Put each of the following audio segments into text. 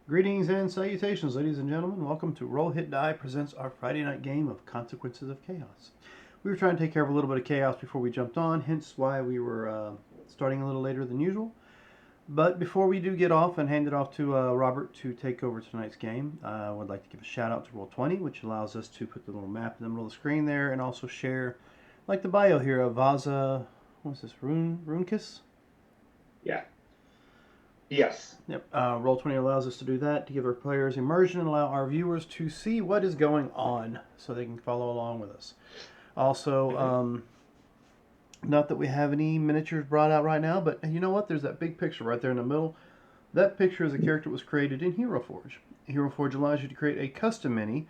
Greetings and salutations, ladies and gentlemen. Welcome to Roll Hit Die presents our Friday night game of Consequences of Chaos. We were trying to take care of a little bit of chaos before we jumped on, hence why we were starting a little later than usual. But before we do get off and hand it off to Robert to take over tonight's game, I would like to give a shout out to Roll20, which allows us to put the little map in the middle of the screen there and also share, like the bio here of Vaza, what's this, Runekiss? Yeah. Yes. Yep. Roll20 allows us to do that to give our players immersion and allow our viewers to see what is going on so they can follow along with us. Also, not that we have any miniatures brought out right now, but you know what? There's that big picture right there in the middle. That picture is a character that was created in Hero Forge. Hero Forge allows you to create a custom mini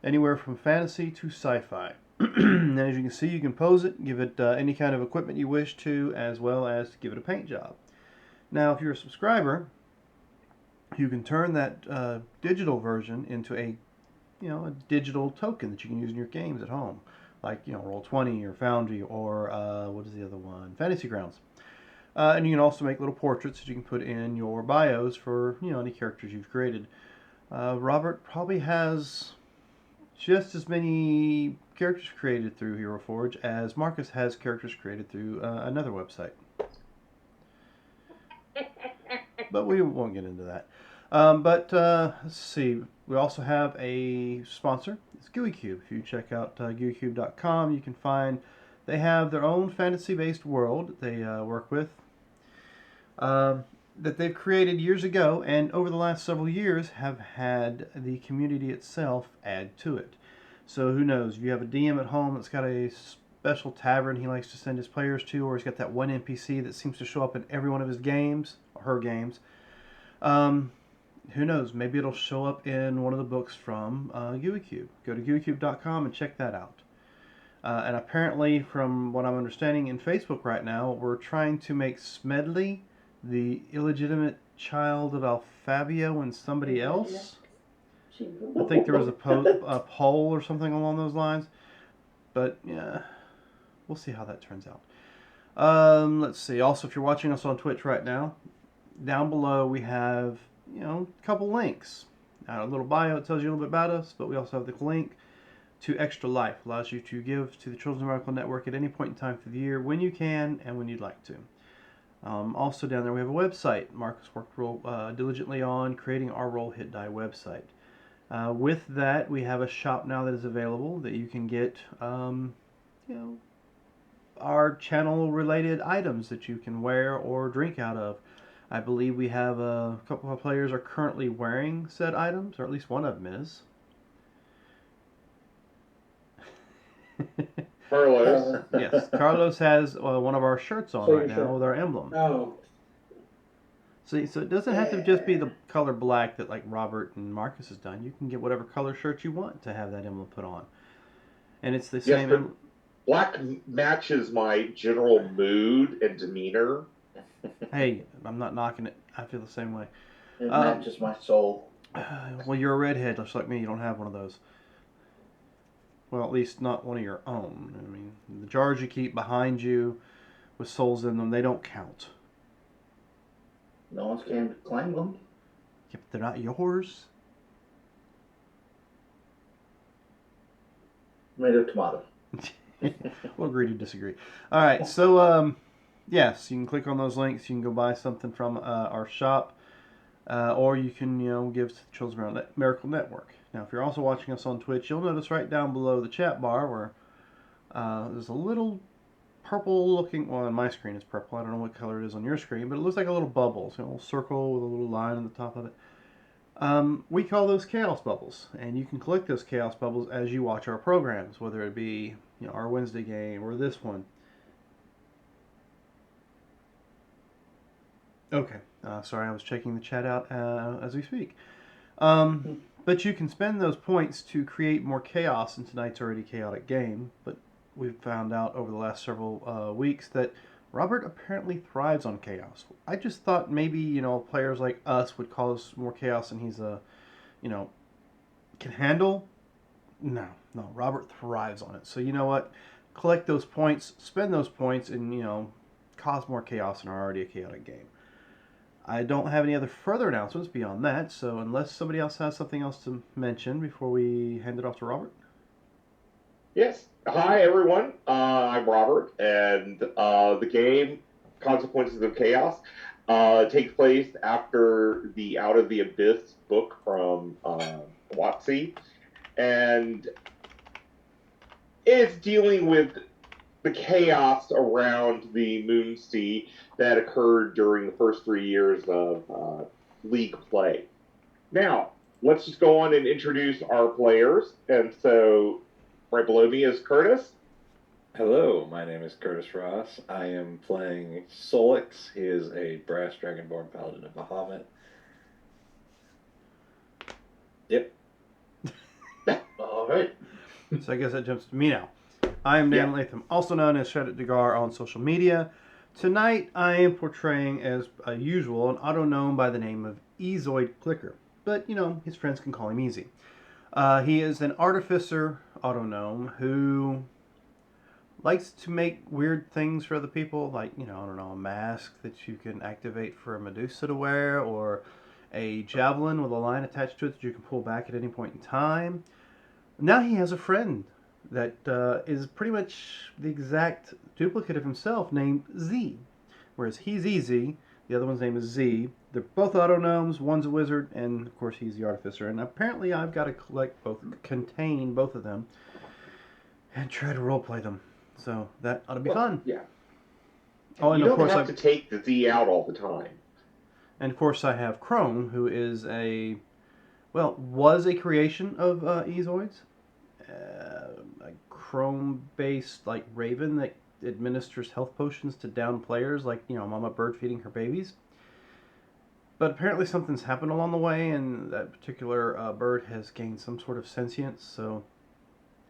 anywhere from fantasy to sci-fi. And as you can see, you can pose it, give it any kind of equipment you wish to, as well as give it a paint job. Now, if you're a subscriber, you can turn that digital version into a digital token that you can use in your games at home, like Roll20 or Foundry or what is the other one, Fantasy Grounds. And you can also make little portraits that you can put in your bios for any characters you've created. Robert probably has just as many characters created through Hero Forge as Marcus has characters created through another website. But we won't get into that. Let's see. We also have a sponsor. It's GUICube. If you check out GUICube.com, you can find they have their own fantasy-based world they work with that they've created years ago, and over the last several years have had the community itself add to it. So who knows? If you have a DM at home that's got a special tavern he likes to send his players to, or he's got that one NPC that seems to show up in every one of his games, or her games, who knows? Maybe it'll show up in one of the books from GUICube. Go to GUICube.com and check that out. And apparently, from what I'm understanding in Facebook right now, we're trying to make Smedley the illegitimate child of Alfabio and somebody else. I think there was a poll or something along those lines. But yeah, we'll see how that turns out. Let's see. Also, if you're watching us on Twitch right now, down below we have a couple links. A little bio that tells you a little bit about us, but we also have the link to Extra Life. Allows you to give to the Children's Miracle Network at any point in time through the year when you can and when you'd like to. Also down there we have a website. Marcus worked real diligently on creating our Roll Hit Die website. With that, we have a shop now that is available that you can get our channel related items that you can wear or drink out of. I believe we have a couple of players are currently wearing said items, or at least one of them is. Carlos. Yes, Carlos has one of our shirts on right now with our emblem. Oh. See, so it doesn't have to just be the color black that like Robert and Marcus has done. You can get whatever color shirt you want to have that emblem put on. And it's the same emblem. Black matches my general mood and demeanor. Hey, I'm not knocking it. I feel the same way. It matches my soul. Well, you're a redhead, just like me. You don't have one of those. Well, at least not one of your own. I mean, the jars you keep behind you with souls in them, they don't count. No one's came to claim them. Yeah, but they're not yours. Made of tomato. We'll agree to disagree. All right, so yes, you can click on those links. You can go buy something from our shop, or you can give to the Children's Miracle Network. Now, if you're also watching us on Twitch, you'll notice right down below the chat bar where there's a little purple-looking. Well, on my screen it's purple. I don't know what color it is on your screen, but it looks like a little bubble, so a little circle with a little line on the top of it. We call those chaos bubbles, and you can collect those chaos bubbles as you watch our programs, whether it be our Wednesday game or this one. Okay, sorry, I was checking the chat out as we speak. But you can spend those points to create more chaos in tonight's already chaotic game. But we've found out over the last several weeks that Robert apparently thrives on chaos. I just thought maybe players like us would cause more chaos than he's can handle. No, Robert thrives on it. So you know what? Collect those points, spend those points, and cause more chaos in our already a chaotic game. I don't have any other further announcements beyond that, so unless somebody else has something else to mention before we hand it off to Robert. Yes. Hi, everyone. I'm Robert, and the game Consequences of Chaos takes place after the Out of the Abyss book from WotC, and it's dealing with the chaos around the Moonsea that occurred during the first 3 years of League play. Now, let's just go on and introduce our players. And so, right below me is Curtis. Hello, my name is Curtis Ross. I am playing Solix. He is a Brass Dragonborn Paladin of Bahamut. Yep. All right. So I guess that jumps to me now. I am Dan Latham, also known as Shreddit Degar on social media. Tonight I am portraying, as usual, an auto gnome by the name of Ezoid Clicker. But, his friends can call him Easy. He is an artificer auto gnome who likes to make weird things for other people, like, I don't know, a mask that you can activate for a Medusa to wear, or a javelin with a line attached to it that you can pull back at any point in time. Now he has a friend that is pretty much the exact duplicate of himself, named Z. Whereas he's Easy, the other one's name is Z. They're both auto gnomes. One's a wizard, and of course he's the artificer. And apparently I've got to contain both of them, and try to roleplay them. So that ought to be fun. Yeah. Oh, and you of don't course have to take the Z out all the time. And of course I have Chrome, who is was a creation of Ezoids. A Chrome-based raven that administers health potions to down players, like Mama Bird feeding her babies. But apparently something's happened along the way, and that particular bird has gained some sort of sentience. So,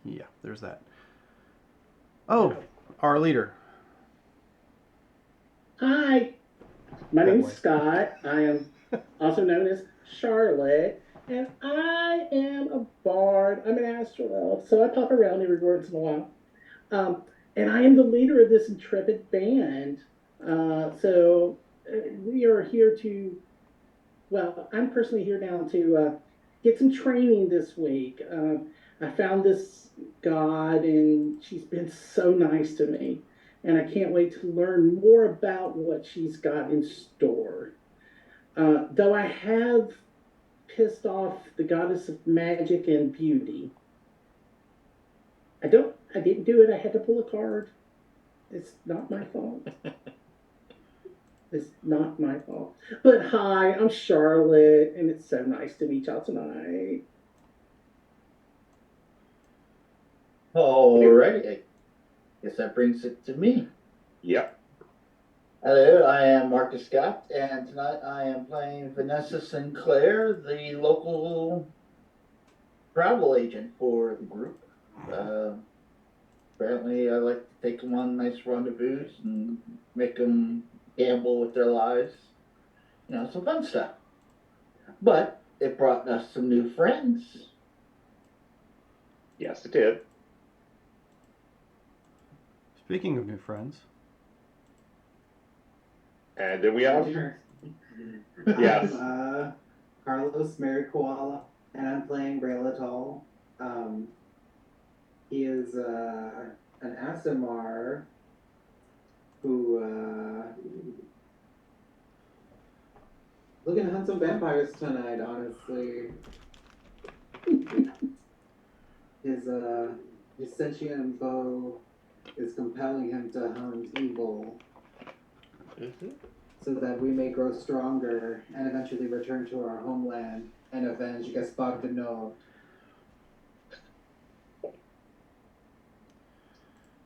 yeah, there's that. Oh, our leader. Hi, my name's Scott. I am also known as Charlotte, and I am a bard. I'm an astral elf, so I pop around every once in a while. And I am the leader of this intrepid band. We are here to, I'm personally here now to get some training this week. I found this god, and she's been so nice to me. And I can't wait to learn more about what she's got in store. Though I have pissed off the goddess of magic and beauty. I didn't do it. I had to pull a card. It's not my fault. It's not my fault. But hi, I'm Charlotte, and it's so nice to meet y'all tonight. Alrighty. I guess that brings it to me. Yep. Hello, I am Marcus Scott, and tonight I am playing Vanessa Sinclair, the local travel agent for the group. Apparently, I like to take them on nice rendezvous and make them gamble with their lives. Some fun stuff. But it brought us some new friends. Yes, it did. Speaking of new friends. And then we have... Yes. I'm Carlos Mary Koala, and I'm playing Raylatal. He is an Asimar who looking to hunt some vampires tonight, honestly. His sentient bow is compelling him to hunt evil. Mm-hmm. So that we may grow stronger and eventually return to our homeland and avenge Gaspar de Nord.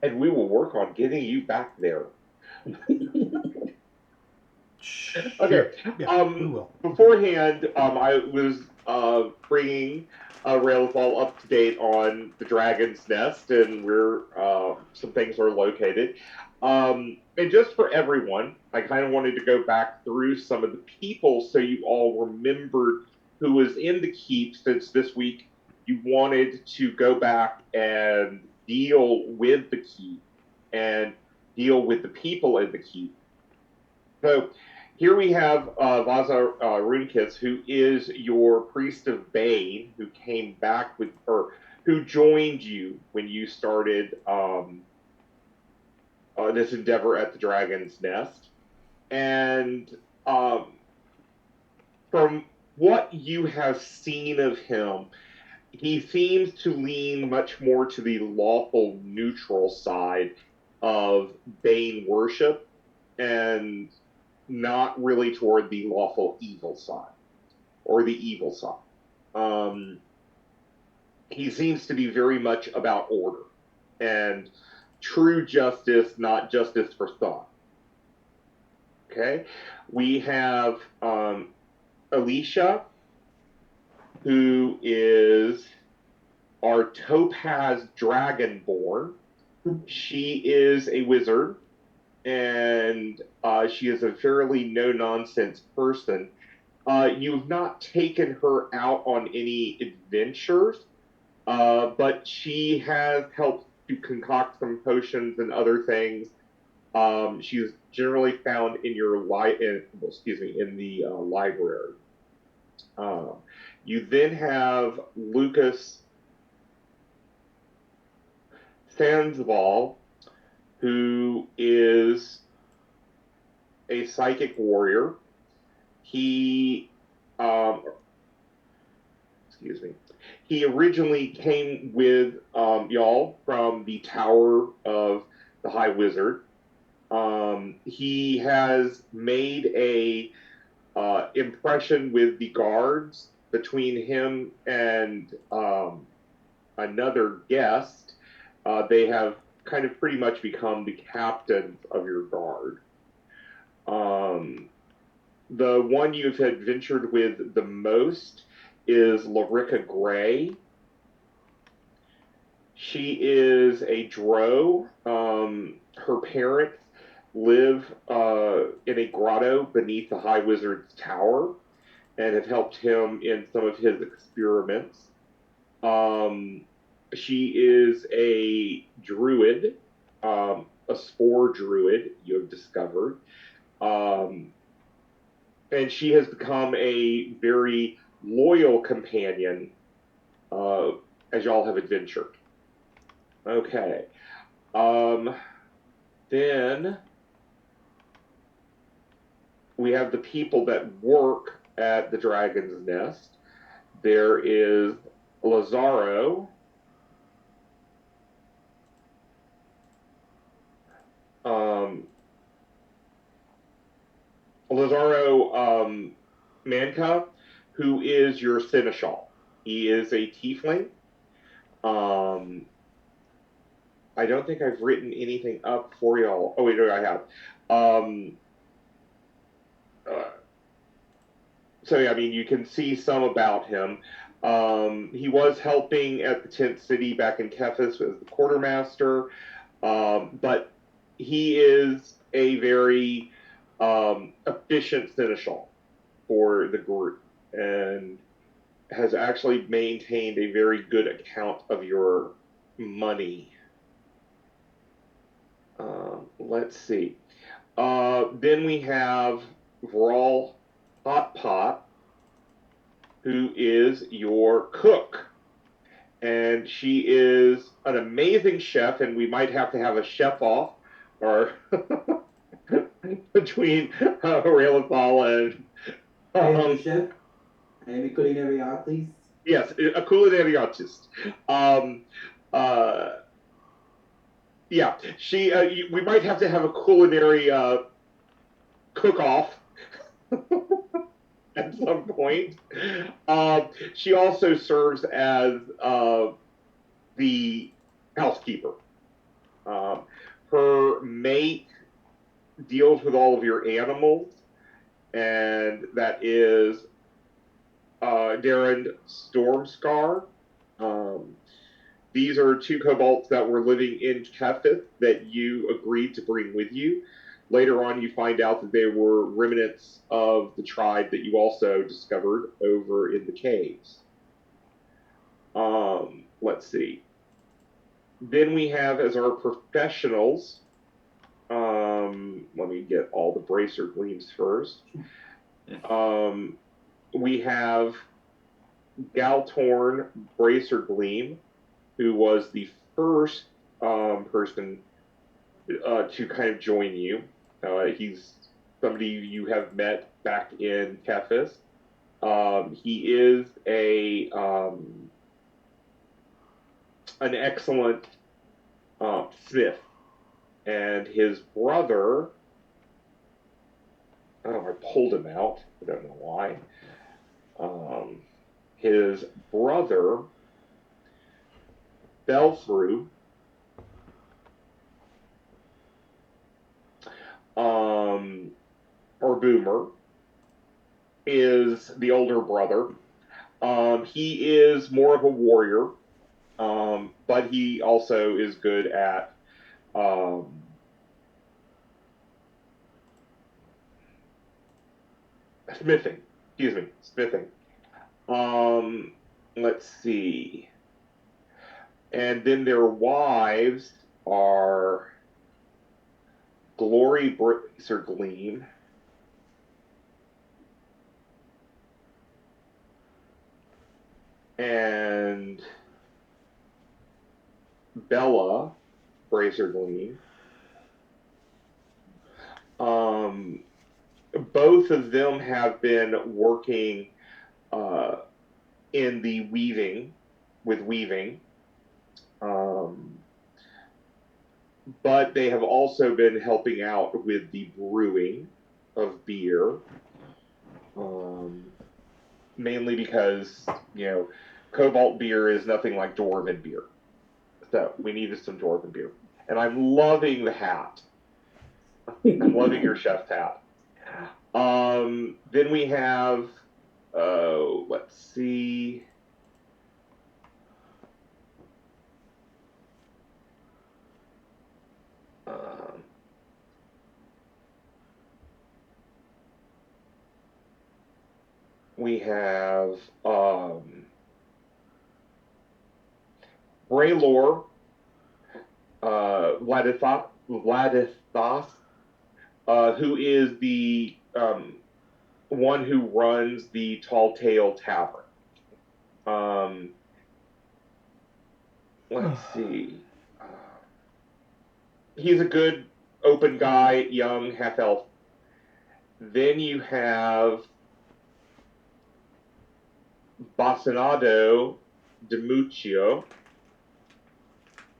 And we will work on getting you back there. Okay. Yeah, we will. Beforehand, I was bringing Railfall up to date on the Dragon's Nest and where some things are located. And just for everyone, I kind of wanted to go back through some of the people so you all remembered who was in the keep, since this week you wanted to go back and deal with the keep and deal with the people in the keep. So here we have Vaza Runekiss, who is your priest of Bane, who came back with, or who joined you when you started this endeavor at the Dragon's Nest. And from what you have seen of him, he seems to lean much more to the lawful neutral side of Bane worship and not really toward the lawful evil side or the evil side. He seems to be very much about order and true justice, not justice for thought. Okay, we have Alicia, who is our Topaz Dragonborn. She is a wizard, and she is a fairly no-nonsense person. You've not taken her out on any adventures, but she has helped to concoct some potions and other things. She's generally found in your in the library. You then have Lucas Sandoval, who is a psychic warrior. He he originally came with y'all from the Tower of the High Wizard. He has made a impression with the guards. Between him and another guest, they have kind of pretty much become the captains of your guard. The one you've adventured with the most is Larica Gray. She is a drow. Her parents live in a grotto beneath the High Wizard's tower and have helped him in some of his experiments. She is a druid, a spore druid, you have discovered. And she has become a very loyal companion as y'all have adventured. Okay. Then we have the people that work at the Dragon's Nest. There is Lazaro. Lazaro Manka, who is your seneschal. He is a tiefling. I don't think I've written anything up for y'all. Oh, wait, no, I have. So, yeah, I mean, you can see some about him. He was helping at the Tent City back in Kephis as the quartermaster, but he is a very efficient seneschal for the group and has actually maintained a very good account of your money. Let's see. Then we have Vral Hot Pot, who is your cook. And she is an amazing chef, and we might have to have a chef off or between Railithal and I am a chef. I am a culinary artist. yes, a culinary artist. Yeah, she. We might have to have a culinary cook-off at some point. She also serves as the housekeeper. Her mate deals with all of your animals, and that is Darren Stormscar. These are two kobolds that were living in Kephith that you agreed to bring with you. Later on, you find out that they were remnants of the tribe that you also discovered over in the caves. Let's see. Then we have as our professionals Let me get all the Bracer Gleams first. We have Galtorn Bracer Gleam, who was the first person to kind of join you. He's somebody you have met back in Kefis. He is an excellent smith, and his brother. Oh, I pulled him out. I don't know why. His brother, Belfru, or Boomer, is the older brother. He is more of a warrior, but he also is good at smithing. Excuse me, smithing. Let's see. And then their wives are Glory Bracer Gleam, and Bella Bracer Gleam. Both of them have been working in the weaving, but they have also been helping out with the brewing of beer, mainly because, Cobalt beer is nothing like Dwarven beer. So we needed some Dwarven beer. And I'm loving the hat. I'm loving your chef's hat. Then we have, let's see. We have Braylor, Vladislas, who is the one who runs the Tall Tale Tavern. Let's see. He's a good, open guy, young, half-elf. Then you have Basanado Demuccio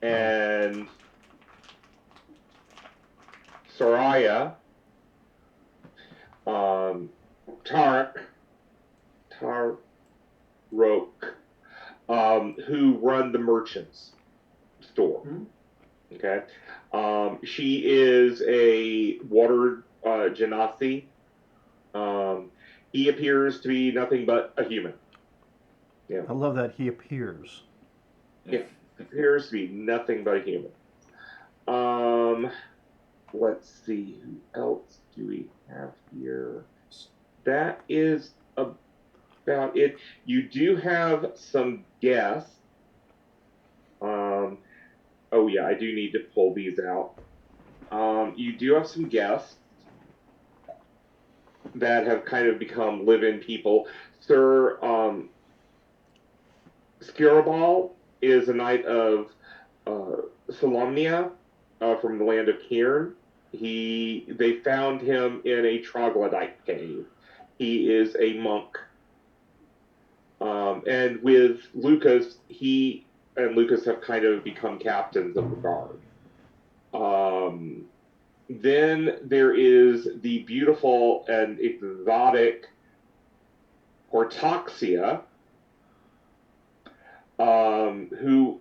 and Soraya Tarok, who run the merchant's store. Okay. She is a water genasi. He appears to be nothing but a human. Yeah. I love that he appears. Yeah. Appears to be nothing but a human. Let's see, who else do we have here? That is about it. You do have some guests. Oh yeah, I do need to pull these out. You do have some guests that have kind of become live-in people. Sir Skirabal is a knight of Solomnia from the land of Cairn. They found him in a troglodyte cave. He is a monk. And with Lucas, he and Lucas have kind of become captains of the guard. Then there is the beautiful and exotic Hortoxia, who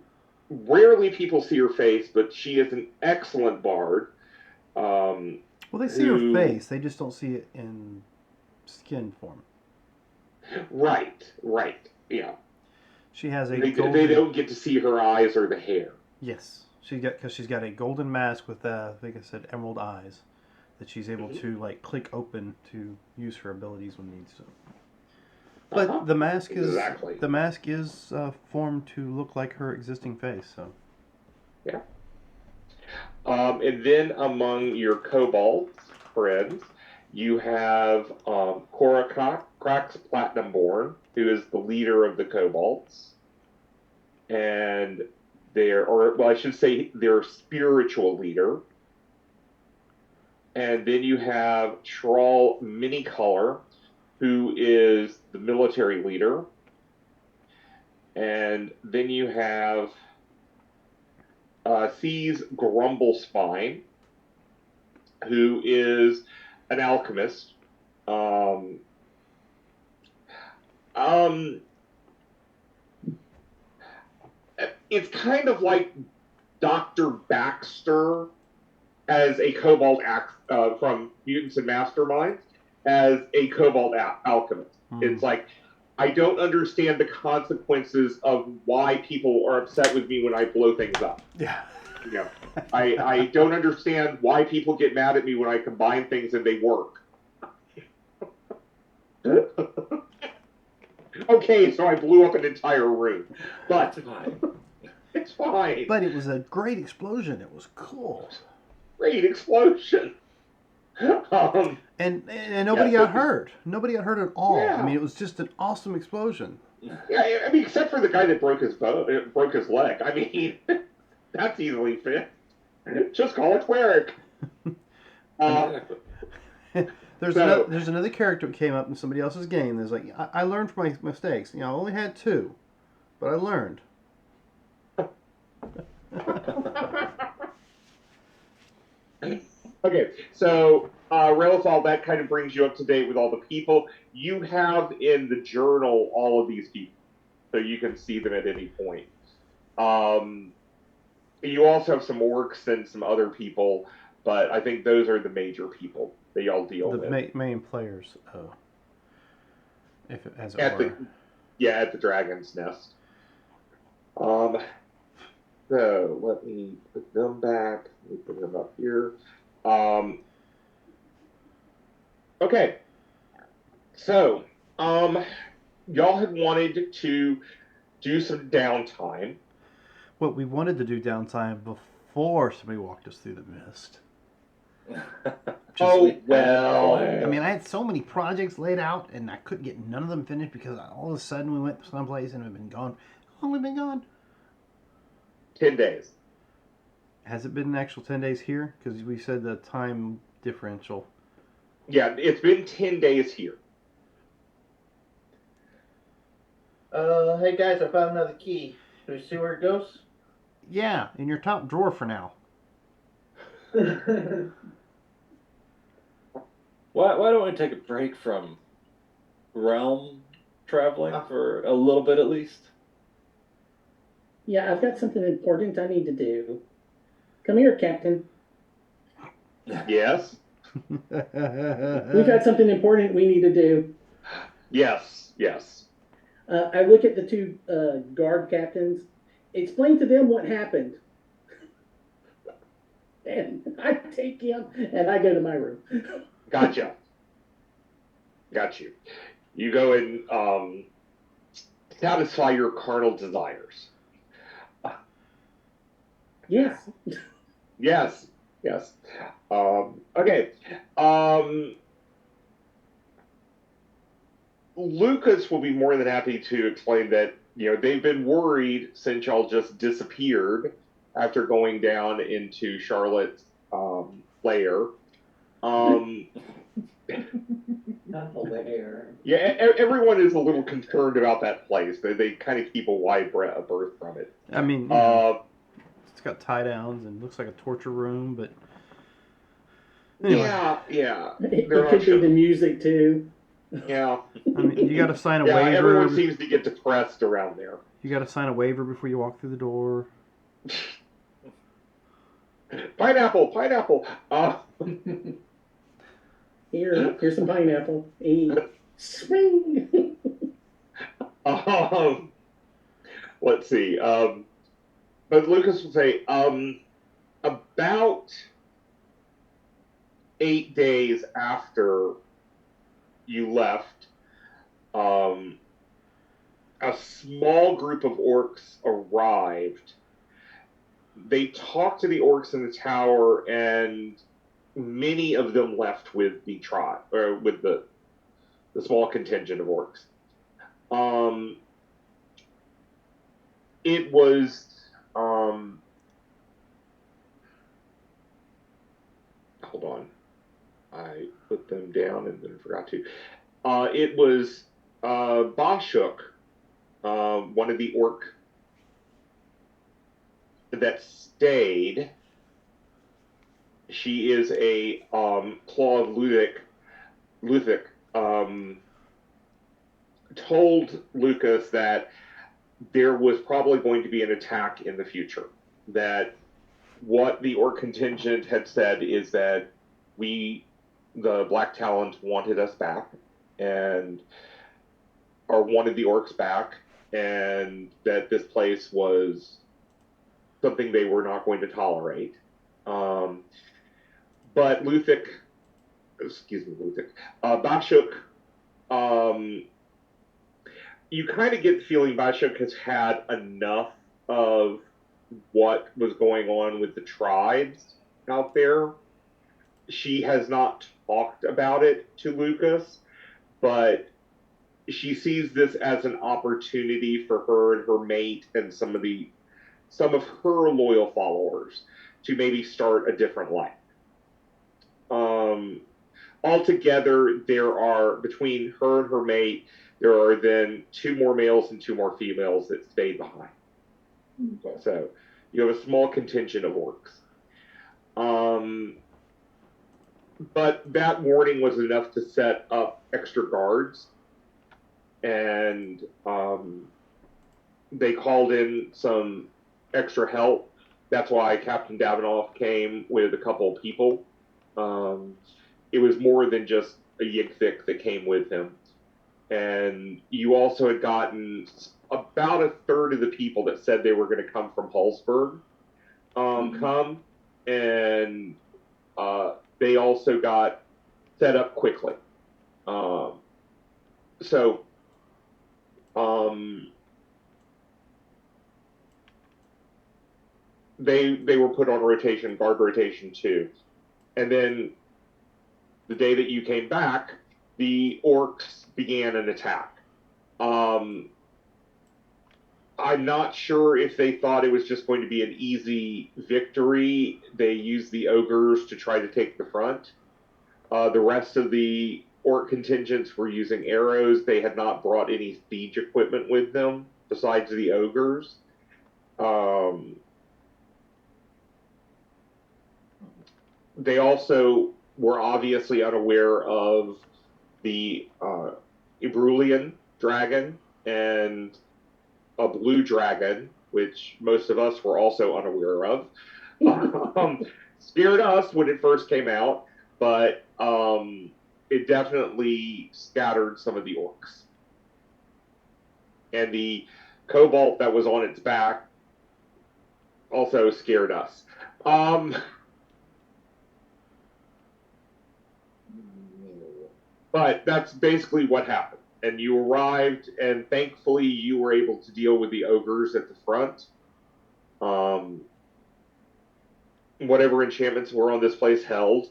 rarely people see her face, but she is an excellent bard. Well, they see her face, they just don't see it in skin form. Right, yeah. She has a They golden... don't get to see her eyes or the hair. Yes, because she's got a golden mask with, I think I said, emerald eyes that she's able to click open to use her abilities when needs to. But the mask is formed to look like her existing face. So yeah. And then among your kobolds friends, you have Korakrax Platinumborn, who is the leader of the kobolds. And I should say, their spiritual leader. And then you have Thrall Minicolor, who is the military leader. And then you have Sees Grumblespine, who is an alchemist. It's kind of like Dr. Baxter as a kobold from Mutants and Masterminds as a kobold alchemist. It's like, I don't understand the consequences of why people are upset with me when I blow things up. Yeah. You know, I don't understand why people get mad at me when I combine things and they work. Okay, so I blew up an entire room, but it's fine. But it was a great explosion. It was cool. Great explosion. And nobody got hurt. Nobody got hurt at all. Yeah. I mean, it was just an awesome explosion. Yeah, I mean, except for the guy that broke his leg. I mean, that's easily fixed. Just call it Queric. There's another character that came up in somebody else's game. There's like, I learned from my mistakes. You know, I only had 2, but I learned. Okay, so Relithal, that kind of brings you up to date with all the people. You have in the journal all of these people, so you can see them at any point. You also have some orcs and some other people, but I think those are the major people that y'all deal with. The main players, if as it at were. At the Dragon's Nest. So let me put them back. Let me put them up here. Okay. So, y'all had wanted to do some downtime. Well, we wanted to do downtime before somebody walked us through the mist. Well. I mean, I had so many projects laid out, and I couldn't get none of them finished because all of a sudden we went someplace and we've been gone. How long have we been gone? 10 days. Has it been an actual 10 days here? Because we said the time differential. Yeah, it's been 10 days here. Hey guys, I found another key. Do we see where it goes? Yeah, in your top drawer for now. Why don't we take a break from realm traveling for a little bit at least? Yeah, I've got something important I need to do. Come here, Captain. Yes? We've got something important we need to do. Yes. I look at the 2 guard captains. Explain to them what happened. And I take him and I go to my room. Gotcha. Got you. You go and satisfy your carnal desires. Yes. Yes. Okay. Lucas will be more than happy to explain that, they've been worried since y'all just disappeared after going down into Charlotte's lair. Not the lair. Yeah, everyone is a little concerned about that place. They kind of keep a wide berth from it. I mean, it's got tie downs and looks like a torture room, but anyway. Yeah. It could be the music too. Yeah. I mean, you got to sign a Yeah, waiver. everyone seems to get depressed around there. You got to sign a waiver before you walk through the door. Pineapple. Here's some pineapple. Eat. Swing. Let's see. But Lucas will say, about 8 days after you left, a small group of orcs arrived they talked to the orcs in the tower, and many of them left with the tribe, or with the small contingent of orcs. It was hold on, I put them down and then forgot to. It was Bashuk, one of the orc that stayed. She is a Claude Luthic told Lucas that there was probably going to be an attack in the future. That what the orc contingent had said is that the Black Talons, wanted us back, or wanted the orcs back, and that this place was something they were not going to tolerate. But Bashuk, you kind of get the feeling Bashuk has had enough of what was going on with the tribes out there. She has not talked about it to Lucas, but she sees this as an opportunity for her and her mate and some of her loyal followers to maybe start a different life. Altogether, there are, between her and her mate, there are then 2 more males and 2 more females that stayed behind. Okay. So you have a small contingent of orcs. But that warning was enough to set up extra guards, and they called in some extra help. That's why Captain Davinoff came with a couple of people. It was more than just a Yigthik that came with him. And you also had gotten about a third of the people that said they were going to come from Hallsberg come, and they also got set up quickly. They were put on rotation, guard rotation too. And then the day that you came back, the orcs began an attack. I'm not sure if they thought it was just going to be an easy victory. They used the ogres to try to take the front. The rest of the orc contingents were using arrows. They had not brought any siege equipment with them besides the ogres. They also were obviously unaware of the Ebrulian dragon and a blue dragon, which most of us were also unaware of. Scared us when it first came out, but it definitely scattered some of the orcs. And the cobalt that was on its back also scared us. But that's basically what happened. And you arrived, and thankfully you were able to deal with the ogres at the front. Whatever enchantments were on this place held.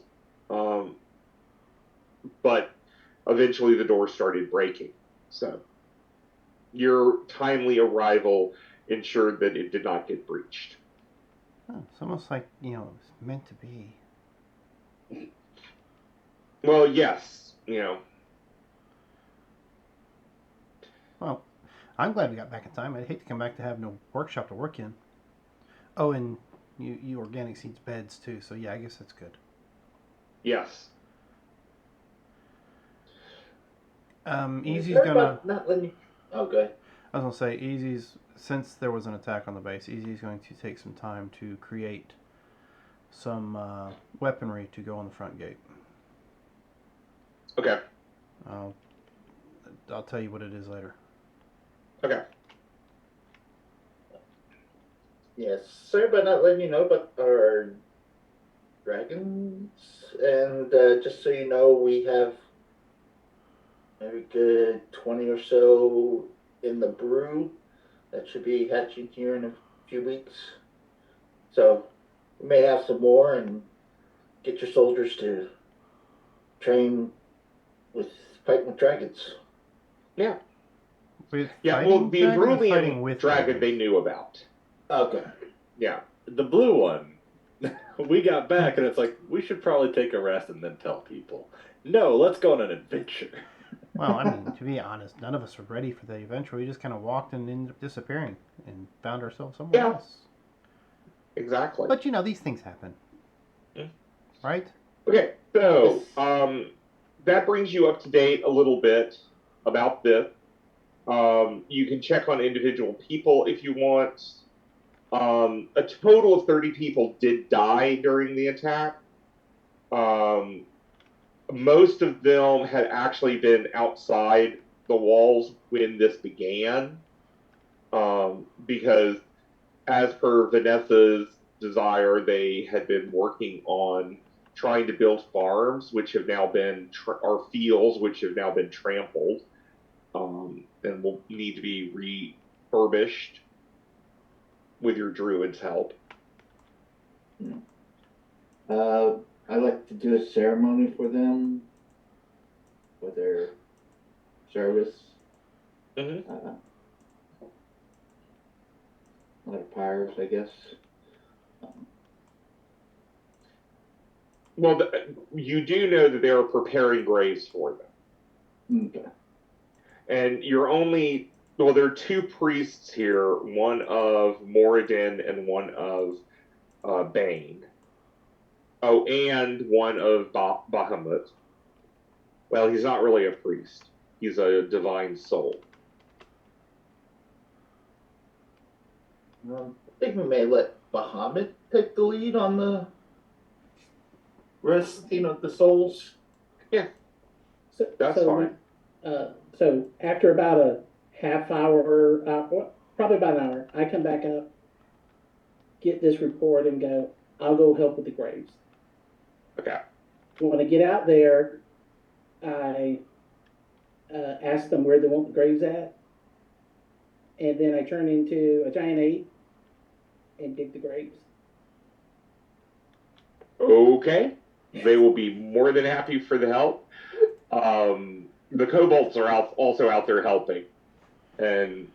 But eventually the door started breaking. So your timely arrival ensured that it did not get breached. Oh, it's almost like, it was meant to be. Well, yes. Well, I'm glad we got back in time. I'd hate to come back to have no workshop to work in. Oh, and you organic seeds beds too, so yeah, I guess that's good. Yes. Easy's gonna... Not letting you... Oh, go ahead. I was gonna say, Easy's, since there was an attack on the base, Easy's going to take some time to create some weaponry to go on the front gate. Okay. I'll tell you what it is later. Okay. Yes, sorry about not letting you know about our dragons. And just so you know, we have maybe good 20 or so in the brew that should be hatching here in a few weeks. So we may have some more, and get your soldiers to train with fighting with dragons. Yeah. With Yeah, well, fighting the dragons or Verulian fighting with dragon they dragons? knew about. Okay. Yeah. The blue one. We got back, and it's like, we should probably take a rest and then tell people. No, let's go on an adventure. Well, I mean, to be honest, none of us were ready for the adventure. We just kind of walked and ended up disappearing and found ourselves somewhere Yeah. else. Exactly. But you know, these things happen, right? Okay, so that brings you up to date a little bit about this. You can check on individual people if you want. A total of 30 people did die during the attack. Most of them had actually been outside the walls when this began, because as per Vanessa's desire, they had been working on trying to build farms, which have now been, or fields, which have now been trampled, and will need to be refurbished with your druid's help. I like to do a ceremony for them for their service. Mm-hmm. A lot of pyres, I guess. Well, you do know that they are preparing graves for them. Okay. And you're only, well, there are two priests here, one of Moradin and one of Bane. Oh, and one of Bahamut. Well, he's not really a priest. He's a divine soul. I think we may let Bahamut take the lead on the rest, the souls. Yeah, So, that's so, fine. So after about a half hour, probably about an hour, I come back up, get this report, and go, I'll go help with the graves. Okay. When I get out there, I ask them where they want the graves at, and then I turn into a giant ape and dig the graves. Okay. They will be more than happy for the help. The kobolds are also out there helping. And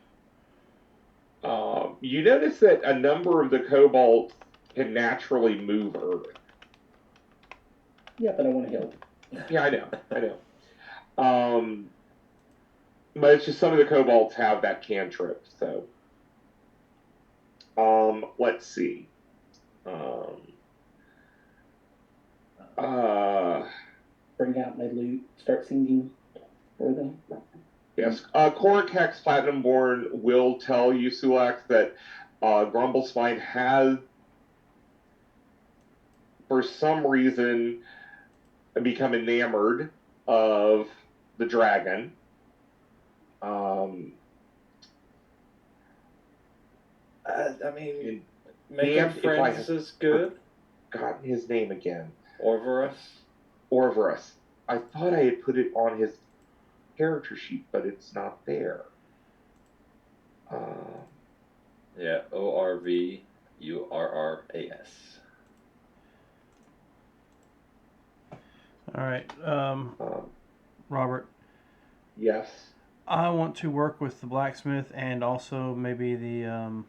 you notice that a number of the kobolds can naturally move earth. Yeah, but I want to help. Yeah, I know. But it's just some of the kobolds have that cantrip, so. Let's see. Bring out my loot, start singing for them. Yes, Coracax Platinumborn will tell you, Sulax, that Grumblespine has, for some reason, become enamored of the dragon. I mean, Damned making friends is good. Forgotten his name again. Orvarus. I thought I had put it on his character sheet, but it's not there. Yeah, Orvarus. All right, Robert. Yes. I want to work with the blacksmith and also maybe the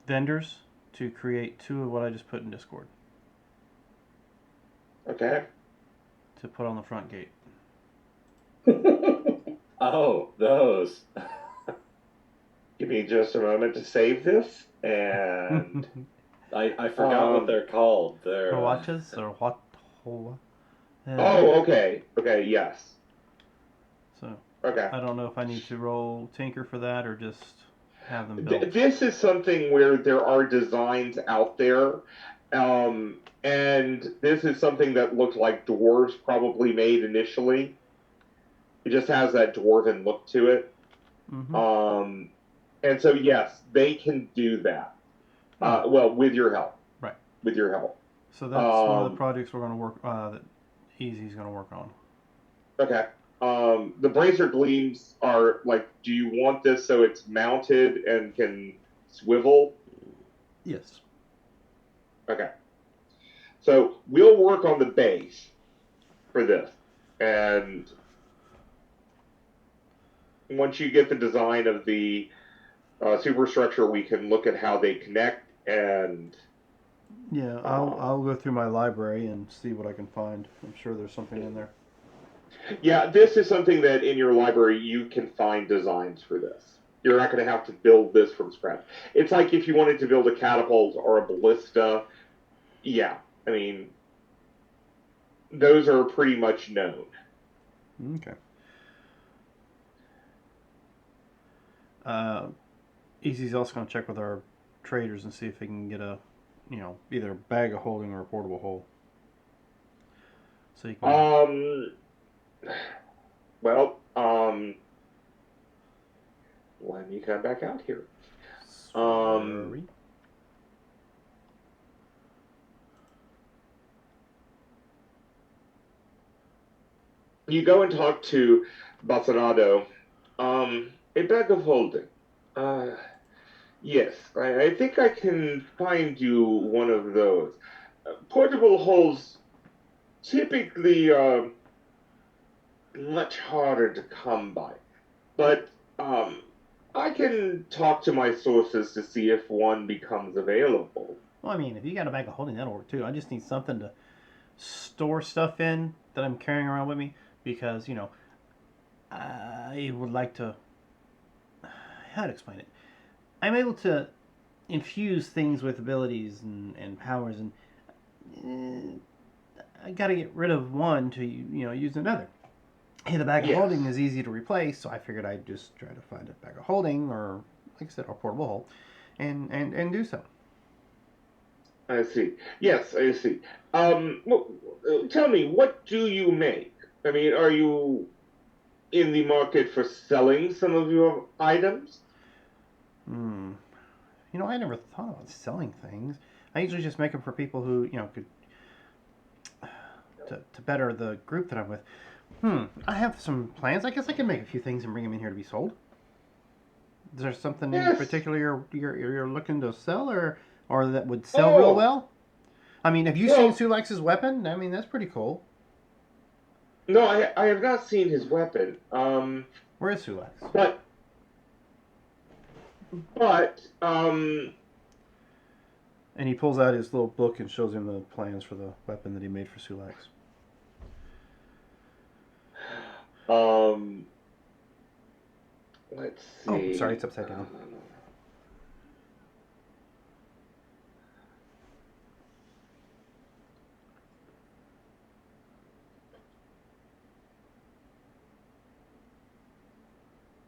vendors to create 2 of what I just put in Discord Okay. to put on the front gate. Oh, those. Give me just a moment to save this, and I forgot what they're called. They're Watches or what? oh, okay, yes. So Okay. I don't know if I need to roll Tinker for that or just have them built. This is something where there are designs out there, and this is something that looked like dwarves probably made initially. It just has that dwarven look to it. Mm-hmm. And so, yes, they can do that. Well, with your help. Right. With your help. So that's one of the projects we're going to work, that Easy's going to work on. Okay. The bracer gleams are like, do you want this so it's mounted and can swivel? Yes. Okay. So we'll work on the base for this, and once you get the design of the superstructure, we can look at how they connect and. Yeah, I'll go through my library and see what I can find. I'm sure there's something in there. Yeah, this is something that in your library you can find designs for this. You're not going to have to build this from scratch. It's like if you wanted to build a catapult or a ballista. Yeah, I mean, those are pretty much known. Okay. Easy's also going to check with our traders and see if they can get a, either a bag of holding or a portable hole. So you can. Well, let me come back out here. Sorry. You go and talk to Basarado. A bag of holding. Yes, I think I can find you one of those. Portable holes typically much harder to come by, but I can talk to my sources to see if one becomes available. Well, I mean, if you got a bag of holding, that'll work too. I just need something to store stuff in that I'm carrying around with me because, I would like to. How to explain it? I'm able to infuse things with abilities and powers, and I got to get rid of one to use another. Hey, the bag of Yes. holding is easy to replace, so I figured I'd just try to find a bag of holding, or like I said, a portable hole, and do so. I see. Yes, I see. Well, tell me, what do you make? I mean, are you in the market for selling some of your items? Hmm. I never thought about selling things. I usually just make them for people who could to better the group that I'm with. I have some plans. I guess I can make a few things and bring them in here to be sold. Is there something in Yes. particular you're looking to sell, or that would sell real well? I mean, have you seen Well, Sulex's weapon? I mean, that's pretty cool. no, I have not seen his weapon. Where is Sulex? But And he pulls out his little book and shows him the plans for the weapon that he made for Sulex. um, let's see. Oh, sorry, it's upside down.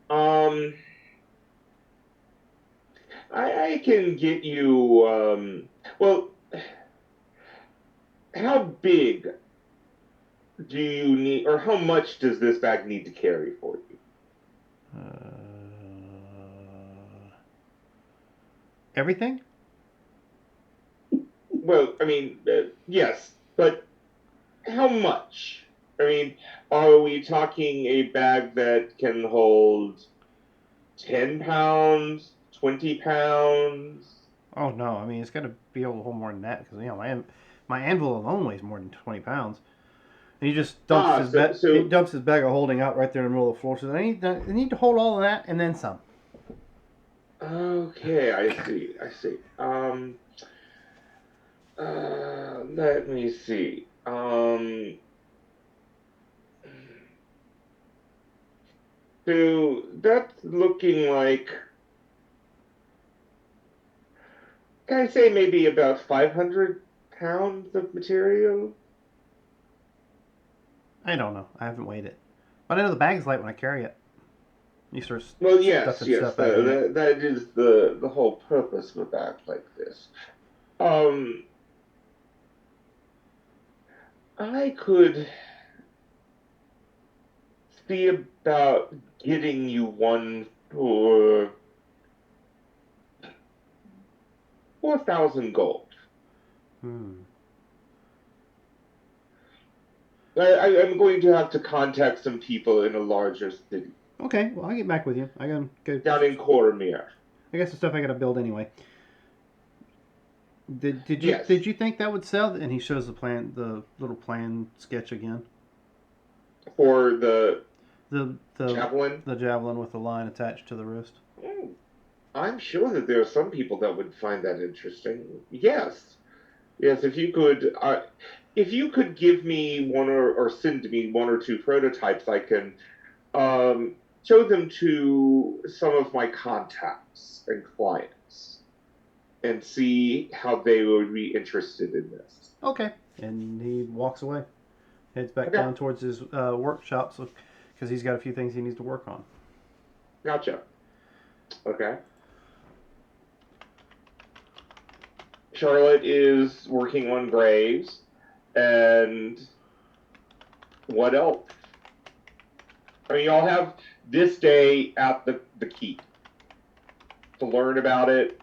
Um, I can get you. Well, how big do you need, or how much does this bag need to carry for you? Everything? Well, I mean, yes, but how much? I mean, are we talking a bag that can hold 10 pounds, 20 pounds? Oh no! I mean, it's got to be able to hold more than that because my anvil alone weighs more than 20 pounds. And he just he dumps his bag of holding out right there in the middle of the floor. So I need to hold all of that and then some. Okay, I see. Let me see. So that's looking like, can I say maybe about 500 pounds of material? I don't know. I haven't weighed it, but I know the bag's light when I carry it. You start Well, yes, stuffing stuff back in it. that is the whole purpose of a bag like this. Um, I could see about getting you one for 4,000 gold. I'm going to have to contact some people in a larger city. Okay, well I'll get back with you. I got down in Coromir. I got some stuff I got to build anyway. Yes. Did you think that would sell? And he shows the little plan sketch again. For the The javelin? the javelin with the line attached to the wrist. Hmm, I'm sure that there are some people that would find that interesting. Yes. Yes, if you could give me one or send me one or two prototypes, I can show them to some of my contacts and clients and see how they would be interested in this. Okay. And he walks away, heads back Okay. down towards his workshop, because he's got a few things he needs to work on. Gotcha. Okay. Charlotte is working on graves, and what else? I mean, y'all have this day at the keep to learn about it.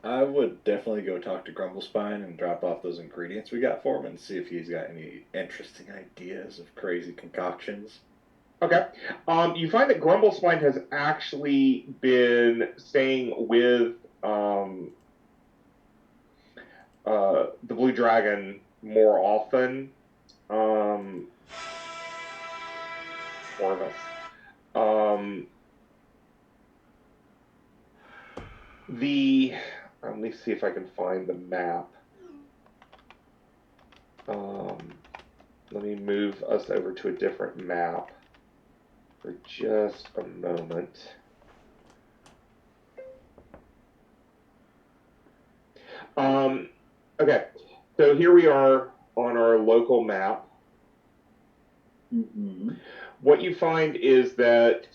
I would definitely go talk to Grumblespine and drop off those ingredients we got for him and see if he's got any interesting ideas of crazy concoctions. Okay. You find that Grumblespine has actually been staying with the Blue Dragon more often. More of us. Let me see if I can find the map. Let me move us over to a different map for just a moment. Okay, so here we are on our local map. Mm-hmm. What you find is that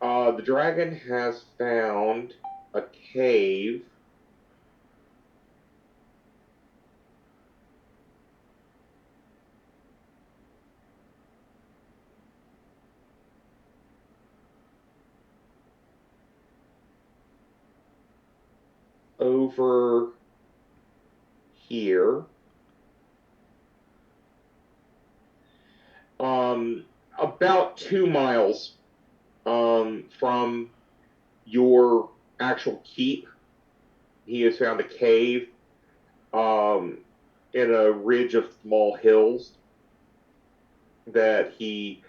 the dragon has found a cave over here. About 2 miles from your actual keep, he has found a cave in a ridge of small hills that he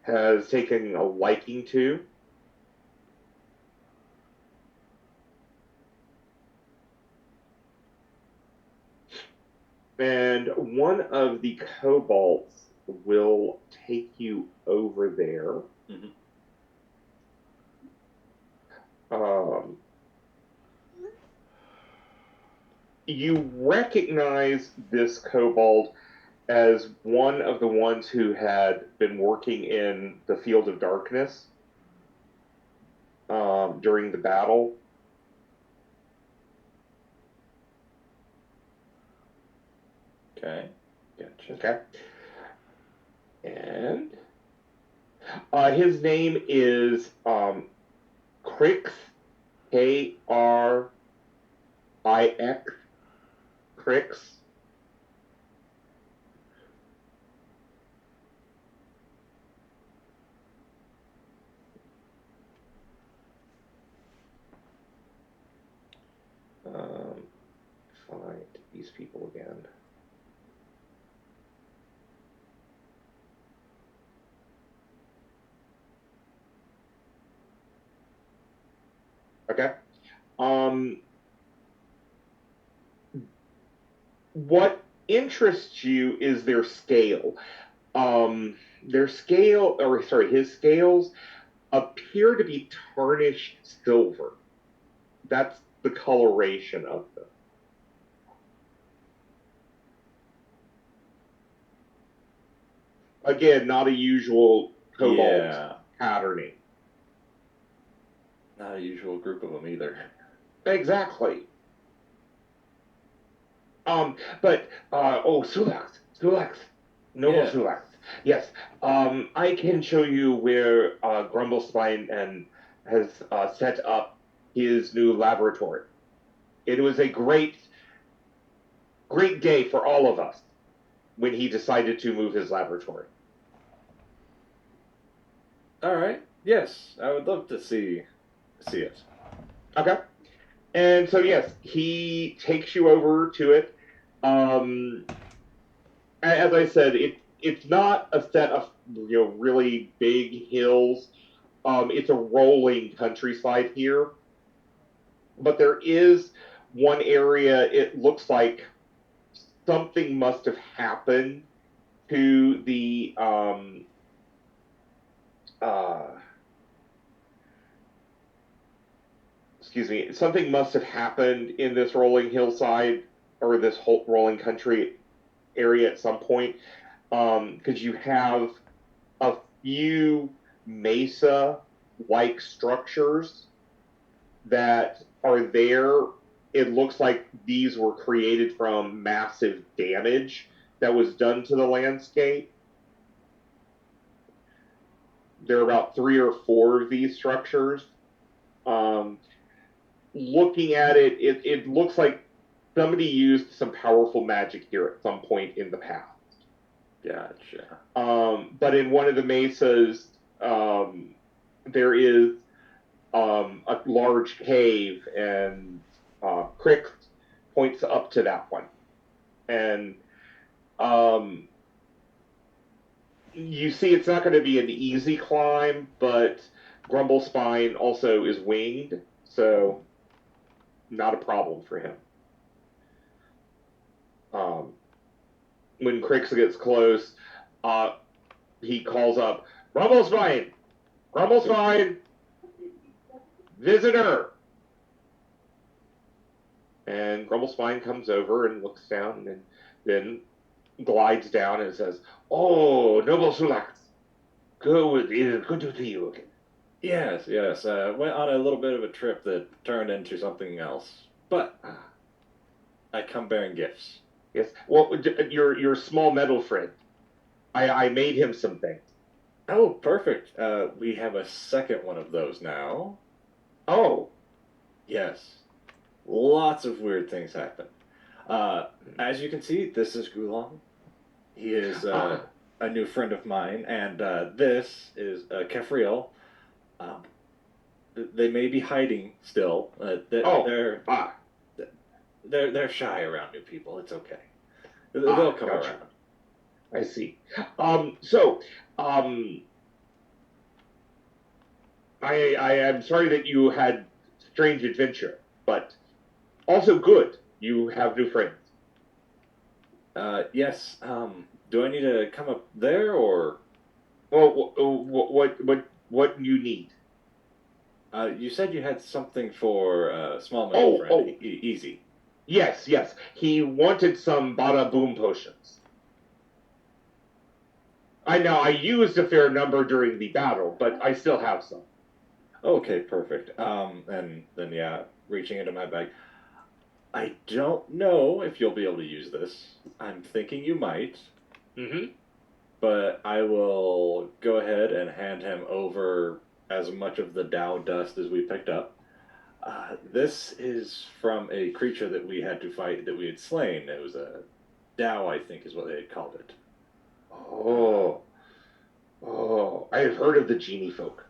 has taken a liking to. And one of the kobolds will take you over there. Mhm. You recognize this kobold as one of the ones who had been working in the Field of Darkness during the battle. Okay, gotcha. Okay. And his name is Krix, Krix, Krix. Find these people again. Okay. What interests you is their scale. His scales appear to be tarnished silver. That's the coloration of them. Again, not a usual cobalt patterning. Not a usual group of them either. Exactly. Sulax, Noble Yeah. Sulax. Yes. I can show you where Grumblespine has set up his new laboratory. It was a great day for all of us when he decided to move his laboratory. All right. Yes, I would love to see it. Okay. And so, yes, he takes you over to it. As I said, it's not a set of really big hills. It's a rolling countryside here, but there is one area. It looks like something must have happened to the uh, excuse me, something must have happened in this rolling hillside or this whole rolling country area at some point, because you have a few mesa-like structures that are there. It looks like these were created from massive damage that was done to the landscape. There are about 3 or 4 of these structures. Um, Looking at it, it looks like somebody used some powerful magic here at some point in the past. Gotcha. But in one of the mesas, there is a large cave, and Crick points up to that one. And you see it's not going to be an easy climb, but Grumblespine also is winged, so not a problem for him. When Crix gets close, he calls up, Grumblespine! Grumblespine! Visitor! And Grumblespine comes over and looks down and then glides down and says, Oh, noble Sulax! Good, it is good to see you again. Yes, yes. Went on a little bit of a trip that turned into something else, but I come bearing gifts. Yes. Well, your small metal friend. I made him some things. Oh, perfect. We have a second one of those now. Oh, Yes. Lots of weird things happen. As you can see, this is Gulong. He is a new friend of mine, and this is Kefriel. Um, they may be hiding still. ah, They're shy around new people. It's okay. They'll come gotcha. around. I see. So, I am sorry that you had strange adventure, but also good. You have new friends. Yes. Do I need to come up there or? Well, what you need? You said you had something for small Oh, metal friend. oh. Easy. Yes, yes. He wanted some bada boom potions. I used a fair number during the battle, but I still have some. Okay, perfect. And then yeah, reaching into my bag. I don't know if you'll be able to use this. I'm thinking you might, Mm-hmm. but I will go ahead and hand him over as much of the Dow dust as we picked up. This is from a creature that we had to fight that we had slain. It was a Dow, I think, is what they had called it. Oh, I have heard of the genie folk.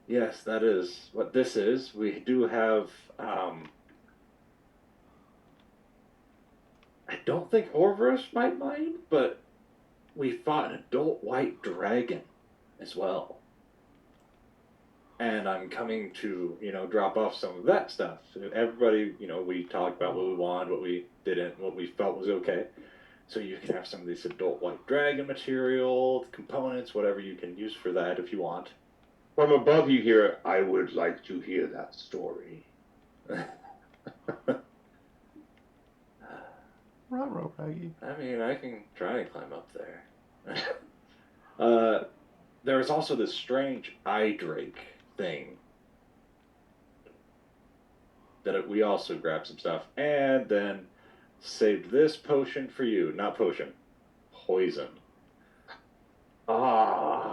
Yes, that is what this is. We do have. I don't think Orvros might mind, but we fought an adult white dragon as well. And I'm coming to, drop off some of that stuff. Everybody, we talked about what we wanted, what we didn't, what we felt was okay. So you can have some of this adult white dragon material, components, whatever you can use for that if you want. From above you hear, I would like to hear that story. Ruh-roh, Raggy. I mean, I can try and climb up there. There is also this strange eye drake thing that we also grabbed some stuff and then saved this potion for you. Not potion, poison.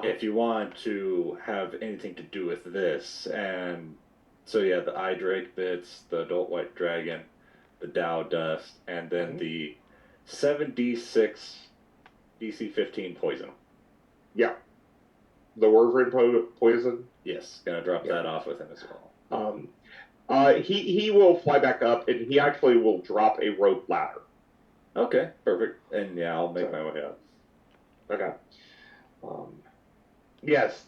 If you want to have anything to do with this. And so yeah, the eye drake bits, the adult white dragon, the Dow dust, and then the 7d6 DC 15 poison. Yeah. The Wervin poison? Yes, gonna drop that off with him as well. He will fly back up, and he actually will drop a rope ladder. Okay, perfect. And yeah, I'll make my way up. Okay. Yes,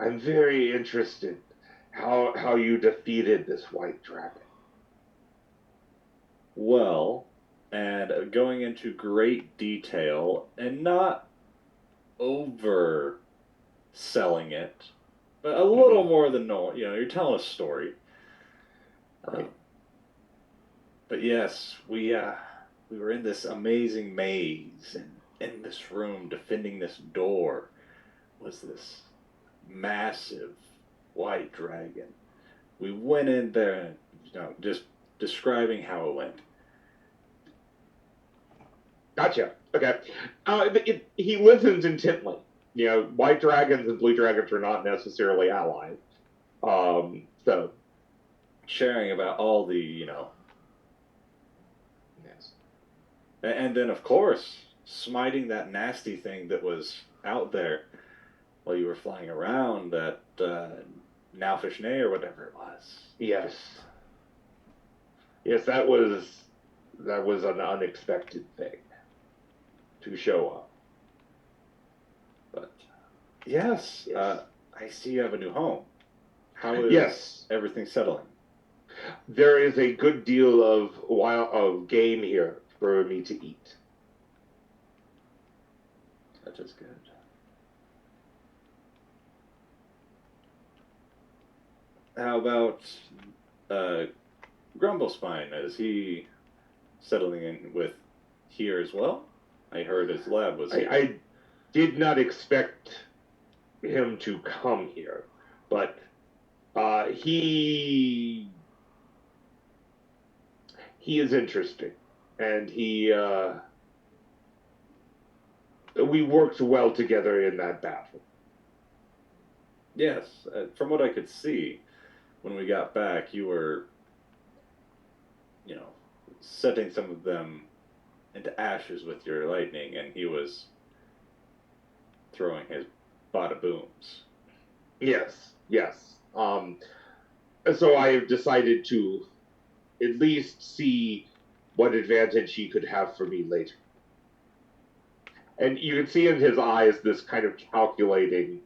I'm very interested how you defeated this white dragon. Well, and going into great detail and not over selling it, but a little more than normal. You know, you're telling a story. Right. But yes, we were in this amazing maze, and in this room, defending this door, was this massive white dragon. We went in there, and just describing how it went. Gotcha. Okay. He listens intently. You know, white dragons and blue dragons are not necessarily allies. So. Sharing about all the, Yes. And then, of course, smiting that nasty thing that was out there while you were flying around, that Nalfishnay or whatever it was. Yes. Yes, that was an unexpected thing to show up. But yes, Yes. I see you have a new home. How is Yes. everything settling? There is a good deal of game here for me to eat. That is good. How about Grumblespine? Is he settling in with here as well? I heard his lab was here. I did not expect him to come here, but he is interesting, and we worked well together in that battle. Yes, from what I could see, when we got back, you were, setting some of them into ashes with your lightning, and he was throwing his bada booms. Yes. So I have decided to at least see what advantage he could have for me later. And you can see in his eyes this kind of calculating,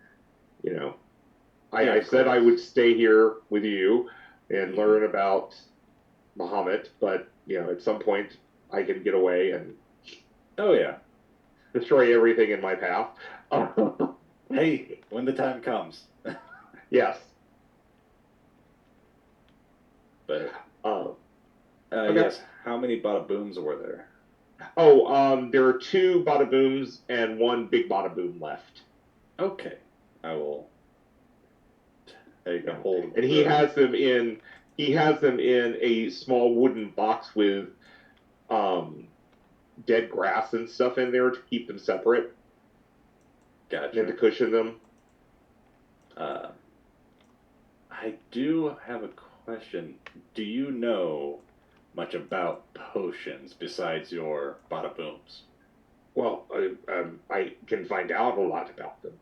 I said I would stay here with you and learn about Muhammad, but, at some point I can get away and destroy everything in my path. Hey, when the time comes. Yes. But okay. yes, how many bada booms were there? There are 2 bada booms and 1 big bada boom left. Okay, I will take a hold of and he has them in a small wooden box with dead grass and stuff in there to keep them separate. Gotcha. And to cushion them. I do have a question. Do you know much about potions besides your bada booms? Well, I can find out a lot about them.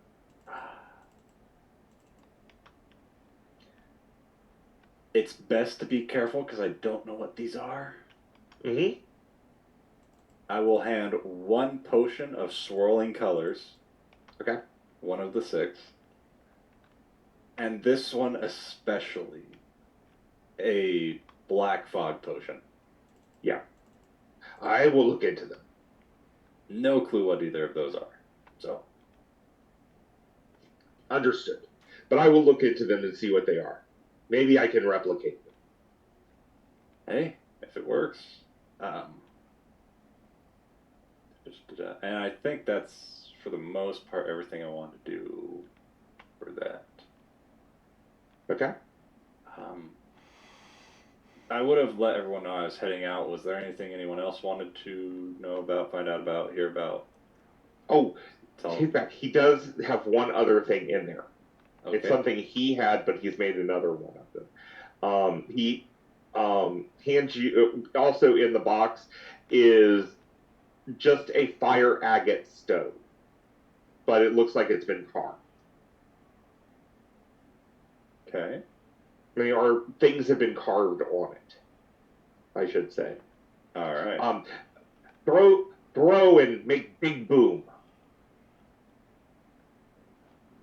It's best to be careful because I don't know what these are. Mm-hmm. I will hand 1 potion of swirling colors. Okay. 1 of the 6. And this one especially. A black fog potion. Yeah. I will look into them. No clue what either of those are. So. Understood. But I will look into them and see what they are. Maybe I can replicate them. Hey, if it works. And I think that's, for the most part, everything I want to do for that. Okay. I would have let everyone know I was heading out. Was there anything anyone else wanted to know about, find out about, hear about? Oh, take back. He does have one other thing in there. Okay. It's something he had, but he's made another one of them. He hands you, also in the box is just a fire agate stove, but it looks like it's been carved. Okay. I mean, or things have been carved on it, I should say. All right. Throw and make big boom.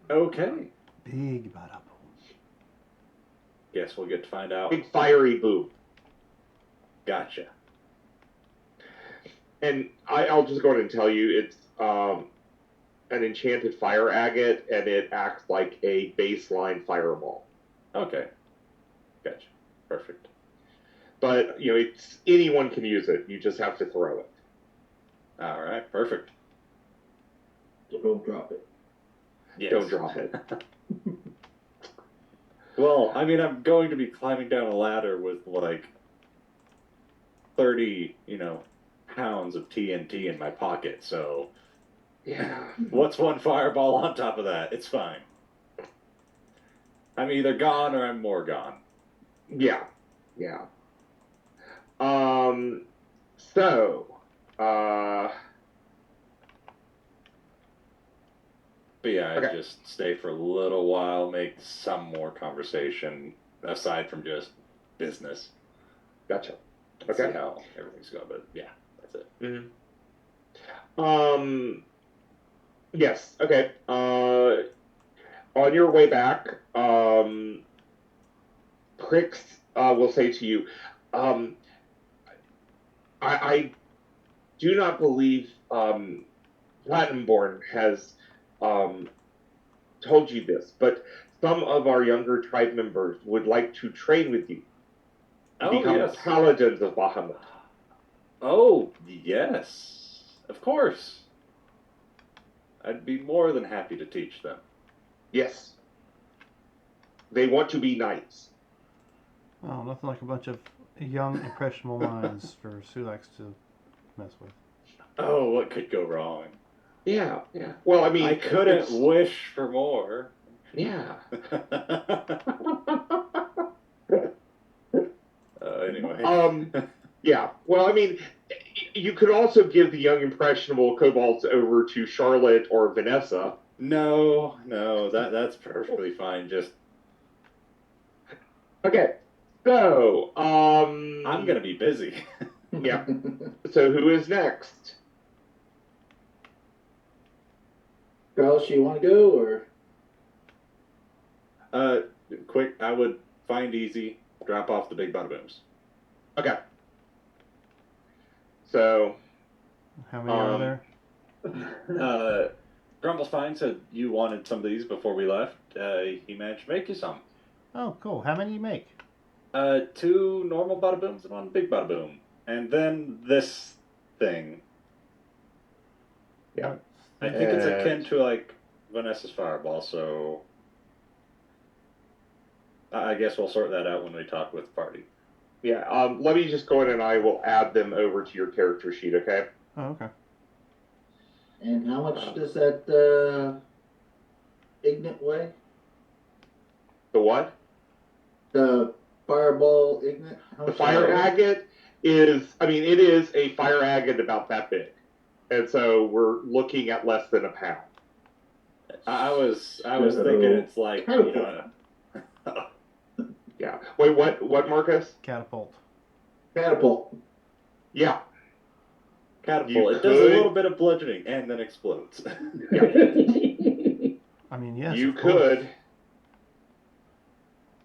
Okay. Big bada boom. Guess we'll get to find out. Big fiery boom. Gotcha. And I'll just go ahead and tell you, it's an enchanted fire agate, and it acts like a baseline fireball. Okay. Gotcha. Perfect. But it's anyone can use it. You just have to throw it. All right. Perfect. So don't drop it. Yes. Don't drop it. Well, I mean, I'm going to be climbing down a ladder with like 30, pounds of TNT in my pocket. So, Yeah. what's one fireball on top of that? It's fine. I'm either gone or I'm more gone. Yeah. So, But yeah, I Okay. just stay for a little while, make some more conversation aside from just business. gotcha. See Okay. how everything's going. But yeah, that's it. Mm-hmm. Yes. Okay. On your way back, Crix will say to you, I do not believe Platinumborn has told you this, but some of our younger tribe members would like to train with you to Oh, become yes. paladins of Bahamut. Oh, yes. Of course. I'd be more than happy to teach them. Yes. They want to be knights. Oh, nothing like a bunch of young, impressionable minds for Sulax to mess with. Oh, what could go wrong? Yeah. Well, I mean, I couldn't it's- wish for more. Yeah. Anyway. Yeah. Well, I mean, you could also give the young impressionable kobolds over to Charlotte or Vanessa. No, that's perfectly fine. Just Okay. So, I'm gonna be busy. Yeah. So who is next? Carlos, you want to go or? Quick, I would find easy, drop off the big bada booms. Okay. So, How many are there? Grumblespine said you wanted some of these before we left. He managed to make you some. Oh, cool. How many do you make? 2 normal bada booms and 1 big bada boom. And then this thing. Yeah. I think it's akin to like Vanessa's fireball, so I guess we'll sort that out when we talk with the party. yeah, let me just go in and I will add them over to your character sheet, okay? Oh, okay. And how much does that Ignite weigh? The what? The Fireball Ignite? How The much fire does that weigh? agate is, it is a fire agate about that big. And so we're looking at less than a pound. I was thinking it's like, Yeah. Wait, what, Marcus? Catapult. Catapult. Yeah. catapult. You It does a could- little bit of bludgeoning and then explodes. I mean, yes. You of course. could.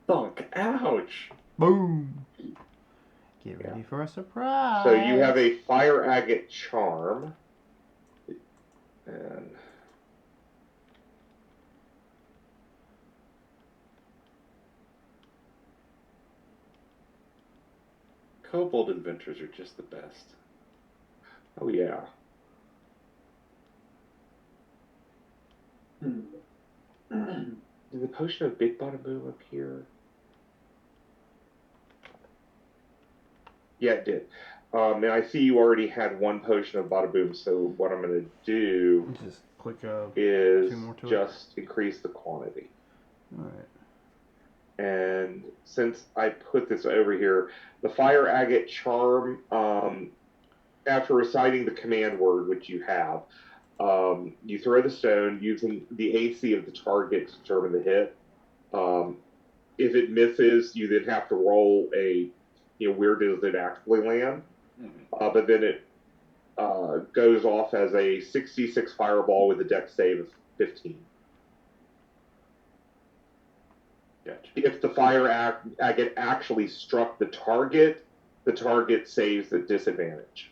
Thunk. Ouch. Boom. Get ready for a surprise. So you have a fire agate charm. And Kobold inventors are just the best. oh yeah. Did the potion of Big Bada Boom appear? Yeah, it did. And I see you already had 1 potion of Bada Boom, so what I'm going to do Just click is 2 more to it. just increase the quantity. Alright. And since I put this over here, the fire agate charm, after reciting the command word, which you have, you throw the stone using the AC of the target to determine the hit. If it misses, you then have to roll a, where does it actually land? But then it goes off as a 66 fireball with a dex save of 15. Gotcha. If the fire agate actually struck the target saves at disadvantage.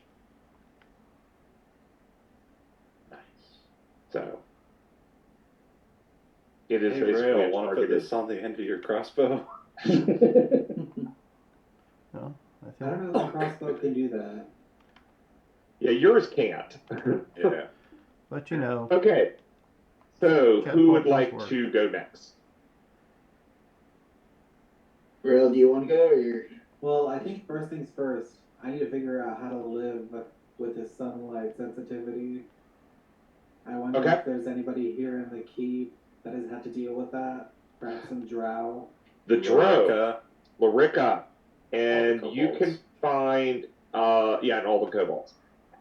Nice. So it is Hey, basically Rail, a want to put targeted. this on the end of your crossbow? No, I I think don't know if the crossbow can do that. Yeah, yours can't. Yeah. but you know, Okay. So Catapult who would does like work. to go next? Real, do you want to go or? Well, I think first things first, I need to figure out how to live with his sunlight sensitivity. I wonder Okay. if there's anybody here in the keep that has had to deal with that. Perhaps some drow. The Drow, Lorica. Lorica, and All the you kobolds. can find and all the kobolds.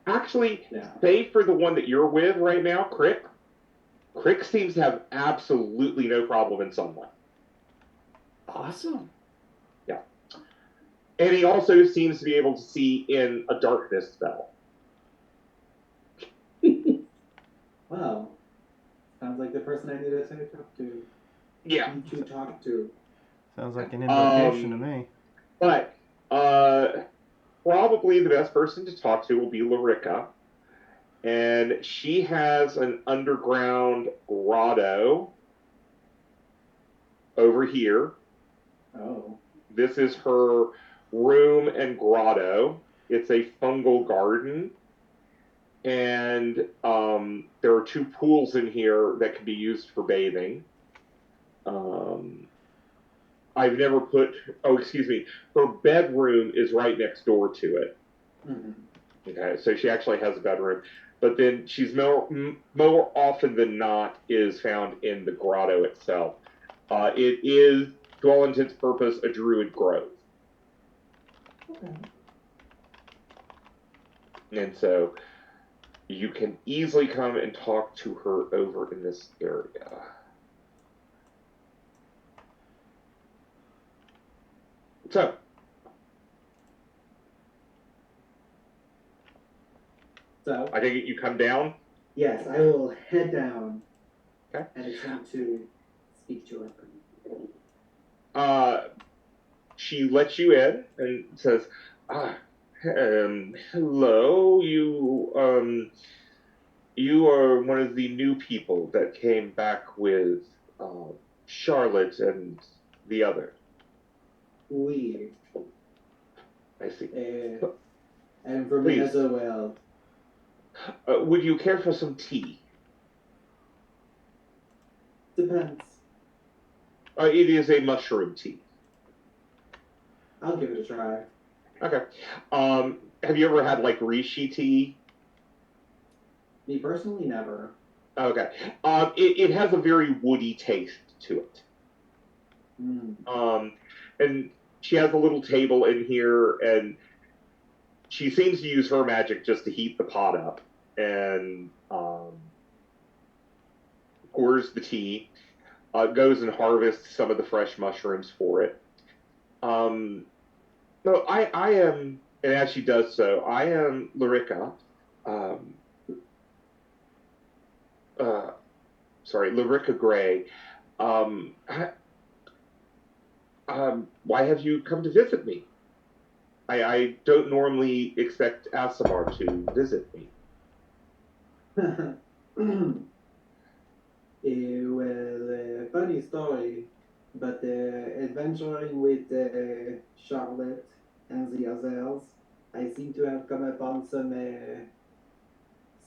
Actually, Yeah. save for the one that you're with right now, Crick. Crick seems to have absolutely no problem in sunlight. Awesome. And he also seems to be able to see in a darkness spell. Well, sounds like the person I need to talk to. Yeah. Need to talk to. sounds like an invocation to me. But probably the best person to talk to will be Lorica. And she has an underground grotto over here. Oh. This is her room and grotto. It's a fungal garden. And there are 2 pools in here that can be used for bathing. I've never put... Oh, excuse me. Her bedroom is right next door to it. Mm-hmm. Okay, so she actually has a bedroom. But then she's more often than not is found in the grotto itself. It is, to all intents and purposes, a druid grove. Okay. And so you can easily come and talk to her over in this area. So, So, I think you come down. yes, I will head down Okay. and attempt to speak to her. She lets you in and says, hello, you are one of the new people that came back with Charlotte and the other. Oui. I see. I'm from Please. another world. Would you care for some tea? Depends. It is a mushroom tea. I'll give it a try. Okay. Have you ever had like reishi tea? Me personally, never. Okay. It has a very woody taste to it. Mm. And she has a little table in here, and she seems to use her magic just to heat the pot up, and pours the tea, goes and harvests some of the fresh mushrooms for it. No, I am, and as she does so, I am Lorica. Lorica Gray. Why have you come to visit me? I don't normally expect Asimar to visit me. Funny story, but adventuring with Charlotte and the others, I seem to have come upon some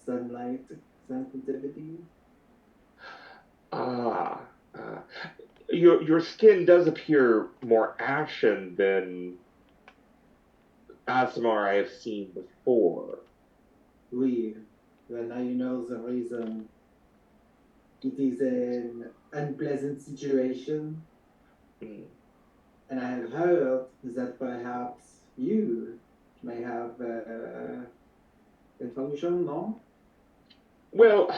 sunlight sensitivity. Your skin does appear more ashen than Asimar I have seen before. Oui, well now you know the reason. It is an unpleasant situation, and I have heard that perhaps you may have information, no? Well,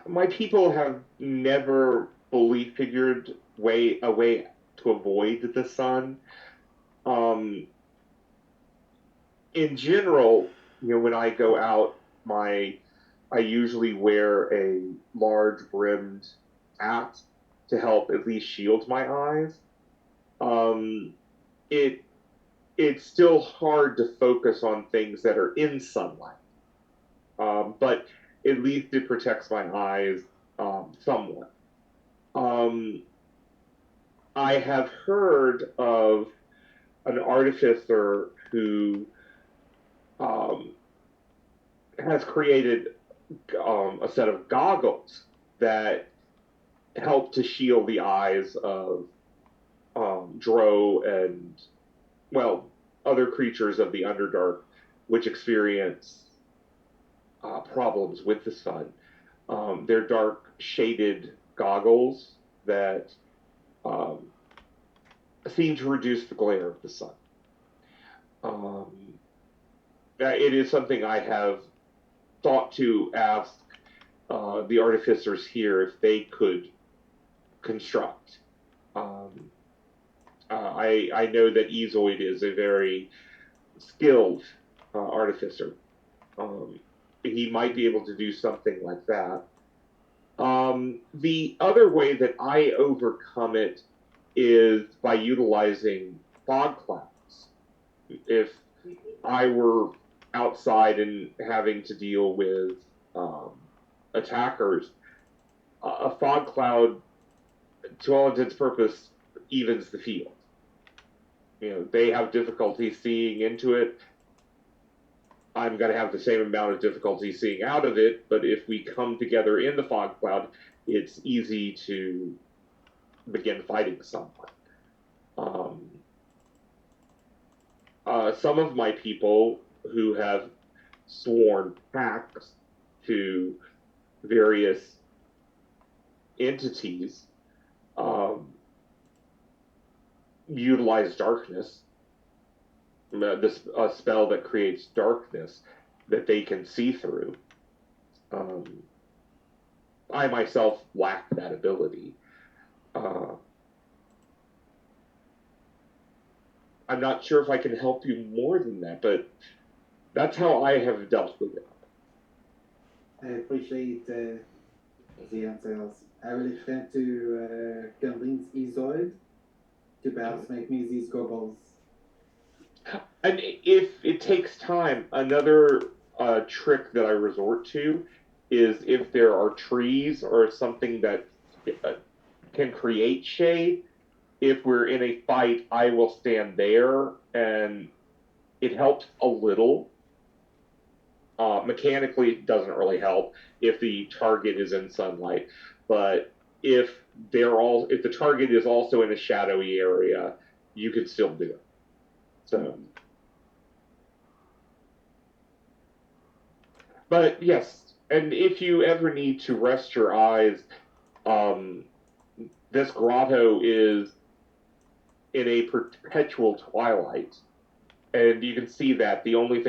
my people have never fully figured a way to avoid the sun. In general, when I go out, I usually wear a large brimmed hat to help at least shield my eyes. Um, it it's still hard to focus on things that are in sunlight, but at least it protects my eyes somewhat. Um, I have heard of an artificer who um, has created a set of goggles that help to shield the eyes of Drow and, well, other creatures of the Underdark which experience problems with the sun. They're dark shaded goggles that um, seem to reduce the glare of the sun. It is something I have thought to ask the artificers here if they could construct. I know that Ezoid is a very skilled artificer. He might be able to do something like that. The other way that I overcome it is by utilizing fog clouds. If I were outside and having to deal with attackers, a fog cloud, to all intents and purposes, evens the field. They have difficulty seeing into it. I'm going to have the same amount of difficulty seeing out of it, but if we come together in the fog cloud, it's easy to begin fighting someone. Some of my people who have sworn pacts to various entities utilize darkness. This a spell that creates darkness that they can see through. I myself lack that ability. I'm not sure if I can help you more than that, but that's how I have dealt with it. I appreciate the answers. I will attempt to convince Isolde to perhaps make me these goggles. And if it takes time, another trick that I resort to is if there are trees or something that can create shade. If we're in a fight, I will stand there, and it helps a little. Mechanically, it doesn't really help if the target is in sunlight, but if the target is also in a shadowy area, you can still do it. So, but yes, and if you ever need to rest your eyes, this grotto is in a perpetual twilight, and you can see that the only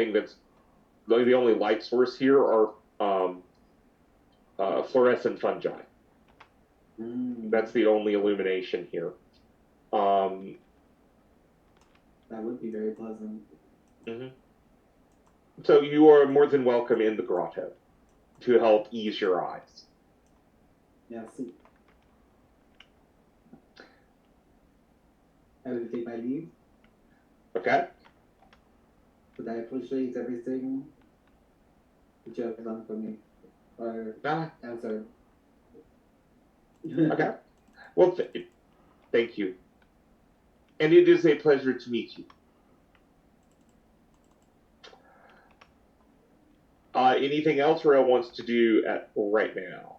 light source here are fluorescent fungi. That's the only illumination here. That would be very pleasant. Mm-hmm. So you are more than welcome in the grotto to help ease your eyes. Merci. I will take my leave, Okay? but I appreciate everything that you have done for me. Or answer. Okay. Well, thank you. And it is a pleasure to meet you. Anything else Rail wants to do right now?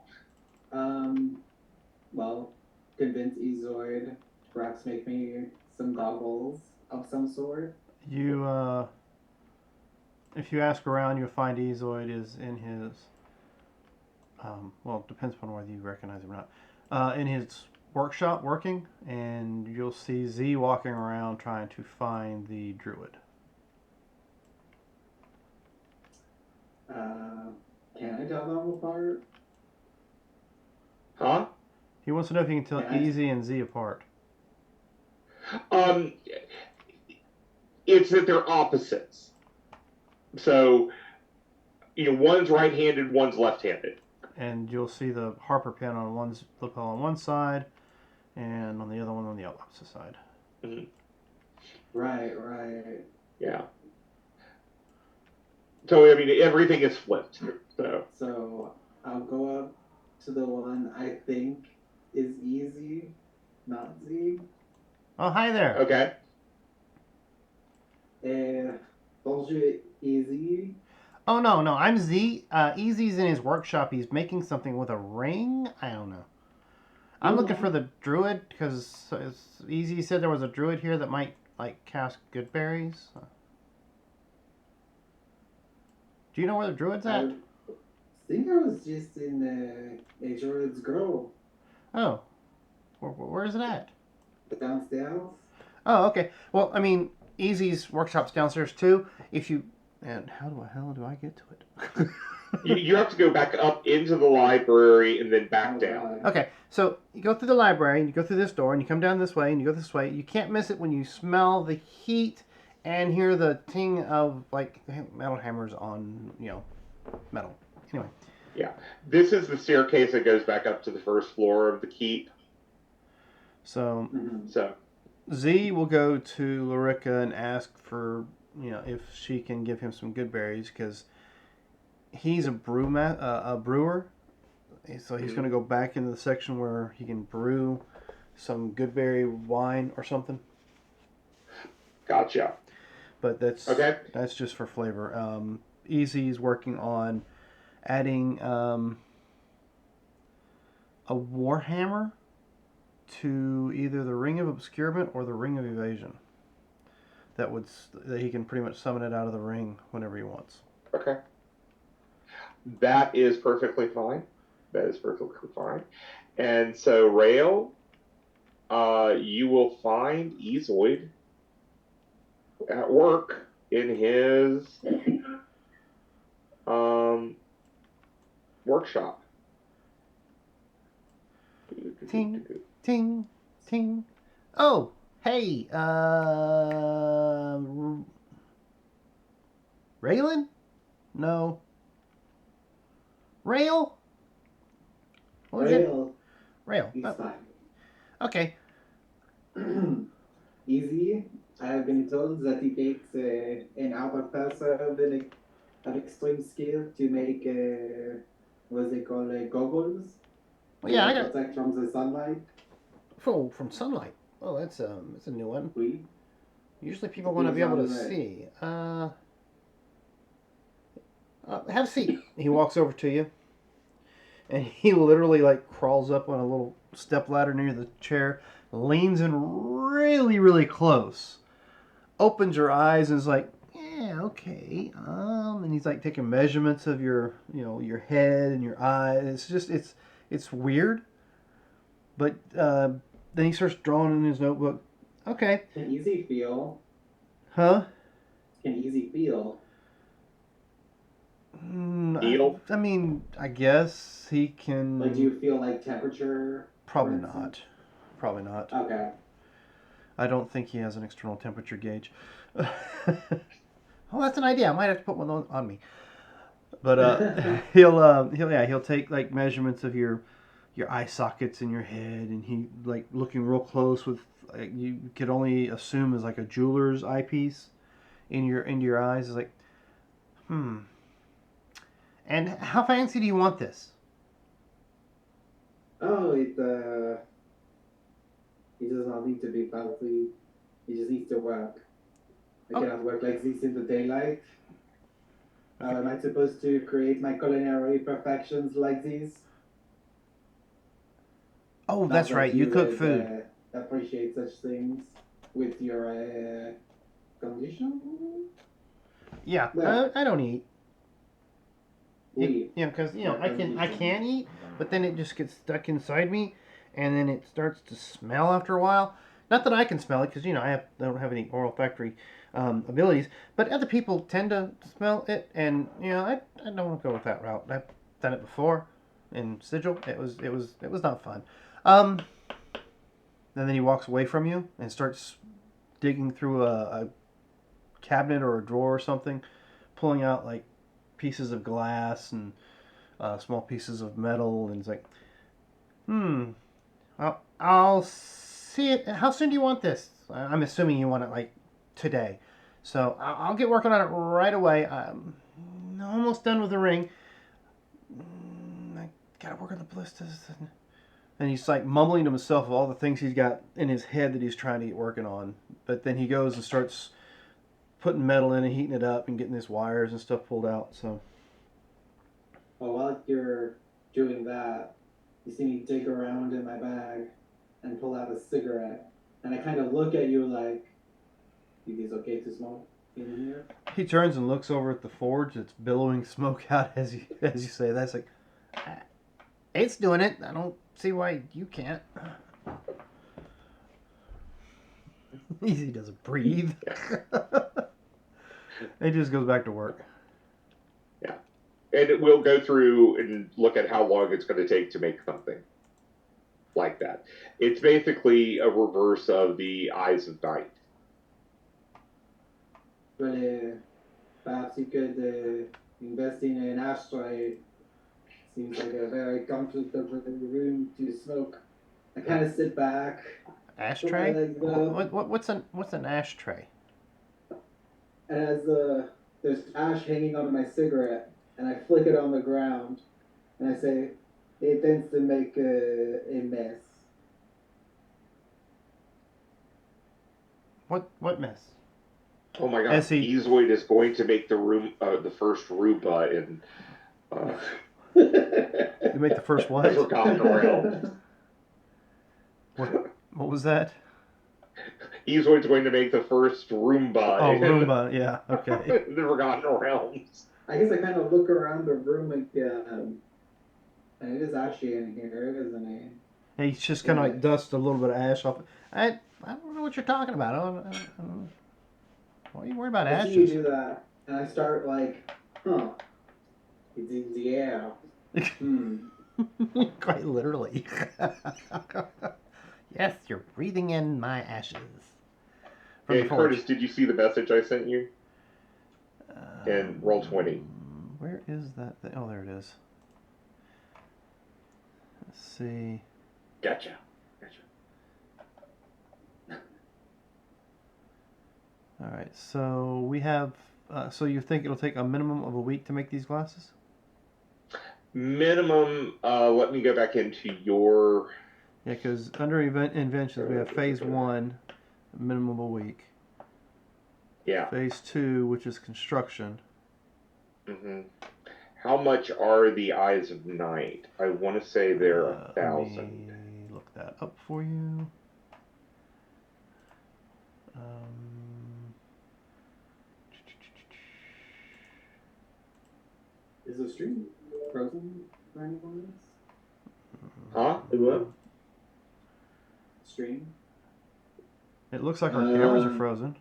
Well, convince Ezoid, perhaps make me some goggles of some sort. You, if you ask around, you'll find Ezoid is in his. Well, it depends upon whether you recognize him or not. In his workshop working, and you'll see Z walking around trying to find the druid. Can I tell them apart? Huh? He wants to know if you can tell Easy and Z apart. Um, it's that they're opposites. So, one's right-handed, one's left-handed. And you'll see the Harper pen on one's lapel on one side, and on the other one on the opposite side. Mm-hmm. Right, right. Yeah. So, I mean, everything is flipped. So I'll go up to the one I think is easy, not Z. Oh, hi there. Okay. Bonjour, easy. Oh, no, I'm Z. Easy's in his workshop. He's making something with a ring. I don't know. I'm looking for the druid, because Easy said there was a druid here that might, cast good berries. Do you know where the druid's at? I think I was just in a Druid's Grove Oh. Where is it at? downstairs. Oh, okay. Well, I mean, Easy's workshop's downstairs, too. And how the hell do I get to it? You have to go back up into the library and then back down. Okay, so you go through the library, and you go through this door, and you come down this way, and you go this way. You can't miss it when you smell the heat and hear the ting of, metal hammers on, metal. Anyway. Yeah. This is the staircase that goes back up to the first floor of the keep. So, So Z will go to Lorica and ask for, if she can give him some good berries, because he's a brewer. So he's going to go back into the section where he can brew some goodberry wine or something. Gotcha. But that's okay. That's just for flavor. Easy's working on adding a warhammer to either the Ring of Obscurement or the Ring of Evasion. That he can pretty much summon it out of the ring whenever he wants. Okay. That is perfectly fine. And so, Rail, you will find Ezoid at work in his workshop. Ting, ting, ting. Oh, hey, Raylan? No. Rail? What was it? Rail. He's fine. Okay. Easy. I have been told that he takes an outer person of extreme skill to make what they call goggles. Well, yeah, I got protect from the sunlight. Oh, from sunlight. Oh, that's a new one. Oui. Usually people want to be able to see. Have a seat. He walks over to you, and he literally crawls up on a little step ladder near the chair, leans in really, really close, opens your eyes, and is like, "Yeah, okay." And he's taking measurements of your head and your eyes. It's weird, but then he starts drawing in his notebook. Okay. Can Easy feel? Huh? Can Easy feel? Feel? I mean, I guess he can. Do you feel temperature? Probably not. Probably not. Okay. I don't think he has an external temperature gauge. Oh, that's an idea. I might have to put one on me. But he'll take measurements of your eye sockets in your head, and he looking real close with you could only assume is a jeweler's eyepiece into your eyes. Is And how fancy do you want this? Oh, it does not need to be fancy. It just needs to work. I cannot work like this in the daylight. How am I supposed to create my culinary perfections like this? Oh, that's right. You cook food. Appreciate such things with your condition. Yeah, Well, I don't eat. Oui. Because I can eat, but then it just gets stuck inside me, and then it starts to smell after a while. Not that I can smell it, because I don't have any olfactory abilities, but other people tend to smell it, and I don't want to go with that route. I've done it before in Sigil. It was not fun. And then he walks away from you and starts digging through a cabinet or a drawer or something, pulling out like pieces of glass and small pieces of metal, and it's like, I'll see it. How soon do you want this? I'm assuming you want it like today, so I'll get working on it right away. I'm almost done with the ring. I gotta work on the ballistas. And he's like mumbling to himself of all the things he's got in his head that he's trying to get working on. But then he goes and starts putting metal in and heating it up and getting his wires and stuff pulled out. So. Well, while you're doing that, you see me dig around in my bag and pull out a cigarette. And I kind of look at you like, "It is okay to smoke in here?" He turns and looks over at the forge. It's billowing smoke out as you say that. It's like, it's doing it. I don't see why you can't. He doesn't breathe. He just goes back to work. Yeah. And we'll go through and look at how long it's going to take to make something like that. It's basically a reverse of the Eyes of Night. Well, perhaps you could invest in an ashtray. Seems like a very comfortable room to smoke. I kind of sit back. Ashtray? Like, What's an ashtray? and as there's ash hanging onto my cigarette, and I flick it on the ground, and I say, "It tends to make a mess." What mess? Oh my god, As he- Ezoid is going to make the first Ruba in You make the first what? Forgotten Realms. What was that? Ezoid's going to make the first Roomba Oh, in Roomba. Yeah. Okay. the Forgotten Realms. I guess I kind of look around the room again, and it is ashy in here, isn't it? He's just kind of like dust a little bit of ash off. I don't know what you're talking about. I don't, why are you worried about I see you ashes? do that, and I start like, "Huh, it's in the air." Quite literally. Yes, you're breathing in my ashes. From Hey, the forge. Curtis, did you see the message I sent you? In Roll20. Where is that thing? Oh, there it is. Let's see. Gotcha. All right, so we have. So you think it'll take a minimum of a week to make these glasses? Minimum, let me go back into your... Yeah, because under inventions we have phase 1, minimum of a week. Yeah. Phase 2, which is construction. Mm-hmm. How much are the Eyes of Night? I want to say they're 1,000. Let me look that up for you. Is the stream frozen for anyone of this? Huh? What? Stream? It looks like our cameras are frozen.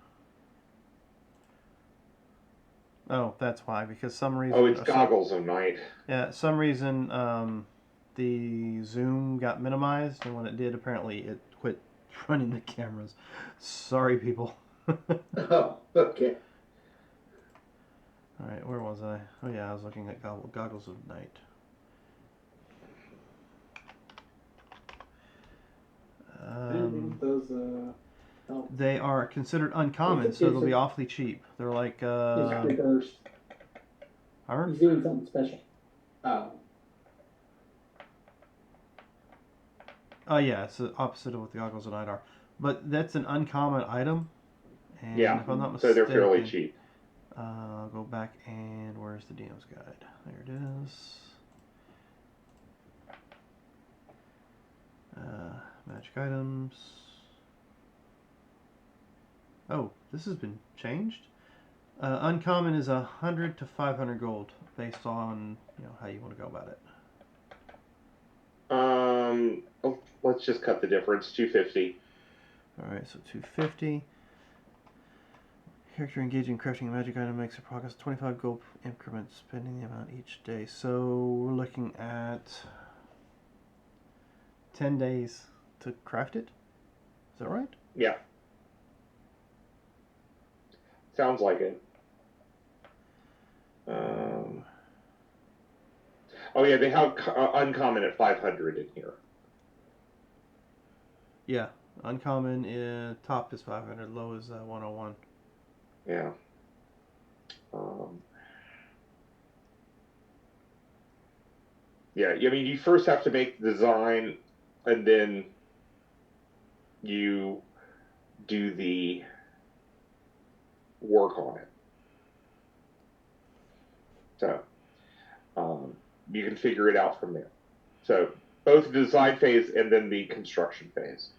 Oh, that's why. Because some reason. Oh, it's Goggles of Night. Yeah, some reason the zoom got minimized, and when it did, apparently it quit running the cameras. Sorry, people. Oh, okay. All right, where was I? Oh yeah, I was looking at Goggles of Night. I didn't think those help. They are considered uncommon, so they'll be awfully cheap. They're like It's reversed. Harvard? He's doing something special. Oh. Oh yeah, it's the opposite of what the Goggles of Night are. But that's an uncommon item. And Yeah, if I'm not so mistaken, they're fairly cheap. I'll go back and where's the DM's guide? There it is. Magic items. Oh, this has been changed. Uncommon is 100 to 500 gold, based on how you want to go about it. Let's just cut the difference. 250. All right, so 250. Character engaging in crafting a magic item makes a progress 25 gold increments, spending the amount each day. So we're looking at 10 days to craft it. Is that right? Yeah. Sounds like it. Oh yeah, they have uncommon at 500 in here. Yeah, uncommon top is 500, low is 101. Yeah. Yeah, I mean, you first have to make the design, and then you do the work on it. So, you can figure it out from there. So, both the design phase and then the construction phase.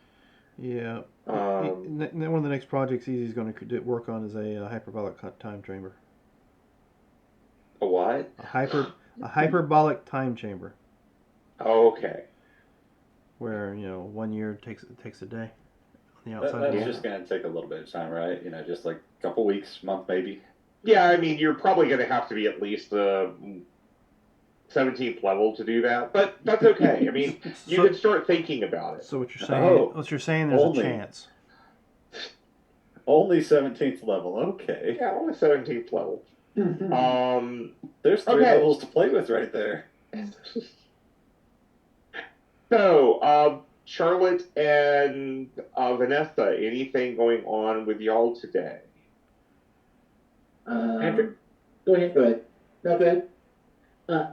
Yeah. One of the next projects Easy's going to work on is a hyperbolic time chamber. A what? A hyperbolic time chamber. Okay. Where 1 year takes a day on the outside. That's just going to take a little bit of time, right? Just like a couple weeks, month maybe. Yeah, I mean, you're probably going to have to be at least 17th level to do that, but that's okay. I mean, you can start thinking about it. So what you're saying? There's only a chance. Only 17th level. Okay. Yeah, only 17th level. There's 3 levels to play with right there. So, Charlotte and Vanessa, anything going on with y'all today? After, go ahead. Go ahead. No, go ahead.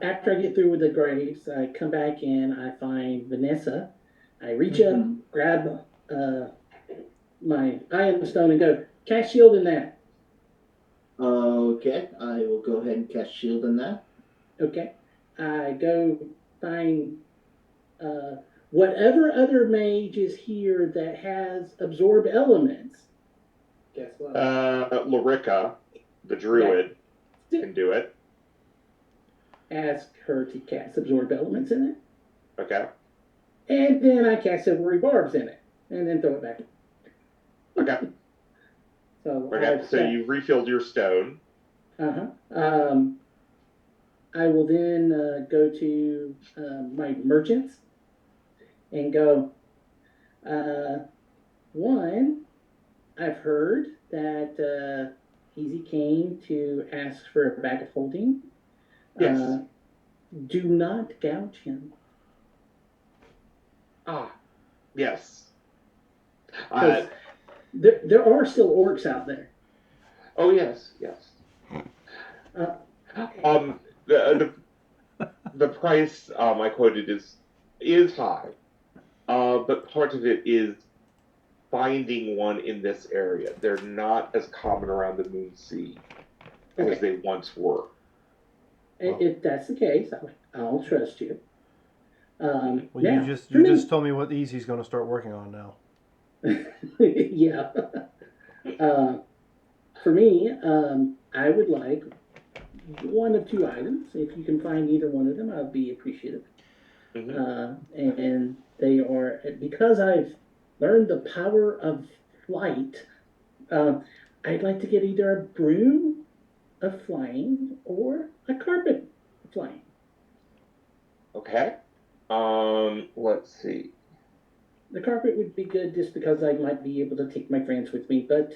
After I get through with the graves, I come back in. I find Vanessa. I reach up, grab my eye of the stone, and go cast shield in that. Okay, I will go ahead and cast shield in that. Okay, I go find whatever other mage is here that has absorb elements. Guess what? Lorica, the druid, can do it. Ask her to cast absorb elements in it. Okay. And then I cast silvery barbs in it, and then throw it back. Okay. So you've refilled your stone. I will then go to my merchants and go, one, I've heard that Easy came to ask for a bag of holding. Yes. Do not gouge him. Yes. There are still orcs out there. Oh yes. The price I quoted is high, but part of it is finding one in this area. They're not as common around the Moonsea as they once were. If that's the case, I'll trust you. Well, now, you just told me what Easy's going to start working on now. Yeah. For me, I would like one of 2 items. If you can find either one of them, I'd be appreciative. And they are, because I've learned the power of flight, I'd like to get either a broom of flying or a carpet of flying. Okay. Let's see. The carpet would be good just because I might be able to take my friends with me, but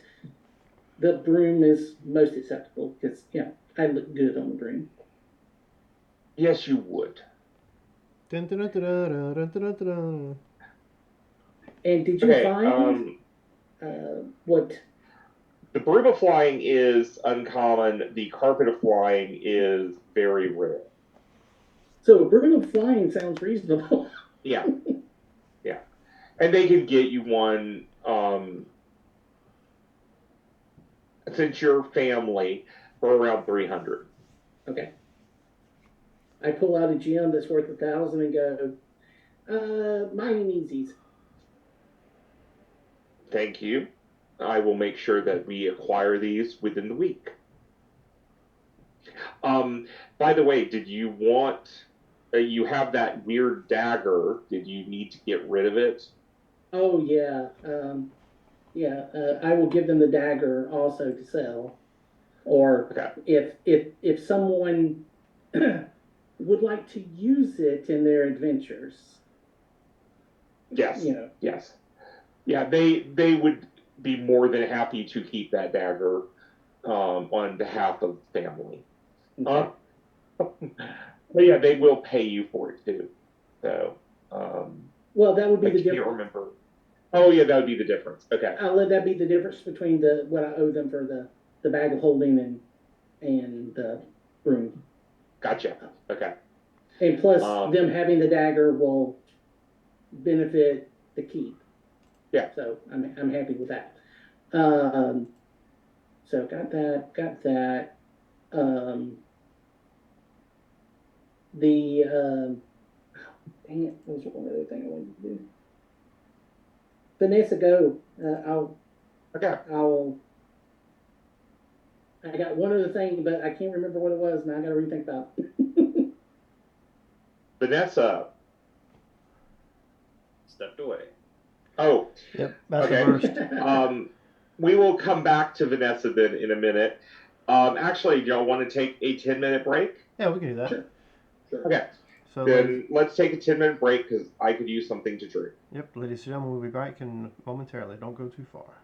the broom is most acceptable because, I look good on the broom. Yes, you would. Dun, dun, dun, dun, dun, dun, dun, dun. And did you find what? The broom of flying is uncommon. The carpet of flying is very rare. So a broom of flying sounds reasonable. Yeah. And they can get you one, since you're family, for around 300. Okay. I pull out a gem that's worth 1,000 and go, mine easies. Thank you. I will make sure that we acquire these within the week. By the way, did you want... you have that weird dagger. Did you need to get rid of it? Oh, yeah. I will give them the dagger also to sell. Or if someone would like to use it in their adventures. Yes. Yes. Yeah, they would be more than happy to keep that dagger. on behalf of the family. Okay. But yeah, they will pay you for it too. So Well, that would be I the can't difference. remember. Oh yeah, that would be the difference. Okay, I'll let that be the difference between what I owe them for the bag of holding and the room. gotcha. Okay. And plus, Um, them having the dagger will benefit the keep. Yeah. So I'm happy with that. So got that. The dang it, there was one other thing I wanted to do. Vanessa, go. okay. I got one other thing, but I can't remember what it was, and I got to rethink about it. Vanessa. Stepped away. Oh, Yep, that's okay. reversed. We will come back to Vanessa then in a minute. Actually, do y'all want to take a 10-minute break? Yeah, we can do that. Sure. Okay. So, Then let's take a 10-minute break because I could use something to drink. yep, ladies and gentlemen, we'll be back momentarily. Don't go too far.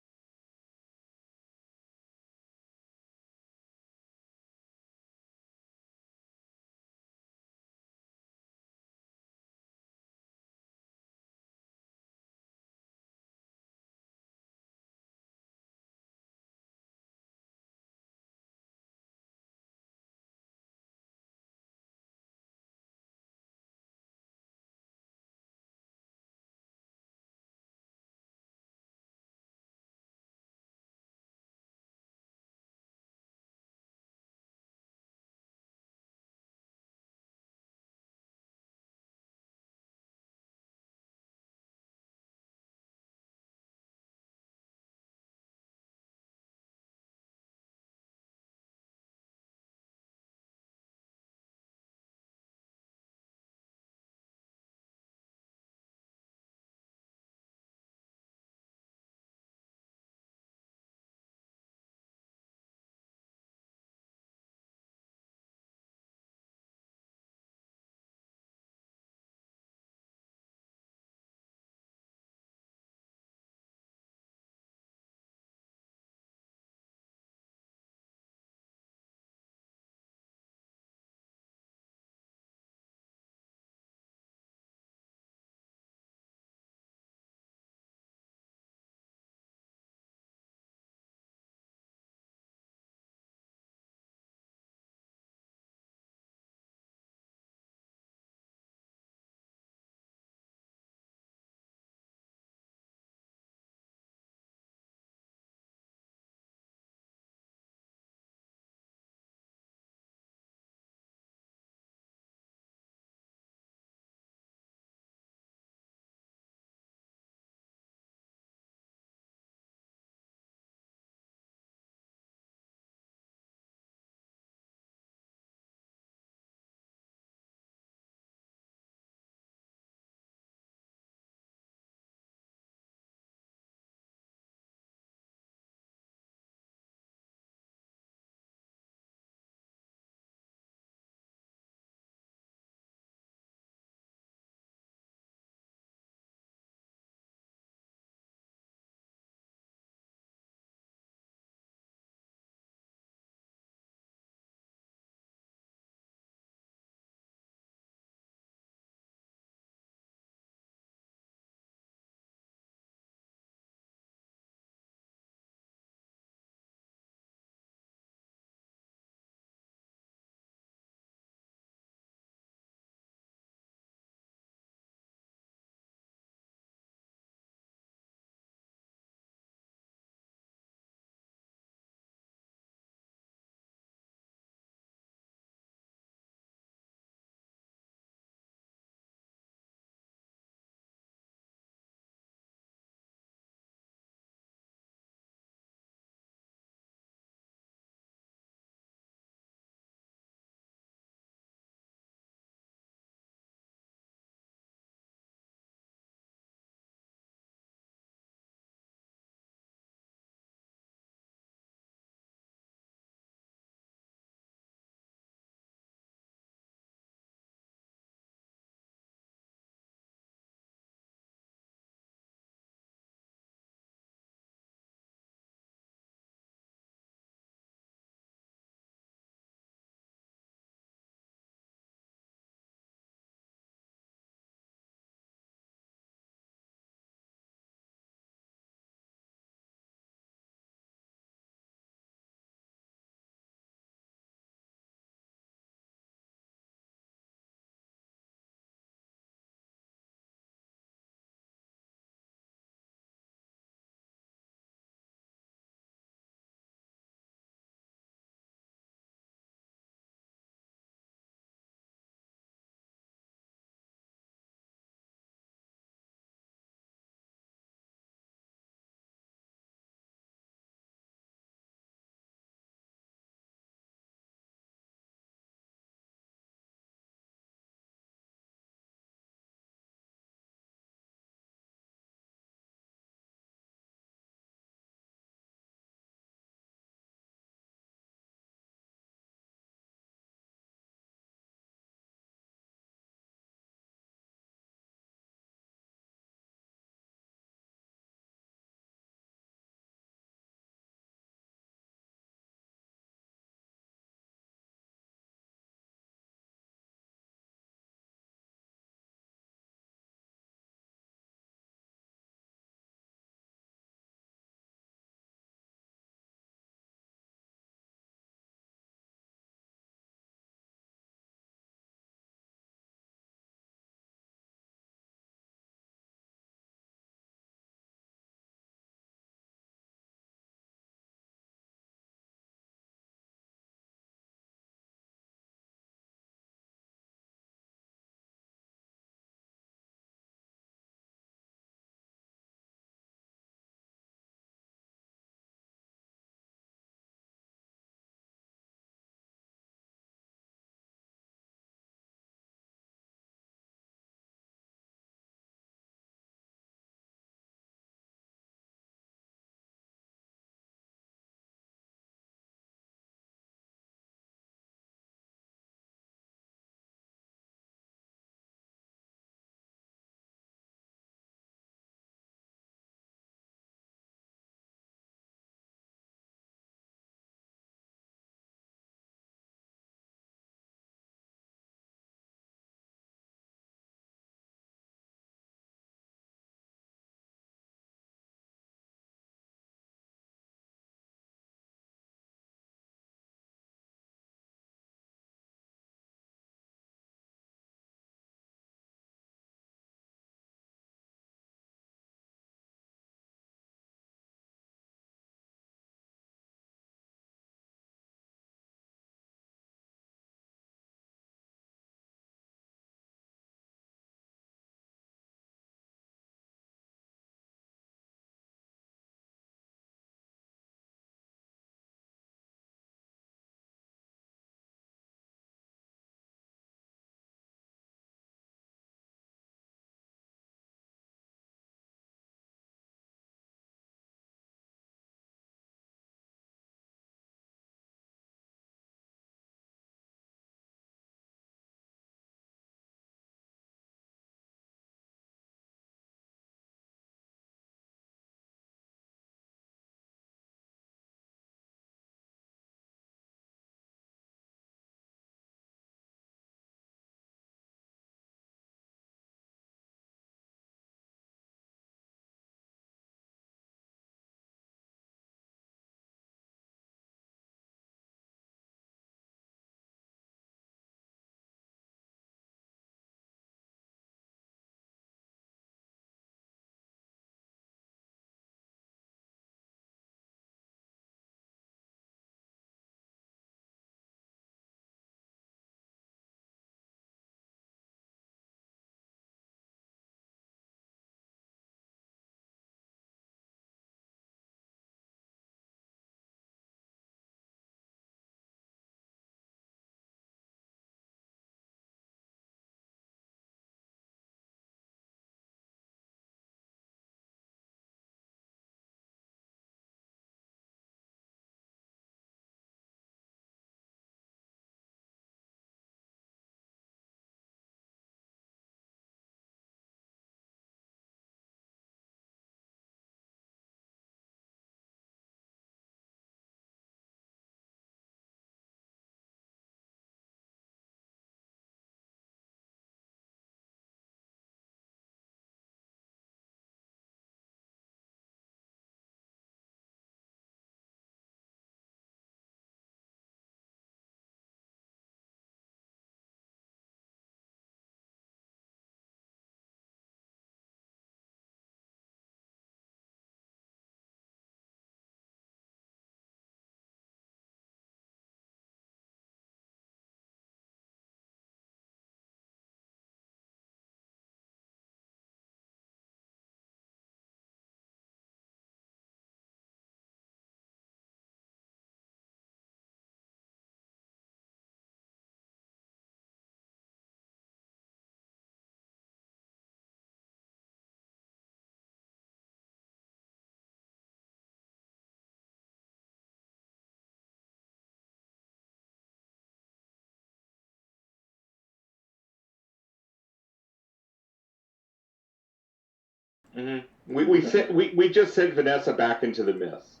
We just sent Vanessa back into the mist.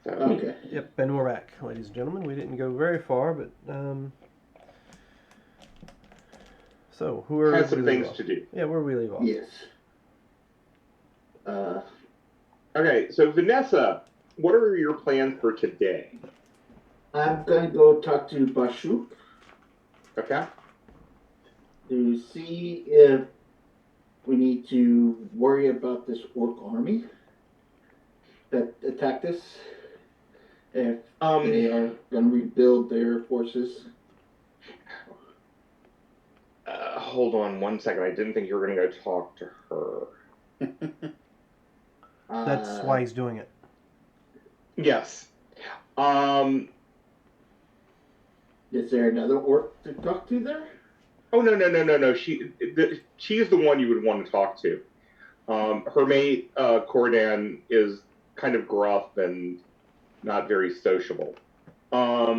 So. Okay. Yep, and we're back, ladies and gentlemen. We didn't go very far, but so who Has some things to do. Yeah, where we leave off. Yes. Okay, so Vanessa, what are your plans for today? I'm going to go talk to Bashuk Okay. to see if we need to worry about this orc army that attacked us. If they are going to rebuild their forces. Hold on one second. I didn't think you were going to go talk to her. That's why he's doing it. Yes. Is there another orc to talk to there? Oh no. She's the one you would want to talk to. Her mate Cordan is kind of gruff and not very sociable. But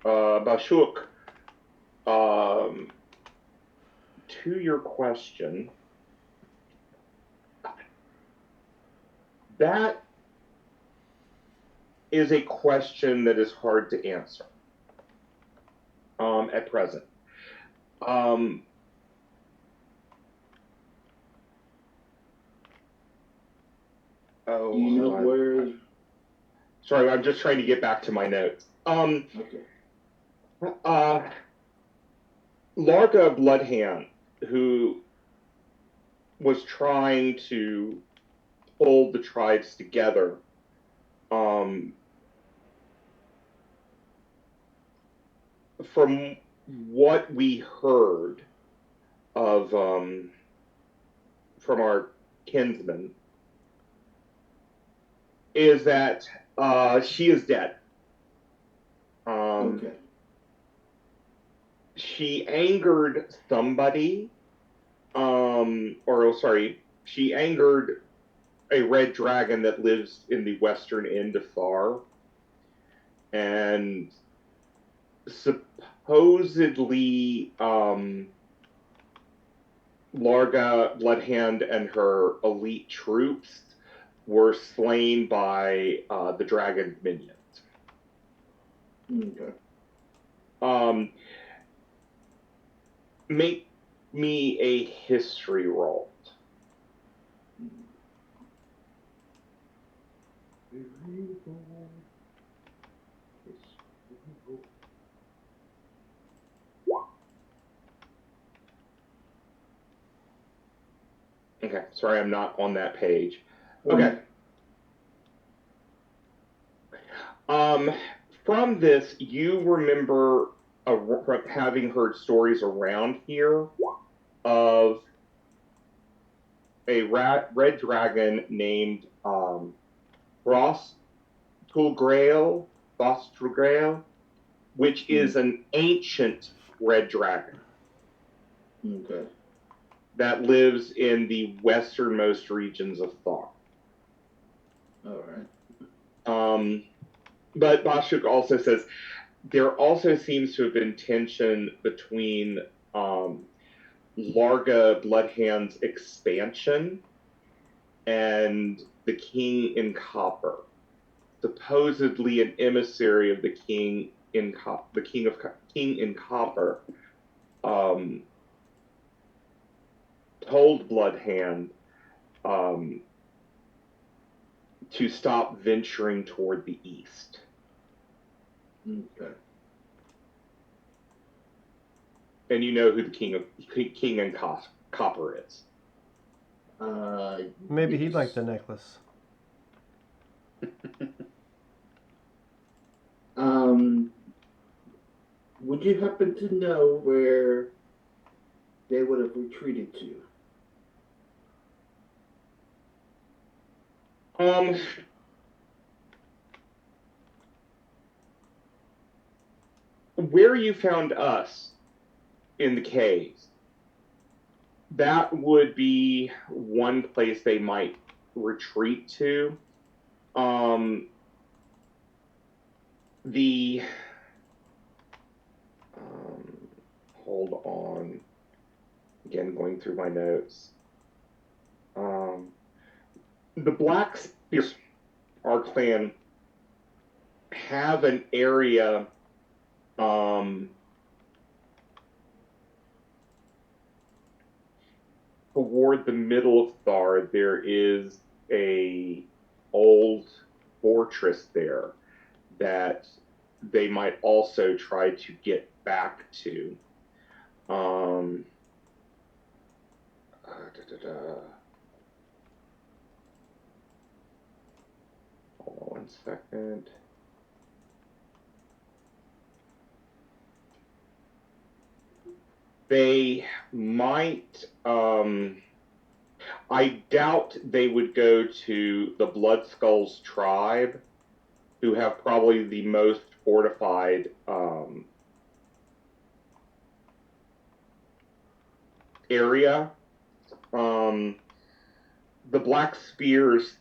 Bashuk, to your question, that is a question that is hard to answer at present. Do you know where? Sorry, I'm just trying to get back to my notes. Okay. Larga Bloodhand, who was trying to hold the tribes together, from what we heard of from our kinsman, is that she is dead. Okay. She angered somebody, she angered a red dragon that lives in the western end of Thar, and supposedly Larga Bloodhand and her elite troops were slain by the dragon's minions. Okay. Make me a history roll. Okay, sorry, I'm not on that page. Okay. From this, you remember having heard stories around here of a red dragon named Thostulgrael, which is an ancient red dragon. Okay. That lives in the westernmost regions of Thar. All right. But Bashuk also says there also seems to have been tension between Larga Bloodhand's expansion and the King in Copper. Supposedly an emissary of the King in Copper told Bloodhand to stop venturing toward the east. Okay. And you know who the King in Copper is. Maybe yes. he'd like the necklace. Would you happen to know where they would have retreated to? Where you found us in the caves, that would be one place they might retreat to. Hold on. Again, going through my notes. The Black Spears, our clan, have an area toward the middle of Thar. There is a old fortress there that they might also try to get back to. Hold on one second. They might. I doubt they would go to the Blood Skulls tribe, who have probably the most fortified area. The Black Spears,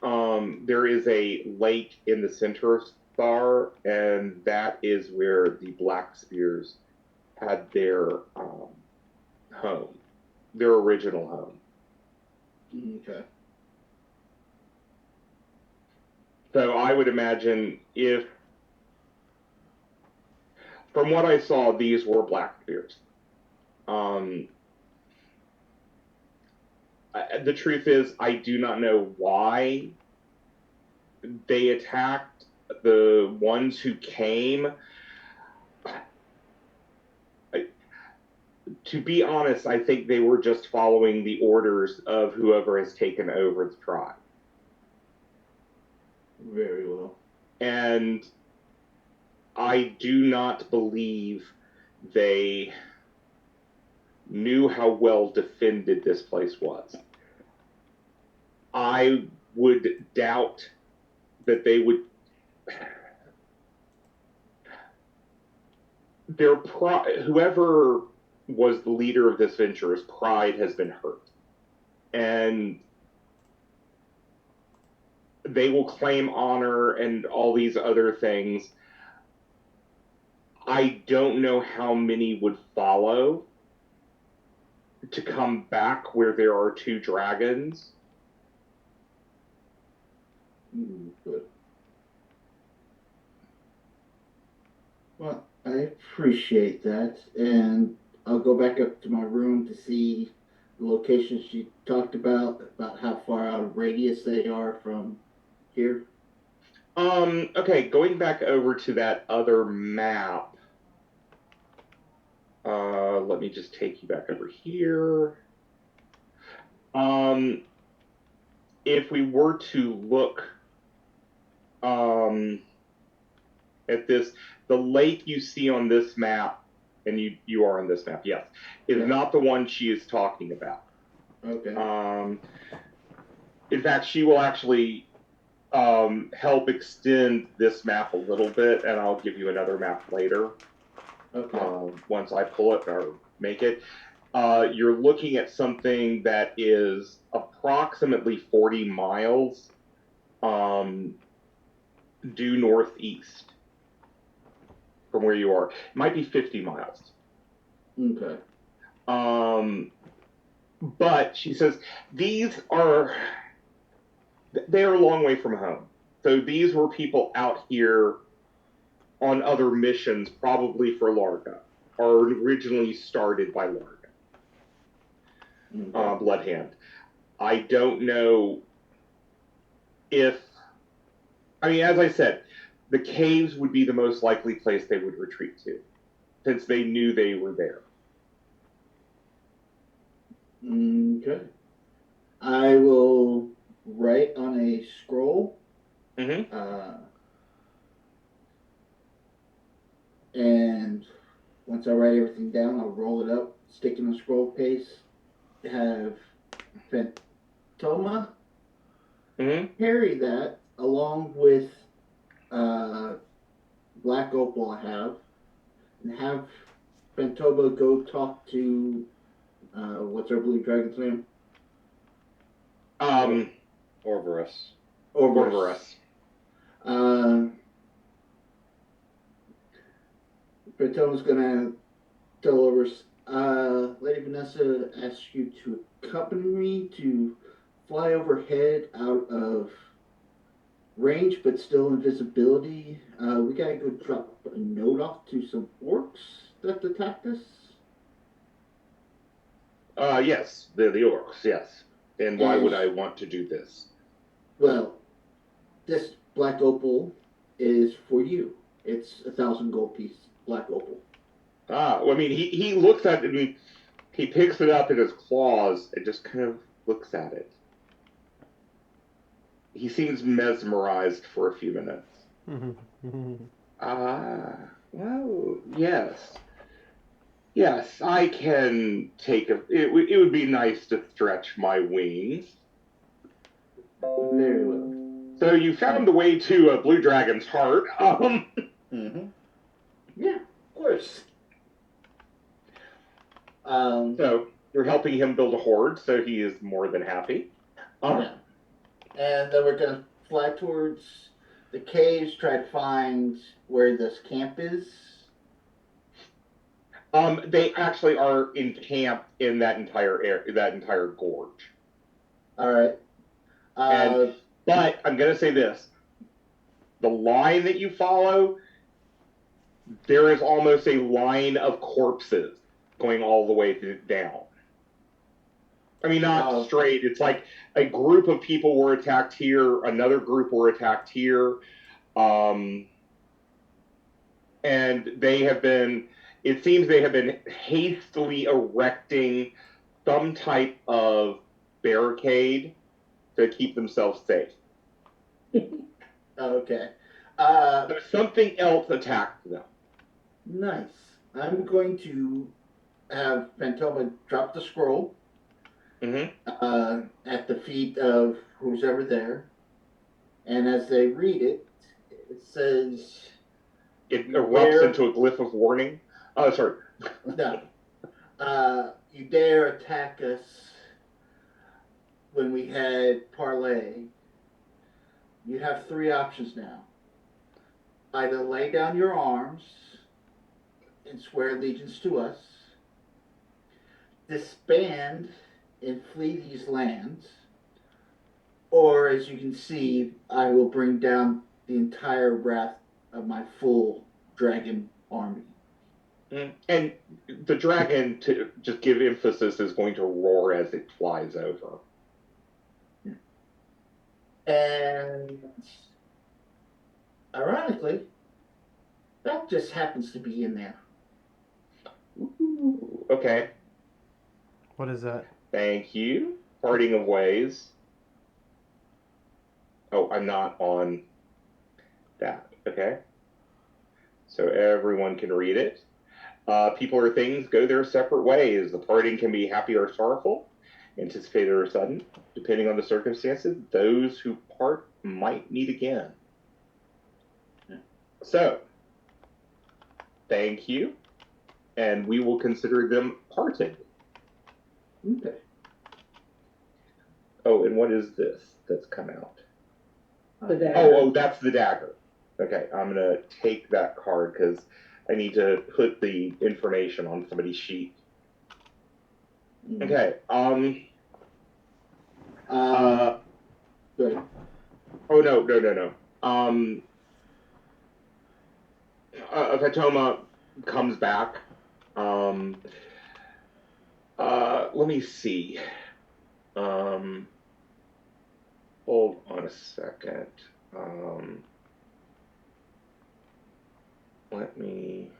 there is a lake in the center of Thar, and that is where the Black Spears had their home, their original home. Okay. So I would imagine if, from what I saw, these were Black Spears. The truth is, I do not know why they attacked the ones who came. To be honest, I think they were just following the orders of whoever has taken over the tribe. Very well. And I do not believe they knew how well defended this place was. I would doubt that they would. Whoever was the leader of this venture's pride has been hurt. And they will claim honor and all these other things. I don't know how many would follow to come back where there are two dragons. Good. Well, I appreciate that, and I'll go back up to my room to see the locations she talked about how far out of radius they are from here. Okay, going back over to that other map. Let me just take you back over here. If we were to look at this, the lake you see on this map, and you are on this map, yes, is not the one she is talking about. Okay. In fact, she will actually help extend this map a little bit, and I'll give you another map later. Okay. Once I pull it or make it. You're looking at something that is approximately 40 miles due northeast from where you are. It might be 50 miles. Okay. But she says they're a long way from home. So these were people out here on other missions, probably for Larga, or originally started by Larga. Bloodhand. I don't know if, I mean, as I said, the caves would be the most likely place they would retreat to, since they knew they were there. Okay. I will write on a scroll. Mm-hmm. And once I write everything down, I'll roll it up, stick in the scroll case, have Phantoma carry that along with Black Opal I have, and have Phantoma go talk to what's our blue dragon's name? Orvarus. Orvarus. Fantoma's gonna tell Orvarus, Lady Vanessa asked you to accompany me to fly overhead out of range, but still invisibility. We gotta go drop a note off to some orcs that attacked us. Yes, the orcs, yes. And why And- would I want to do this? Well, this black opal is for you. It's 1,000 gold piece black opal. Well, I mean, he looks at it and he picks it up in his claws and just kind of looks at it. He seems mesmerized for a few minutes. Well, yes. Yes, I can take a. It would be nice to stretch my wings. Very well. So you found the way to a blue dragon's heart. Mm-hmm. Yeah, of course. So you're helping him build a horde, so he is more than happy. Yeah. And then we're gonna fly towards the caves, try to find where this camp is. They actually are encamped in that entire area, that entire gorge. All right. But I'm gonna say this: the line that you follow, there is almost a line of corpses going all the way down. I mean, not straight. It's like a group of people were attacked here, another group were attacked here, and they have been. It seems they have been hastily erecting some type of barricade to keep themselves safe. Okay. So something else attacked them. Nice. I'm going to have Phantoma drop the scroll at the feet of who's ever there, and as they read it, it says, It erupts into a glyph of warning. Oh, sorry. No. You dare attack us when we had parlay. You have 3 options now. Either lay down your arms and swear allegiance to us, disband and flee these lands, or as you can see, I will bring down the entire wrath of my full dragon army. And the dragon, to just give emphasis, is going to roar as it flies over. And ironically, that just happens to be in there. Ooh, okay. What is that? Thank you. Parting of ways. Oh, I'm not on that. Okay. So everyone can read it. People or things go their separate ways. The parting can be happy or sorrowful, anticipated or sudden. Depending on the circumstances, those who part might meet again. So, thank you, and we will consider them parted. Okay. Oh, and what is this that's come out? The dagger. Oh, that's the dagger. Okay, I'm going to take that card because I need to put the information on somebody's sheet. Okay, Good. Oh, no. Fatoma comes back. Let me see. Hold on a second. Let me.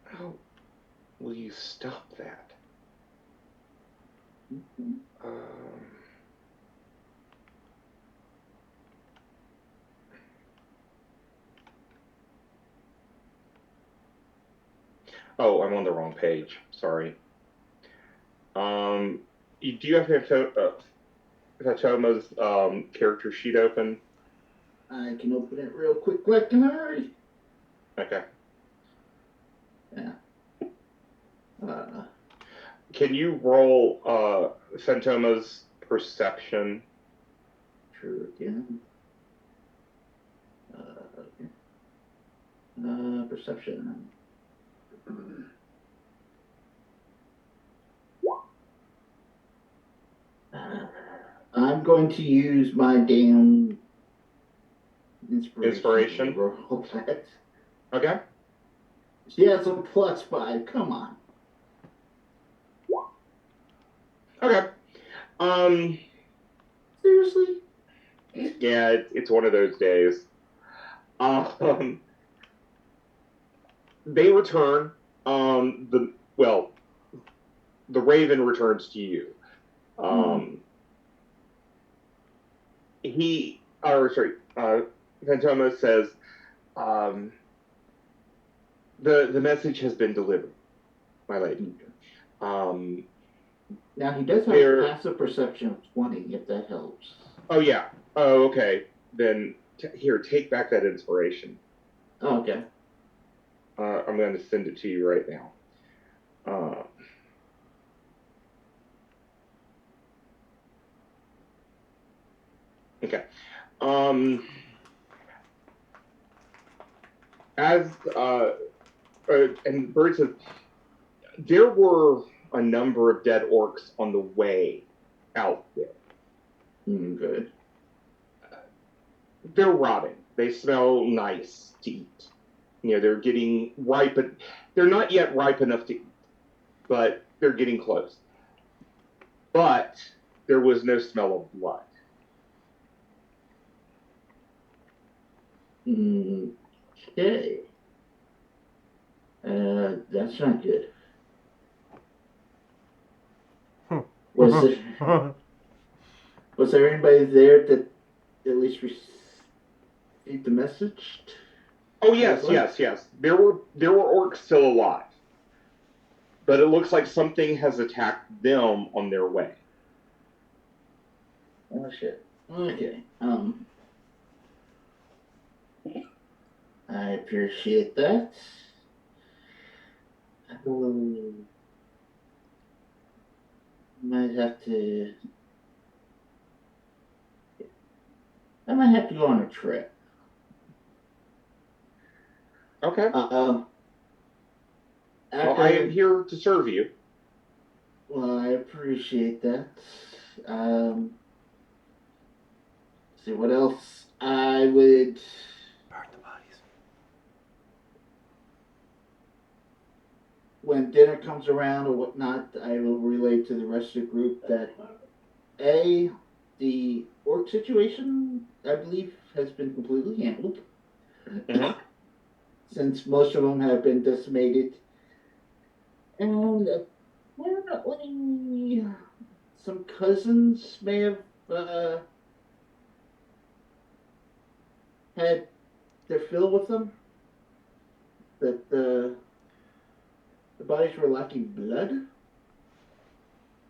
How will you stop that? Oh, I'm on the wrong page. Sorry. Do you have Fatoma's character sheet open? I can open it real quick. Can I hurry? Okay. Yeah. Can you roll Fatoma's perception? Sure again. Okay. Perception. going to use my damn Inspiration? to roll that. Okay. She has a +5. Come on. Okay. Seriously? Yeah, it's one of those days. They return. The Raven returns to you. Fantoma says, the message has been delivered, my lady. Now, he does have a passive perception of 20, if that helps. Oh, yeah. Oh, okay. Then, here, take back that inspiration. Oh, okay. I'm going to send it to you right now. Okay. And Bird says, there were a number of dead orcs on the way out there. Good. They're rotting. They smell nice to eat. You know, they're getting ripe, but they're not yet ripe enough to eat, but they're getting close. But there was no smell of blood. Okay. That's not good. Was there anybody there that at least received the message? Oh yes. There were orcs still alive, but it looks like something has attacked them on their way. Oh shit. Okay. I appreciate that. I might have to go on a trip. Okay. Well, I am here to serve you. Well, I appreciate that. See what else I would. Burn the bodies. When dinner comes around or whatnot, I will relay to the rest of the group that the orc situation, I believe, has been completely handled. Mm-hmm. Since most of them have been decimated. And apparently some cousins may have had their fill with them. That the bodies were lacking blood.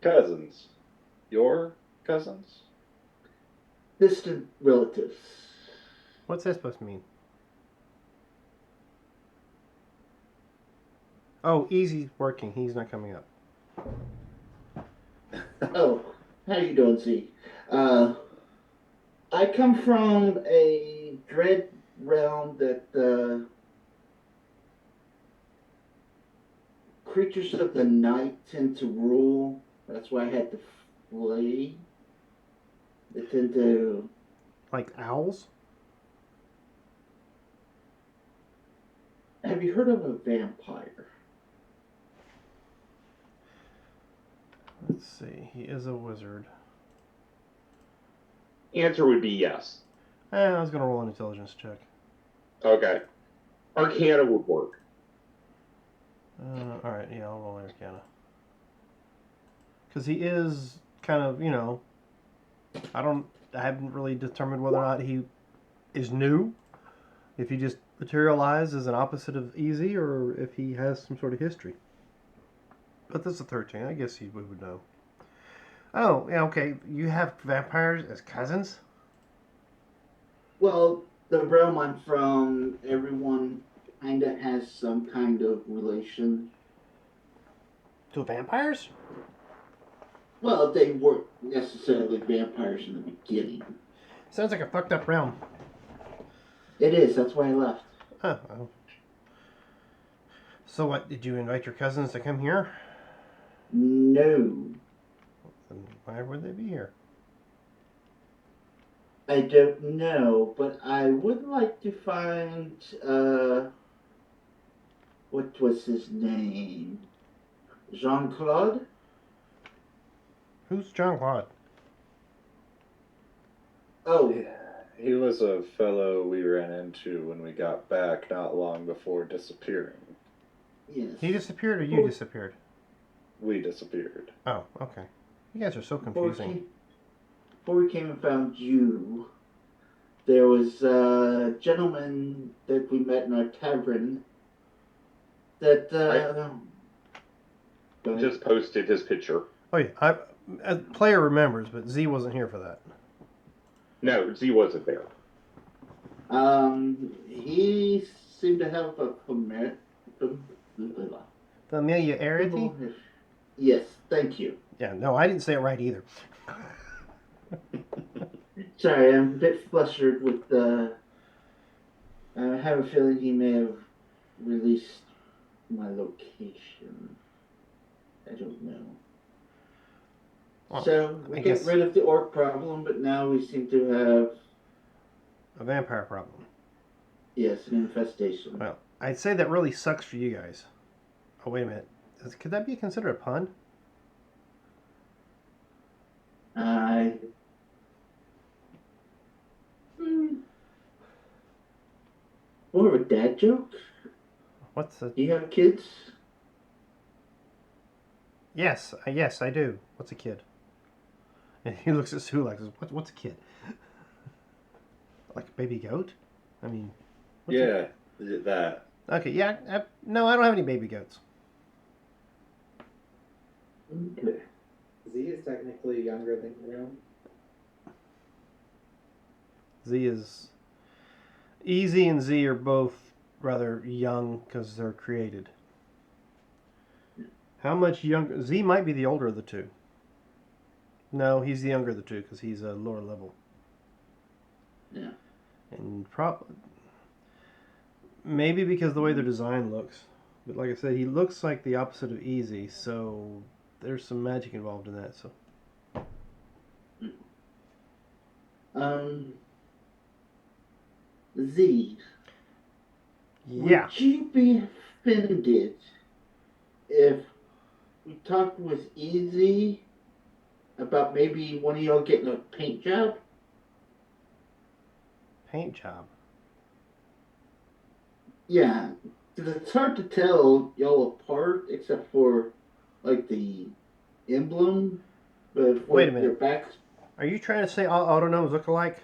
Cousins. Your cousins? Distant relatives. What's that supposed to mean? Oh, Easy's working. He's not coming up. Oh, how you doing, Z? I come from a dread realm that creatures of the night tend to rule. That's why I had to flee. They tend to... Like owls? Have you heard of a vampire? Let's see. He is a wizard. Answer would be yes. I was going to roll an intelligence check. Okay. Arcana would work. Alright, yeah, I'll roll Arcana. Because he is kind of, you know... I haven't really determined whether or not he is new. If he just materialized as an opposite of Easy, or if he has some sort of history. But this is a 13. I guess we would know. Oh, yeah, okay. You have vampires as cousins? Well, the realm I'm from, everyone kind of has some kind of relation. To vampires? Well, they weren't necessarily vampires in the beginning. Sounds like a fucked up realm. It is. That's why I left. Oh, well. So what, did you invite your cousins to come here? No. Then why would they be here? I don't know, but I would like to find what was his name? Jean-Claude? Who's John Claude? Oh, He was a fellow we ran into when we got back not long before disappearing. yes. He disappeared or you disappeared? We disappeared. Oh, okay. You guys are so confusing. Before we came and found you, there was a gentleman that we met in our tavern that Just posted his picture. Oh yeah, a player remembers, but Z wasn't here for that. No, Z wasn't there. he seemed to have a Familiarity? Yes, thank you. Yeah, no, I didn't say it right either. Sorry, I'm a bit flustered with I have a feeling he may have released my location. I don't know. Well, So we I get guess- rid of the orc problem, but now we seem to have, A vampire problem. yes, an infestation. Well, I'd say that really sucks for you guys. Oh, wait a minute. Could that be considered a pun? I. More of a dad joke? What's the... Do you have kids? Yes, I do. What's a kid? And he looks at Sue like, what's a kid? Like a baby goat? I mean... what's Yeah, that. Okay, yeah. No, I don't have any baby goats. Okay. Z is technically younger than you. Z is... Easy and Z are both rather young because they're created. How much younger? Z might be the older of the two. No, he's the younger of the two because he's a lower level. Yeah. And maybe because the way their design looks. But like I said, he looks like the opposite of Easy, so there's some magic involved in that. So Z. yeah, Would you be offended if we talked with Easy about maybe one of y'all getting a paint job? paint job. Yeah, because it's hard to tell y'all apart except for like the emblem. But Wait a minute. Your backs. Are you trying to say all autonomes look alike?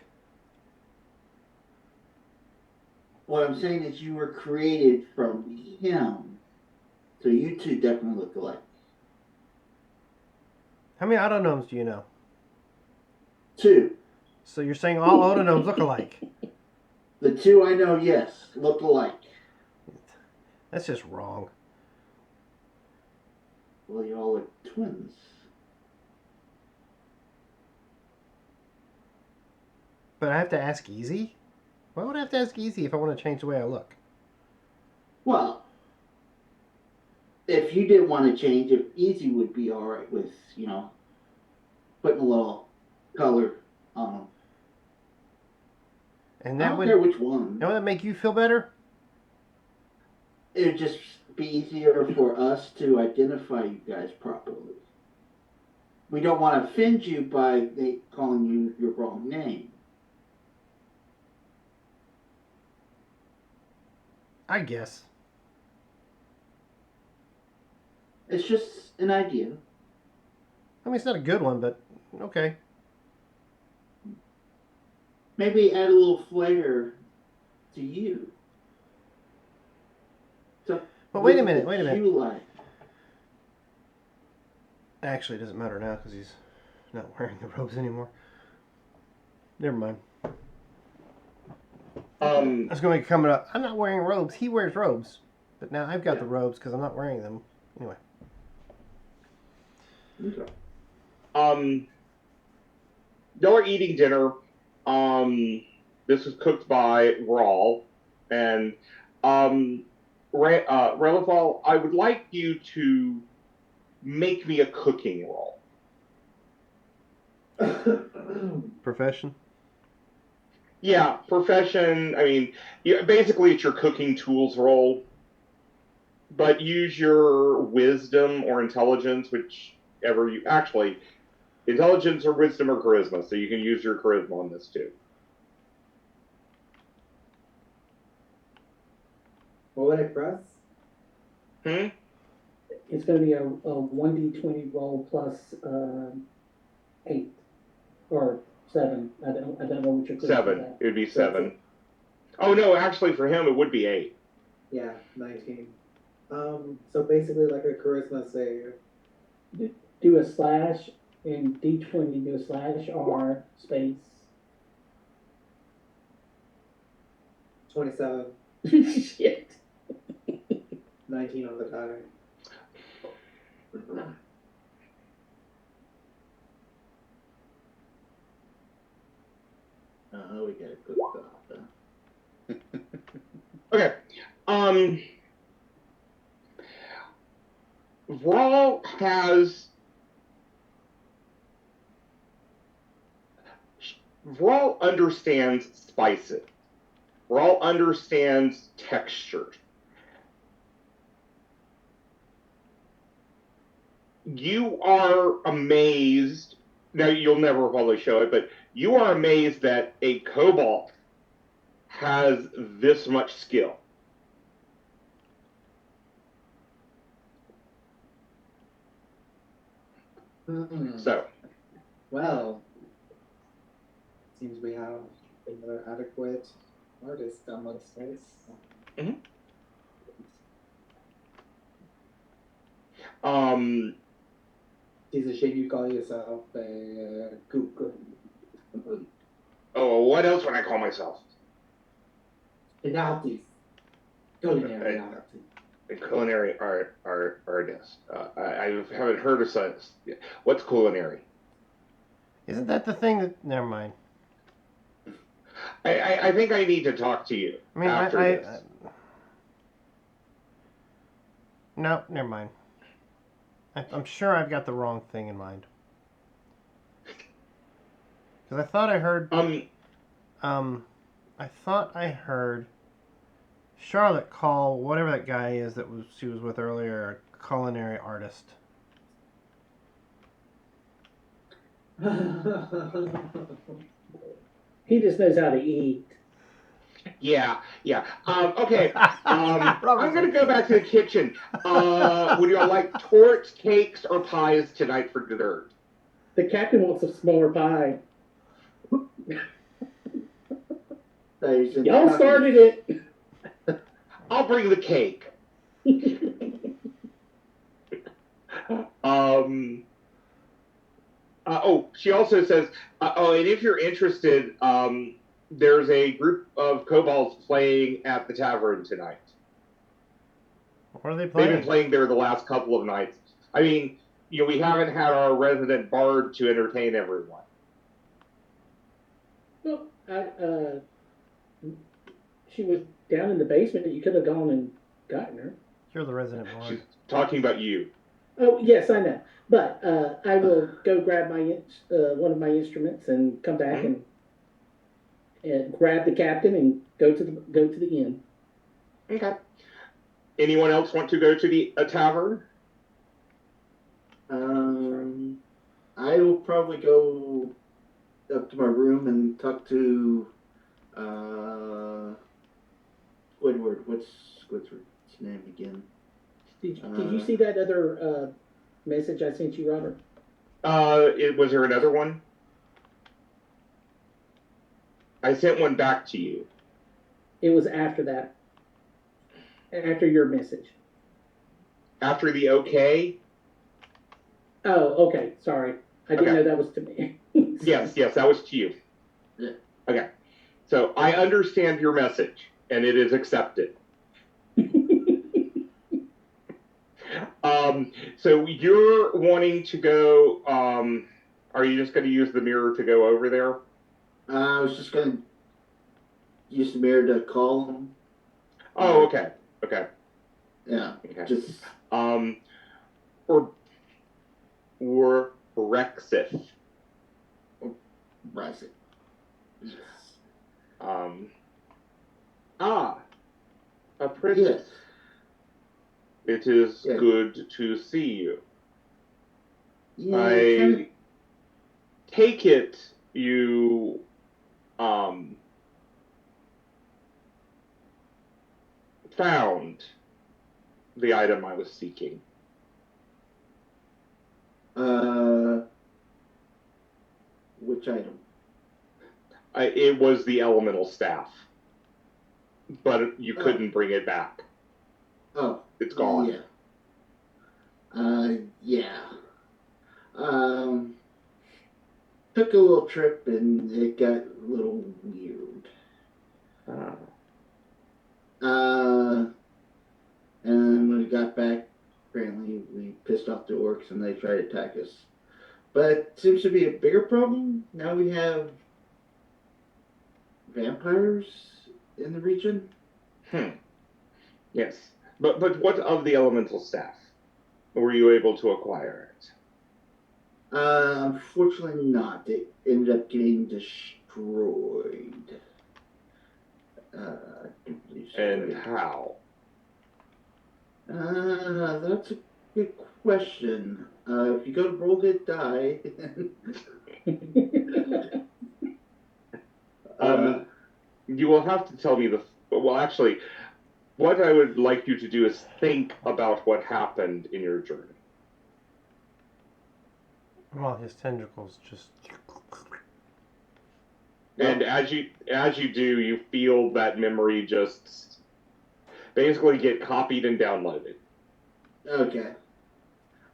What I'm saying is you were created from him, so you two definitely look alike. How many autonomes do you know? 2. So you're saying all autonomes look alike? The 2 I know, yes, look alike. That's just wrong. Well, y'all are twins. But I have to ask Easy? Why would I have to ask Easy if I want to change the way I look? Well, if you did want to change, if Easy would be alright with, putting a little color on them. And I that don't would... care which one. That would make you feel better? It would just be easier for us to identify you guys properly. We don't want to offend you by calling you your wrong name. I guess. It's just an idea. I mean, it's not a good one, but okay. Maybe add a little flair to you. So, But wait a what minute, would you like? Actually, it doesn't matter now because he's not wearing the robes anymore. Never mind. I was going to come up. I'm not wearing robes. He wears robes. But now I've got the robes because I'm not wearing them. Anyway. Okay. Y'all are eating dinner. This was cooked by Rawl, and Relithal, I would like you to make me a cooking roll. Profession? Yeah, profession. I mean, basically it's your cooking tools roll, but use your wisdom or intelligence, whichever you actually intelligence or wisdom or charisma. So you can use your charisma on this too. What would I press? Hmm. It's going to be a 1d20 roll plus 8 or 7. I don't know what your charisma is 7. at. It would be So that's 7. Oh no, actually for him it would be 8. Yeah, 19. So basically like a charisma save. Do a slash in d20. Do a slash r space. 27. Shit. 19 on the die. We got a good thought. Okay. Vral understands spices. Vral understands texture. You are amazed. Now you'll never probably show it, but you are amazed that a kobold has this much skill. So, Well, seems we have another adequate artist amongst us. It's a shame you call yourself a cook. oh, what else would I call myself? An artist. Culinary artist. A culinary artist. I haven't heard of such. What's culinary? Isn't that the thing that? Never mind. I think I need to talk to you. I mean, after this. No, never mind. I'm sure I've got the wrong thing in mind. Because I thought I heard. I thought I heard Charlotte call whatever that guy is that she was with earlier a culinary artist. He just knows how to eat. Yeah. Okay. I'm going to go back to the kitchen. Would you all like torts, cakes, or pies tonight for dessert? The captain wants a smaller pie. Y'all started it. I'll bring the cake. She also says, and if you're interested, there's a group of kobolds playing at the tavern tonight. What are they playing? They've been playing there the last couple of nights. I mean, we haven't had our resident bard to entertain everyone. Well, she was down in the basement. You could have gone and gotten her. You're the resident bard. She's talking about you. Oh, yes, I know. But I will go grab my one of my instruments and come back and grab the captain and go to the inn. Okay. Anyone else want to go to a tavern? I will probably go up to my room and talk to Squidward. What's Squidward's name again? Did you see that other message I sent you, Robert? Was there another one? I sent one back to you. It was after that. After your message. After the okay? Oh, okay. Sorry. I didn't know that was to me. Yes, that was to you. Yeah. Okay. So I understand your message, and it is accepted. So you're wanting to go, are you just going to use the mirror to go over there? I was just going to use the mirror to call him. Oh, okay. Yeah. Okay. Just or Rexith. Brexit. Yes. Um, apprentice. Yes. It is Yeah. good to see you. Yeah, I take it you um found the item I was seeking. which item? It was the elemental staff, but you Oh. couldn't bring it back. Oh, It's gone. yeah. Yeah. Took a little trip and it got a little weird. And when we got back, apparently we pissed off the orcs and they tried to attack us. But it seems to be a bigger problem. Now we have vampires in the region. Yes. But what of the elemental staff? Were you able to acquire it? Unfortunately not. It ended up getting destroyed. And how? That's a good question. If you go to Roll Hit Die, you will have to tell me well, actually, what I would like you to do is think about what happened in your journey. Well, his tendrils just. And as you do, you feel that memory just basically get copied and downloaded. Okay.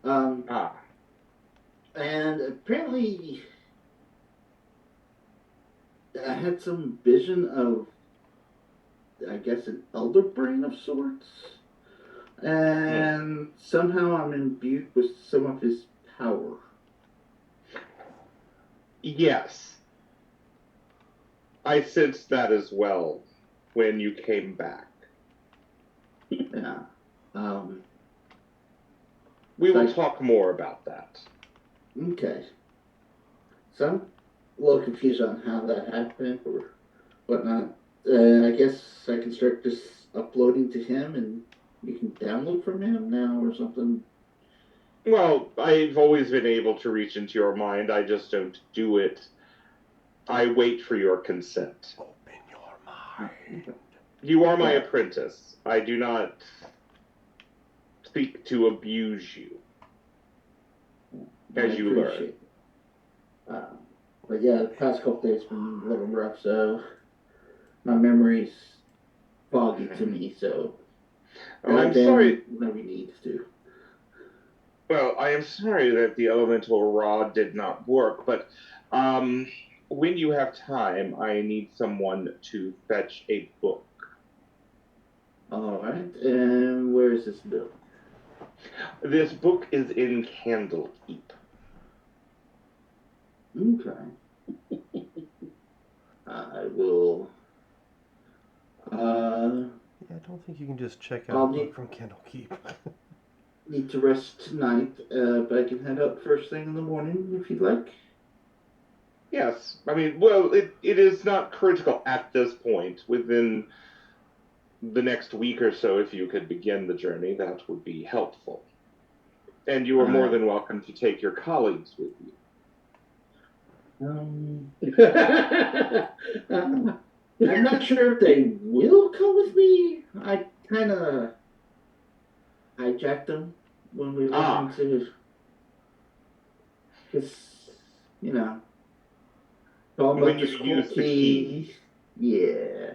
And apparently, I had some vision of, I guess, an elder brain of sorts. And somehow I'm imbued with some of his power. Yes. I sensed that as well when you came back. Yeah. We will talk more about that. Okay. So I'm a little confused on how that happened or whatnot. I guess I can start just uploading to him and you can download from him now or something. Well, I've always been able to reach into your mind. I just don't do it. I wait for your consent. Open your mind. You are my apprentice. I do not seek to abuse you. As you learn. But yeah, the past couple days been a little rough, so my memory's foggy to me, so I'm sorry. Whenever you need to. Well, I am sorry that the elemental rod did not work, but when you have time, I need someone to fetch a book. Alright, and where is this bill? This book is in Candlekeep. Okay. I will. Yeah, I don't think you can just check out a book from Candlekeep. Need to rest tonight, but I can head out first thing in the morning if you'd like. Yes. I mean, well, it is not critical at this point. Within the next week or so, if you could begin the journey, that would be helpful. And you are more than welcome to take your colleagues with you. I'm not sure if they will come with me. I kind of hijacked them when we went into, because when you use the key. Yeah.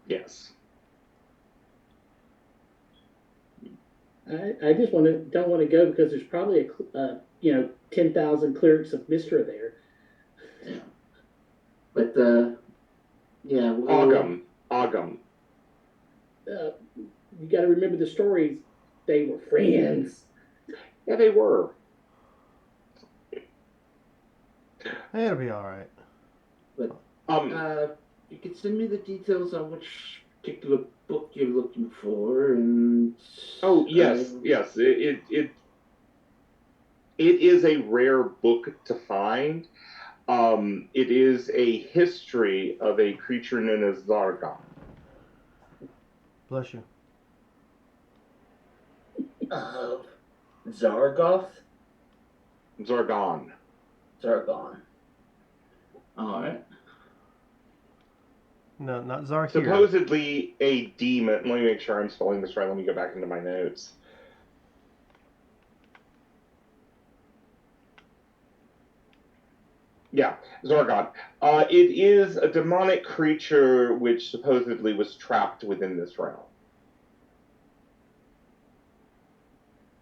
Yes. I just don't want to go because there's probably 10,000 clerics of Mystra there. Yeah. But yeah. Ogham. You got to remember the stories. They were friends. Yeah, they were. It'll be all right. But you can send me the details on which particular book you're looking for, and yes. It is a rare book to find. It is a history of a creature known as Zargon. Bless you. Zargoth? Zargon. Zargon. Alright. No, not Zarkir. Supposedly a demon. Let me make sure I'm spelling this right. Let me go back into my notes. Yeah, Zargon. It is a demonic creature which supposedly was trapped within this realm.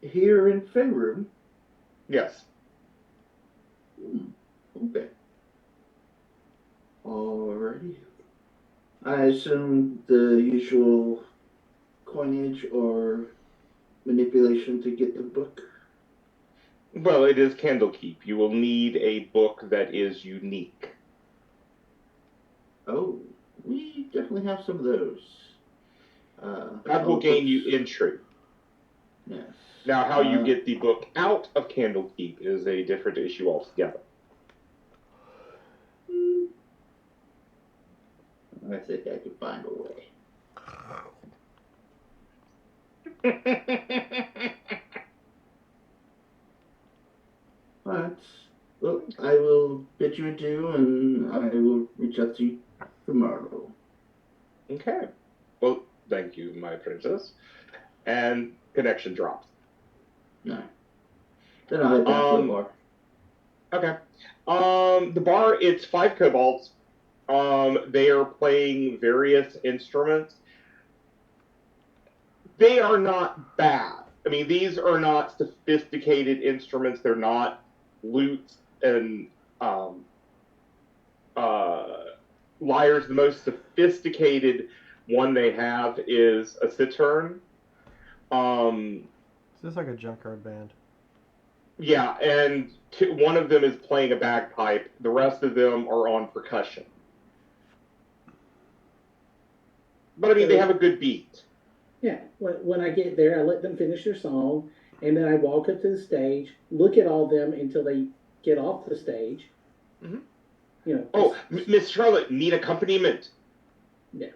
Here in Faerun? Yes. Okay. Alrighty. I assume the usual coinage or manipulation to get the book. Well, it is Candlekeep. You will need a book that is unique. Oh, we definitely have some of those. That will gain you entry. Yes. Now, how you get the book out of Candlekeep is a different issue altogether. I think I could find a way. Alright. Well, I will bid you adieu, and I will reach out to you tomorrow. Okay. Well, thank you, my princess. And connection drops. No. Then I'll head down to the bar. Okay. The bar, it's 5 kobolds. They are playing various instruments. They are not bad. I mean, these are not sophisticated instruments. They're not lutes and lyres. The most sophisticated one they have is a cittern. Is this like a junkyard band? Yeah, and one of them is playing a bagpipe. The rest of them are on percussion. But I mean, they have a good beat. Yeah, when I get there, I let them finish their song, and then I walk up to the stage, look at all of them until they get off the stage. Mm-hmm. You know. Oh, Miss Charlotte, need accompaniment. Yeah.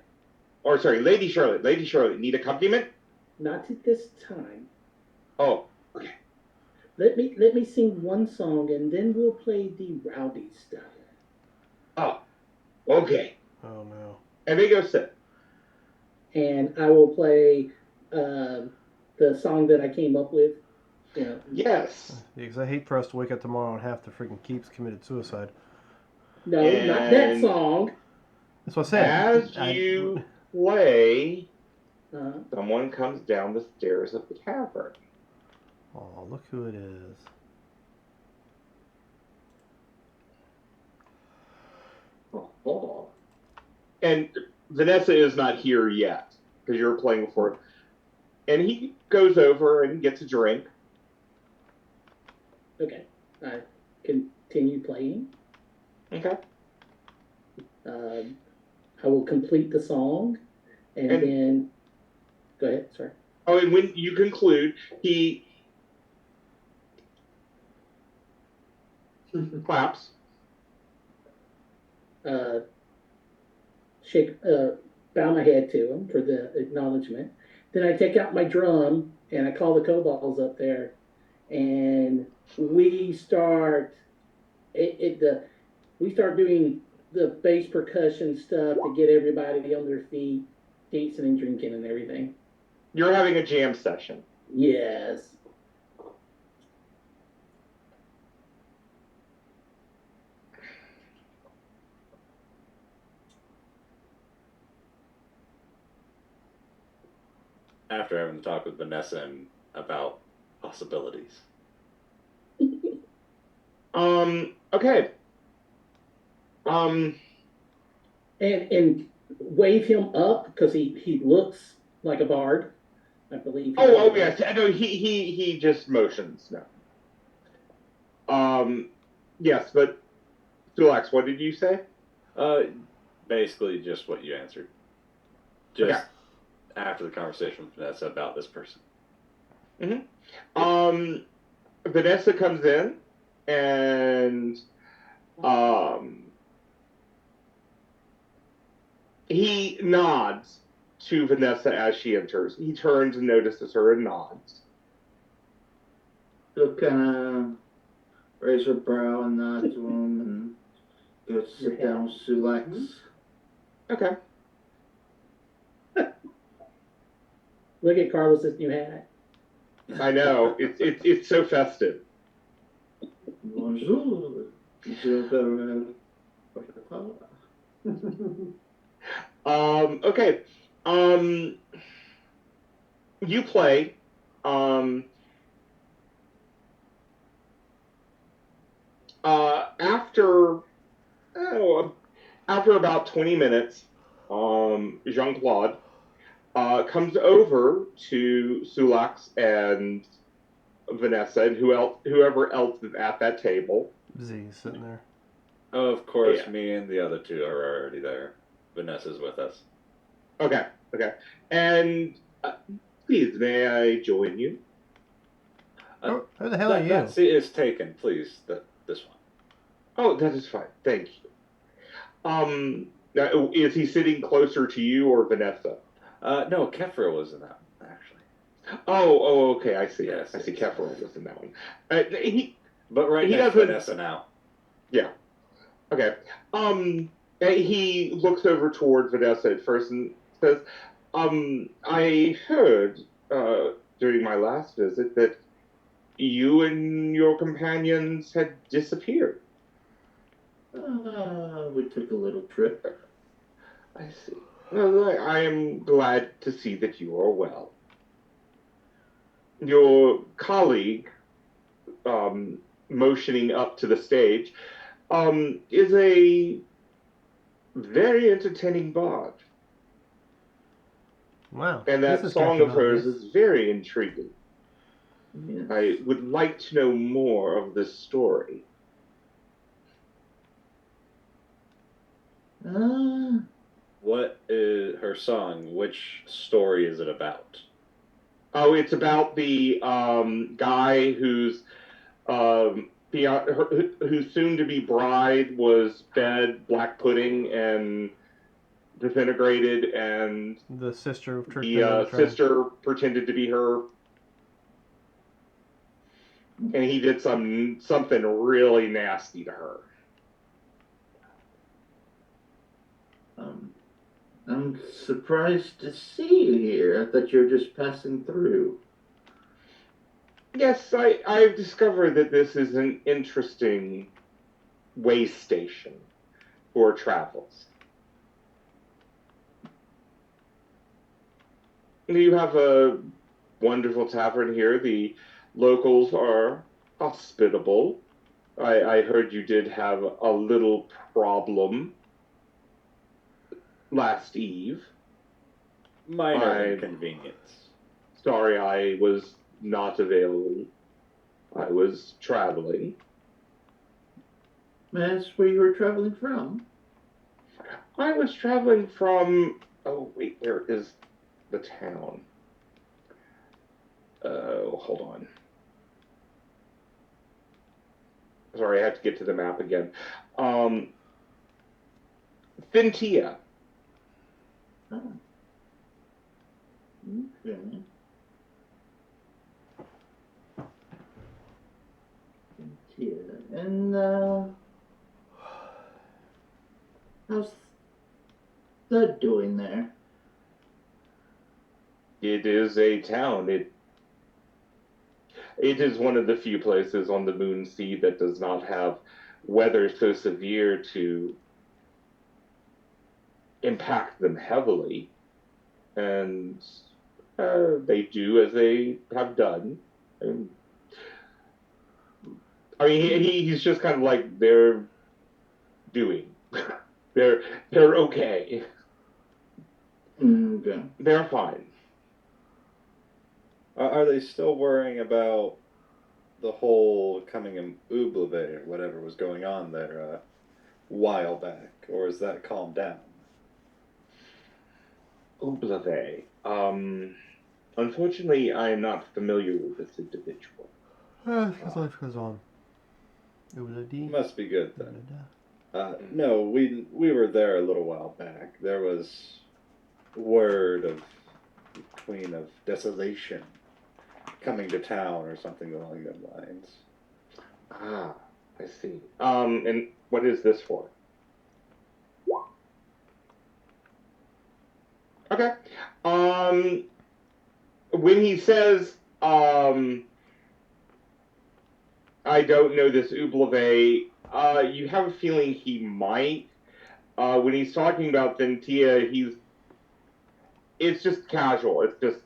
Or sorry, Lady Charlotte, need accompaniment. Not at this time. Oh, okay. Let me sing one song, and then we'll play the rowdy stuff. Oh, okay. Oh no. And they go sit. And I will play the song that I came up with. You know. Yes. Yeah, because I hate for us to wake up tomorrow and half the freaking keeps committed suicide. No, not that song. That's what I said. As you play, someone comes down the stairs of the tavern. Oh, look who it is. Oh. And Vanessa is not here yet, because you're playing before. And he goes over and gets a drink. Okay. I continue playing. Okay. I will complete the song, and then... Go ahead, sorry. Oh, and when you conclude, he claps. Bow my head to him for the acknowledgement. Then I take out my drum and I call the kobolds up there, and we start we start doing the bass percussion stuff to get everybody on their feet, dancing and drinking and everything. You're having a jam session. Yes. After having a talk with Vanessa and about possibilities. Okay. And wave him up because he looks like a bard, I believe. Oh yes. No, he just motions now. Yes, but Sulax, what did you say? Basically just what you answered. Just after the conversation with Vanessa about this person. Mm-hmm. Vanessa comes in, and He nods to Vanessa as she enters. He turns and notices her and nods. She'll kind of raise her brow and nod to him and go sit down with Sulax. Okay. Look at Carlos's new hat. I know. It's so festive. Bonjour. Okay. You play. After about 20 minutes, Jean-Claude comes over to Sulax and Vanessa and whoever else is at that table. Z's sitting there. Oh, of course, Yeah. me and the other two are already there. Vanessa's with us. Okay. And please, may I join you? Who the hell are you? That seat is taken, please. This one. Oh, that is fine. Thank you. Now, is he sitting closer to you or Vanessa? No, Kefra was in that one, actually. Oh, okay. I see. Yes, I see. yes. Kefra was in that one. But right he next to doesn't- Vanessa now. Yeah. Okay. He looks over towards Vanessa at first and says, I heard during my last visit that you and your companions had disappeared. We took a little trip. I see. Well, I am glad to see that you are well. Your colleague, motioning up to the stage, is a very entertaining bard. Wow. And that this is song Captain of hers Obvious. is very intriguing. Yes. I would like to know more of this story. What is her song? Which story is it about? Oh, it's about the guy whose whose soon-to-be bride was fed black pudding and disintegrated, and The sister of the sister pretended to be her, and he did something really nasty to her. I'm surprised to see you here. I thought you were just passing through. Yes, I've discovered that this is an interesting way station for travels. You have a wonderful tavern here. The locals are hospitable. I heard you did have a little problem last eve. Minor inconvenience. Sorry I was not available. I was traveling. May I ask where you were traveling from? I was traveling from... Oh, wait, where is the town? Hold on. Sorry, I have to get to the map again. Thintia. Oh. Okay. Yeah. And how's that doing there? It is a town. It is one of the few places on the Moon Sea that does not have weather so severe to impact them heavily. And they do as they have done. And, I mean, he's just kind of like, they're doing. they're okay. Okay. They're fine. Are they still worrying about the whole coming in Ublave or whatever was going on there a while back? Or is that calmed down? Ublave. Unfortunately, I am not familiar with this individual. His life goes on. Oodle-dee. Must be good then. Oodle-da. No, we were there a little while back. There was word of the Queen of Desolation coming to town or something along those lines. Ah, I see. And what is this for? Okay. When he says, I don't know this Ublave, you have a feeling he might. When he's talking about Ventia, it's just casual. It's just,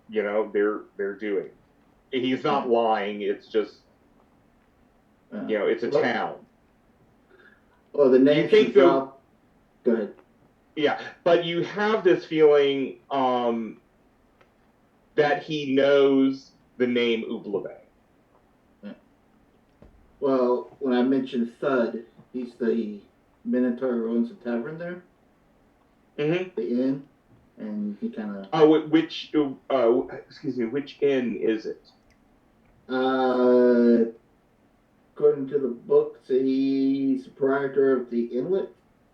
they're doing. He's not lying. It's just, it's a town. Well, the name You think she so- dropped. Go ahead. Yeah, but you have this feeling that he knows the name Ublave. Well, when I mentioned Thud, he's the Minotaur who owns the tavern there, Mm-hmm. the inn, and he kind of. Oh, which inn is it? According to the book, he's the proprietor of the Inlet,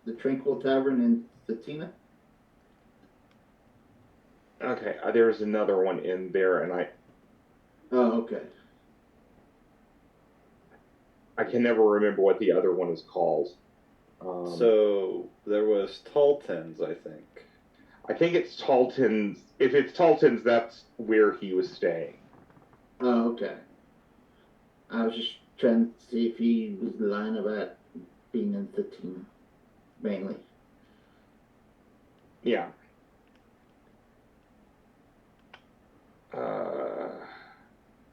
the Tranquil Tavern in Satina. Okay, there's another one in there, and Oh, okay. I can never remember what the other one is called. So there was Talton's, I think. I think it's Talton's. If it's Talton's, that's where he was staying. Oh, okay. I was just trying to see if he was lying about being in Satina, mainly. Yeah.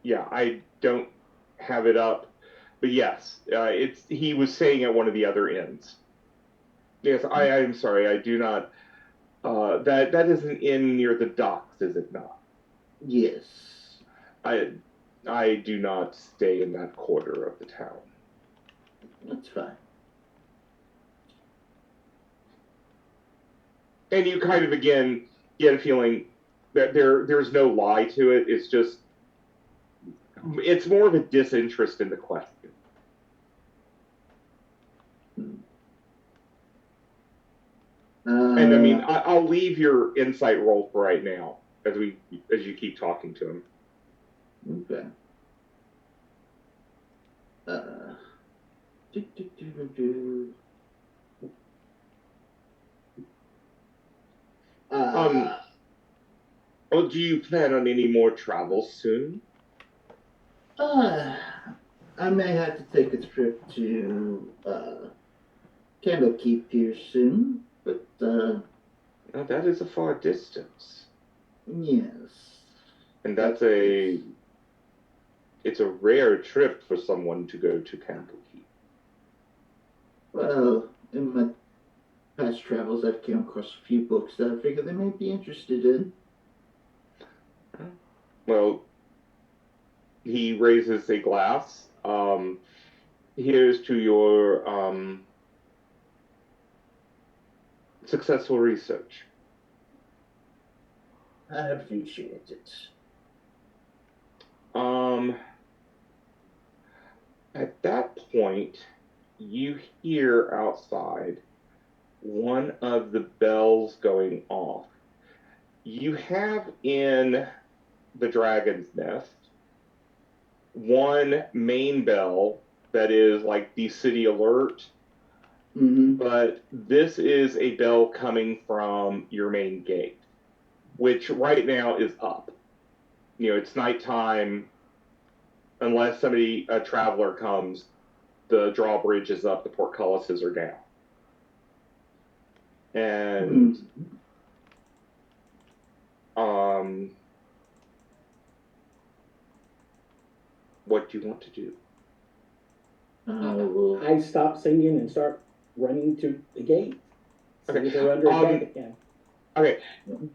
Yeah, I don't have it up, but yes, he was staying at one of the other inns. Yes, I'm sorry, I do not. That is an inn near the docks, is it not? Yes. I do not stay in that quarter of the town. That's fine. And you kind of again get a feeling that there's no lie to it. It's more of a disinterest in the question. And I mean, I'll leave your insight roll for right now as you keep talking to him. Okay. Do, do, do, do, do. Oh, do you plan on any more travel soon? I may have to take a trip to Candlekeep here soon, but Now, that is a far distance. yes. And it's a rare trip for someone to go to Candlekeep. Well, in my past travels, I've came across a few books that I figured they may be interested in. Well, he raises a glass. Here's to your successful research. I appreciate it. At that point, you hear outside one of the bells going off. You have in the Dragon's Nest one main bell that is like the city alert, but this is a bell coming from your main gate, which right now is up. It's nighttime. Unless a traveler comes, the drawbridge is up, the portcullises are down. And what do you want to do? I stop singing and start running to the gate. See if they're under attack again. Okay,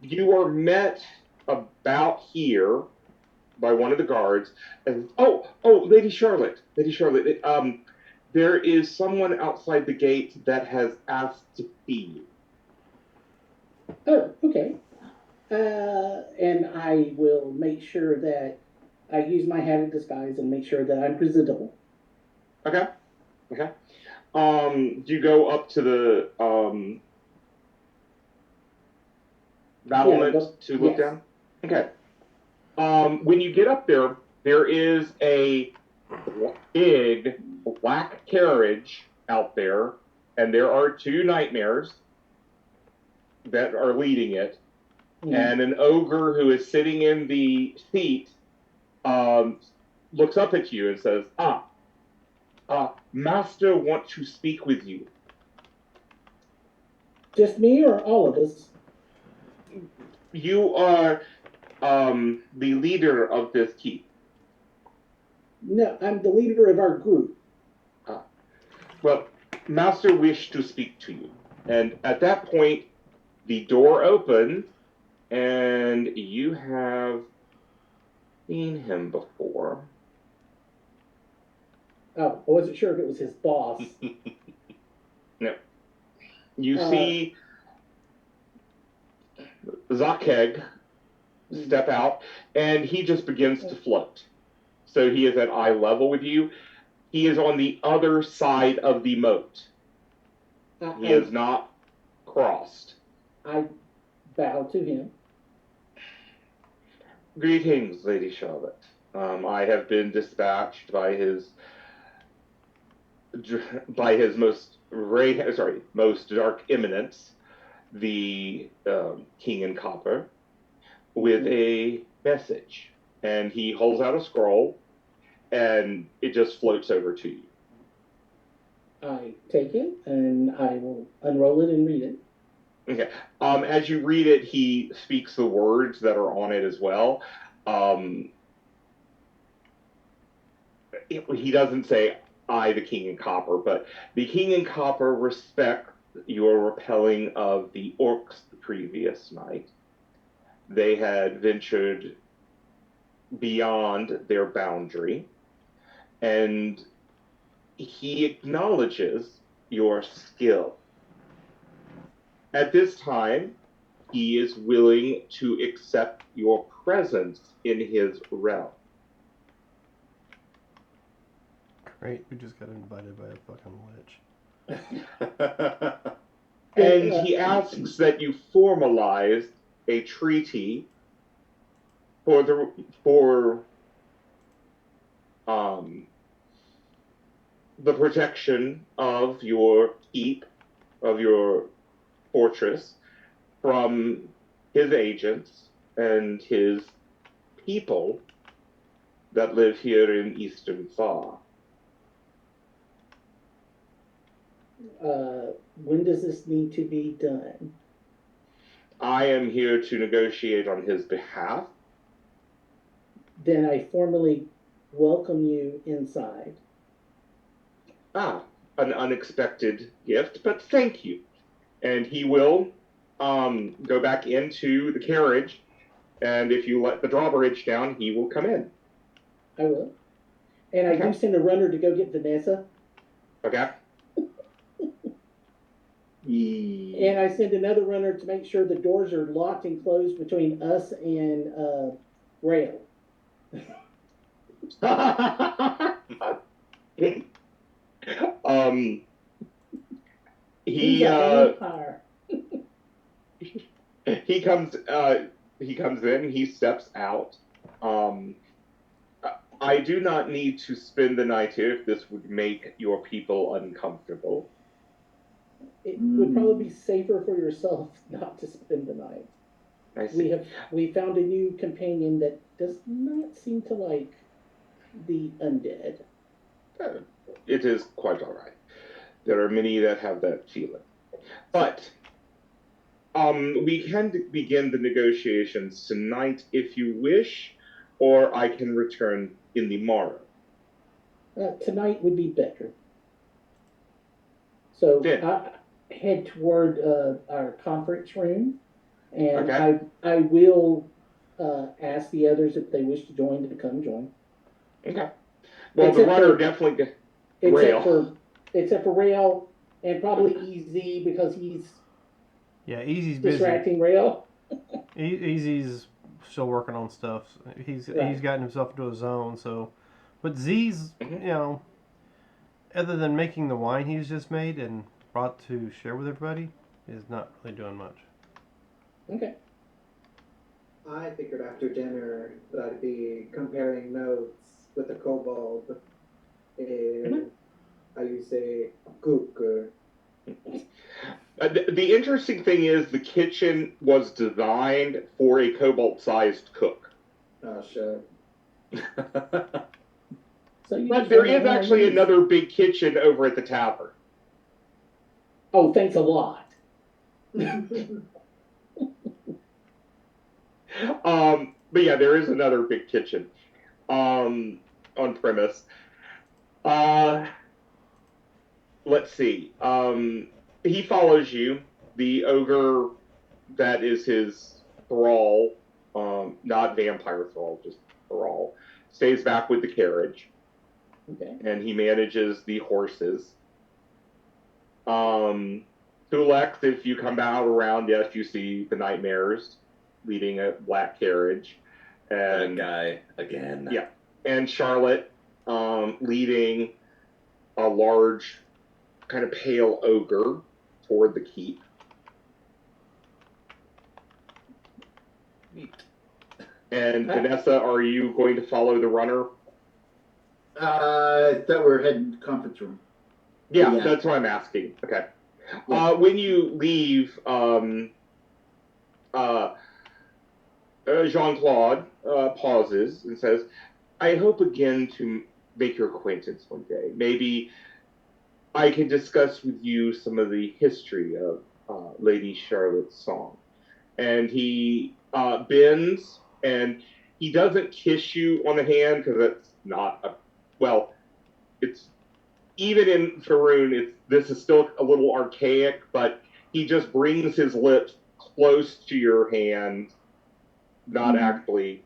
you are met about here by one of the guards, and Lady Charlotte, there is someone outside the gate that has asked to see you. Oh, okay. And I will make sure that I use my hat of disguise and make sure that I'm presentable. Okay. Okay. Do you go up to the battlement to look yes. down? Okay. When you get up there, there is a big black carriage out there, and there are two nightmares that are leading it, and an ogre who is sitting in the seat looks up at you and says, Master wants to speak with you. Just me or all of us? You are the leader of this keep. No, I'm the leader of our group. Well, Master wished to speak to you. And at that point, the door opens, and you have seen him before. Oh, I wasn't sure if it was his boss. No. You see Zakeg step out, and he just begins to float. So he is at eye level with you. He is on the other side of the moat. He is not crossed. I bow to him. Greetings, Lady Charlotte. I have been dispatched by his most dark eminence, the King in Copper, with a message. And he holds out a scroll, and it just floats over to you. I take it, and I will unroll it and read it. Okay. As you read it, he speaks the words that are on it as well. He doesn't say, I, the King in Copper, but the King in Copper respects your repelling of the orcs the previous night. They had ventured beyond their boundary, and he acknowledges your skill. At this time, he is willing to accept your presence in his realm. Great, we just got invited by a fucking witch. And he asks that you formalize a treaty for the protection of your keep, of your fortress, from his agents and his people that live here in Eastern Far. When does this need to be done? I am here to negotiate on his behalf. Then I formally welcome you inside. An unexpected gift, but thank you. And he will go back into the carriage, and if you let the drawbridge down, he will come in. I will. And I do send a runner to go get Vanessa. Okay. And I send another runner to make sure the doors are locked and closed between us and Rail. He's a vampire. He comes in, he steps out. I do not need to spend the night here if this would make your people uncomfortable. It would probably be safer for yourself not to spend the night. I see. We found a new companion that does not seem to like the undead. It is quite all right. There are many that have that feeling. But we can begin the negotiations tonight if you wish, or I can return in the morrow. Tonight would be better. So I head toward our conference room, and I will ask the others if they wish to join to come join. Okay. Well, the runner definitely. Except for Rail, and probably EZ because he's Easy's distracting Rail. Easy's still working on stuff. He's gotten himself into a zone. So, but Z's other than making the wine he's just made and brought to share with everybody, is not really doing much. Okay. I figured after dinner that I'd be comparing notes with the kobold. And how you say cooker. The interesting thing is the kitchen was designed for a cobalt-sized cook. Oh, shit. So you But just there run is out of actually wines. another big kitchen over at the tavern. Oh, thanks a lot. But yeah, there is another big kitchen on premise. Let's see. He follows you. The ogre that is his thrall, not vampire thrall, just thrall, stays back with the carriage, Okay. and he manages the horses. Thulex, if you come out around, yes, you see the nightmares leading a black carriage, That and guy again. Yeah. and Charlotte leading a large, kind of pale ogre toward the keep. Neat. And Vanessa, are you going to follow the runner? That we're heading to the conference room. Yeah, Yeah. that's what I'm asking. Okay. Yeah. When you leave, Jean-Claude pauses and says, I hope again to make your acquaintance one day. Maybe I can discuss with you some of the history of Lady Charlotte's song. And he bends, and he doesn't kiss you on the hand because that's not it's even in Faerun, this is still a little archaic, but he just brings his lips close to your hand, not actually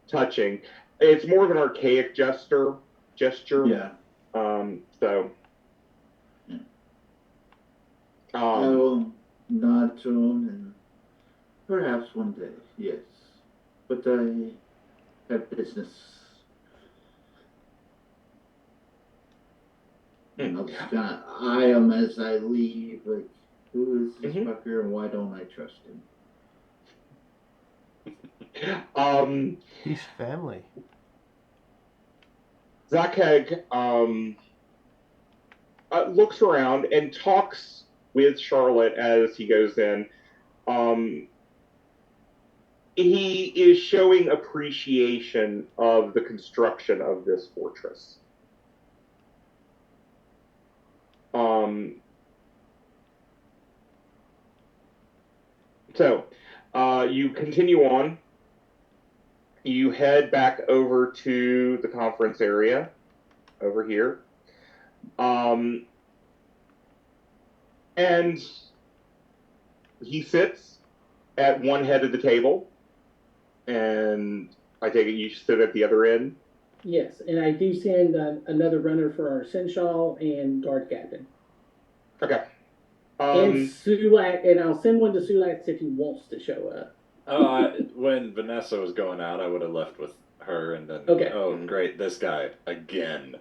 touching. It's more of an archaic gesture. Yeah. So. I will nod to him, and perhaps one day, yes. But I have business. And I'll just kind of eye him as I leave, like, who is this fucker and why don't I trust him? He's family. Zakheg looks around and talks with Charlotte as he goes in. He is showing appreciation of the construction of this fortress. So, you continue on. You head back over to the conference area over here. And he sits at one head of the table, and I take it you sit at the other end? Yes, and I do send another runner for our Seneschal and guard captain. Okay. And Sulak, and I'll send one to Sulak if he wants to show up. When Vanessa was going out, I would have left with her, and then Okay. Oh, great, this guy again.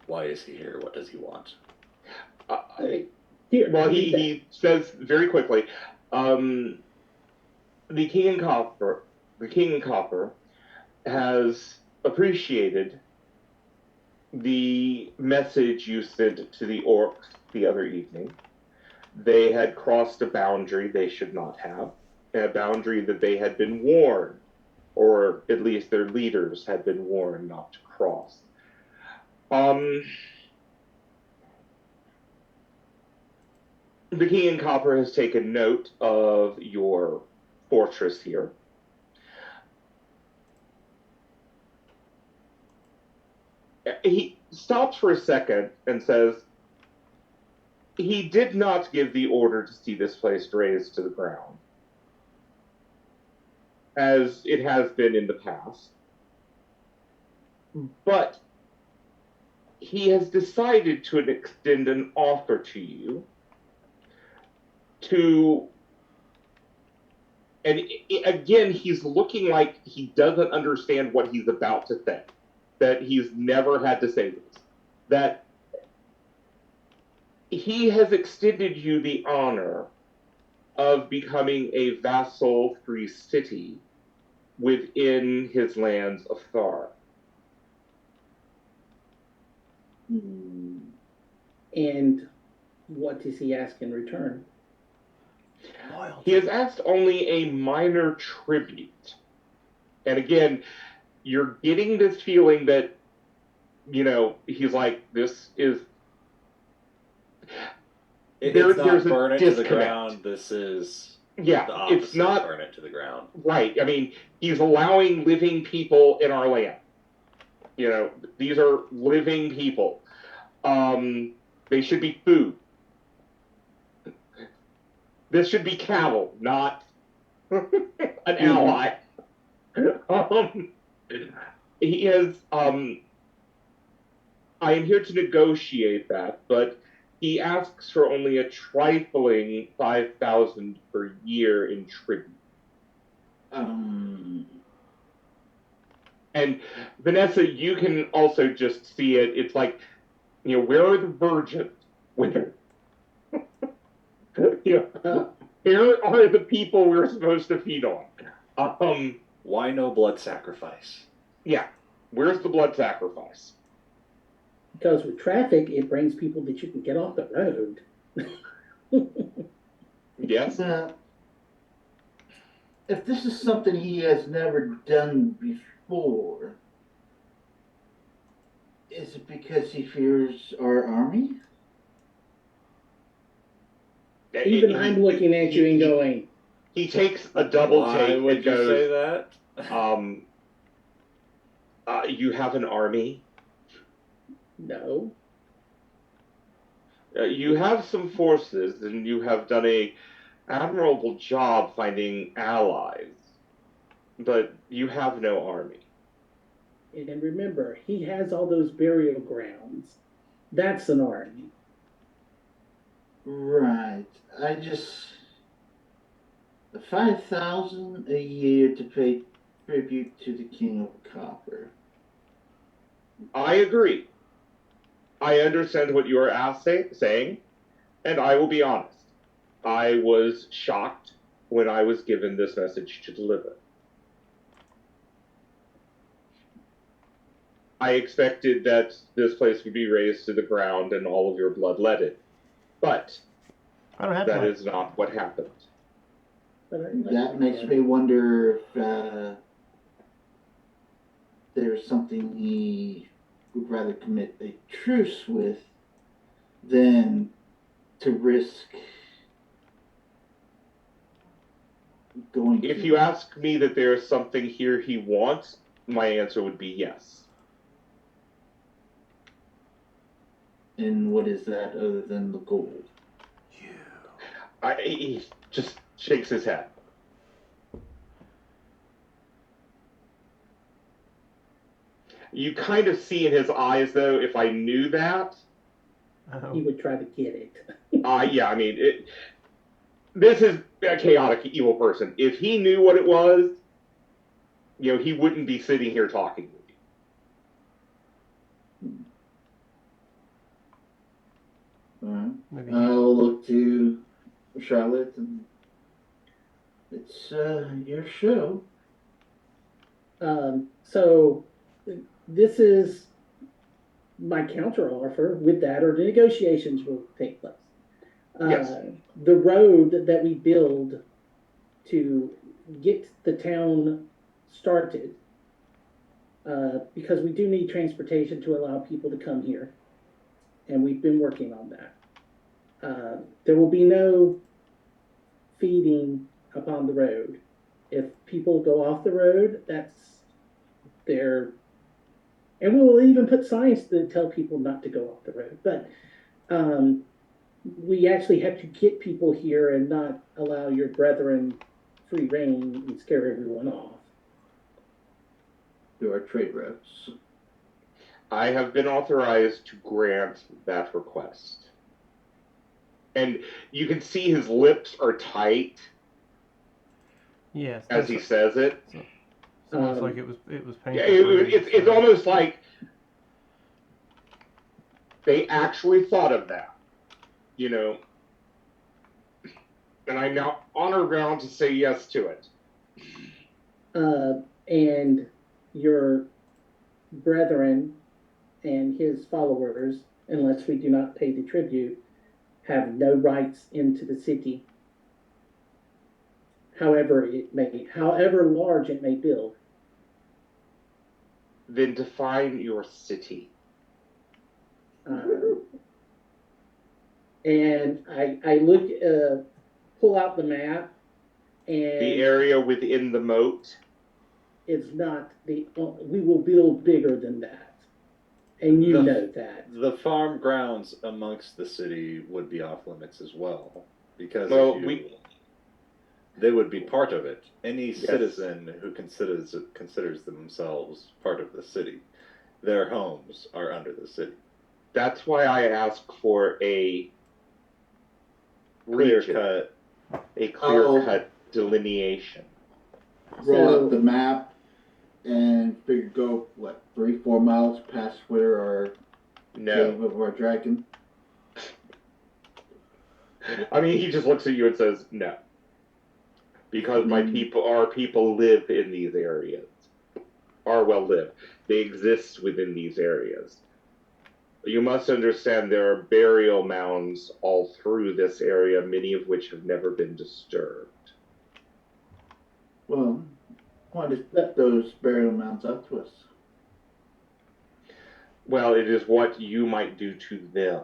Why is he here? What does he want? Here. Well, he says very quickly, the King in Copper has appreciated the message you sent to the orcs the other evening. They had crossed a boundary they should not have, a boundary that they had been warned, or at least their leaders had been warned not to cross. The King in Copper has taken note of your fortress here. He stops for a second and says, he did not give the order to see this place razed to the ground, as it has been in the past. But he has decided to extend an offer to you to And again, he's looking like he doesn't understand what he's about to say. That he's never had to say this. That he has extended you the honor of becoming a vassal-free city within his lands of Thar. And what does he ask in return? He has asked only a minor tribute. And again, you're getting this feeling that, he's like, this is... It's not there's burn a it to the disconnect. ground. This is Yeah, the opposite it's not... of burn it to the ground. Right. I mean, he's allowing living people in our land. These are living people. They should be food. This should be cattle, not an ally. He is. I am here to negotiate that, but he asks for only a trifling 5,000 per year in tribute. And Vanessa, you can also just see it. It's like, where are the virgins? Where are the people we're supposed to feed on? Why no blood sacrifice? Yeah, where's the blood sacrifice? Because with traffic, it brings people that you can get off the road. Yes. If this is something he has never done before, is it because he fears our army? Even I'm looking at you and going... He takes a double Why take would and you goes, say that? You have an army? No. You have some forces, and you have done a admirable job finding allies, but you have no army. And remember, he has all those burial grounds. That's an army. Right. 5,000 a year to pay tribute to the King of Copper. I agree. I understand what you are saying, and I will be honest. I was shocked when I was given this message to deliver. I expected that this place would be razed to the ground and all of your blood leaded. But that is not what happened. That makes me wonder if there's something he would rather commit a truce with than to risk going. If you ask me that there is something here he wants, my answer would be yes. And what is that other than the gold? He just shakes his head. You kind of see in his eyes, though, if I knew that, he would try to get it. yeah, I mean, this is a chaotic, evil person. If he knew what it was, he wouldn't be sitting here talking with you. I'll look to Charlotte, and it's your show. So this is my counter offer with that, or the negotiations will take place. Yes. The road that we build to get the town started, because we do need transportation to allow people to come here, and we've been working on that. There will be no feeding upon the road. If people go off the road, that's their... And we will even put signs to tell people not to go off the road. But we actually have to get people here and not allow your brethren free reign and scare everyone off. There are trade routes. I have been authorized to grant that request. And you can see his lips are tight. Yes, as he says it. it's almost like it was painful. Yeah, it's almost like they actually thought of that, you know. And I'm now honor bound to say yes to it. And your brethren and his followers, unless we do not pay the tribute, have no rights into the city. However large it may build. Then define your city. And I look, pull out the map, and The area within the moat. it's not we will build bigger than that, and you know that. The farm grounds amongst the city would be off limits as well, because they would be part of it. Any citizen who considers themselves part of the city, their homes are under the city. That's why I ask for a Clear cut delineation. Roll up the map and figure go 3-4 miles past where our cave of our dragon. I mean, he just looks at you and says no, because our people live in these areas. They exist within these areas. You must understand there are burial mounds all through this area, many of which have never been disturbed. Well, why does those burial mounds up to us? Well, it is what you might do to them.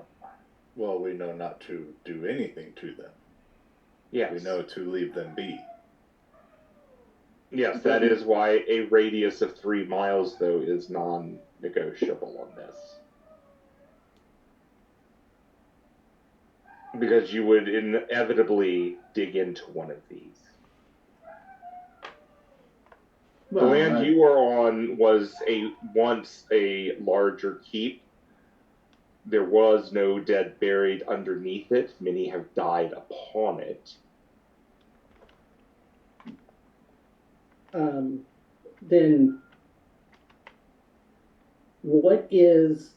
Well, we know not to do anything to them. Yes. We know to leave them be. Yes, that is why a radius of 3 miles, though, is non-negotiable on this. Because you would inevitably dig into one of these. Well, the land you are on was once a larger keep. There was no dead buried underneath it. Many have died upon it. Then what is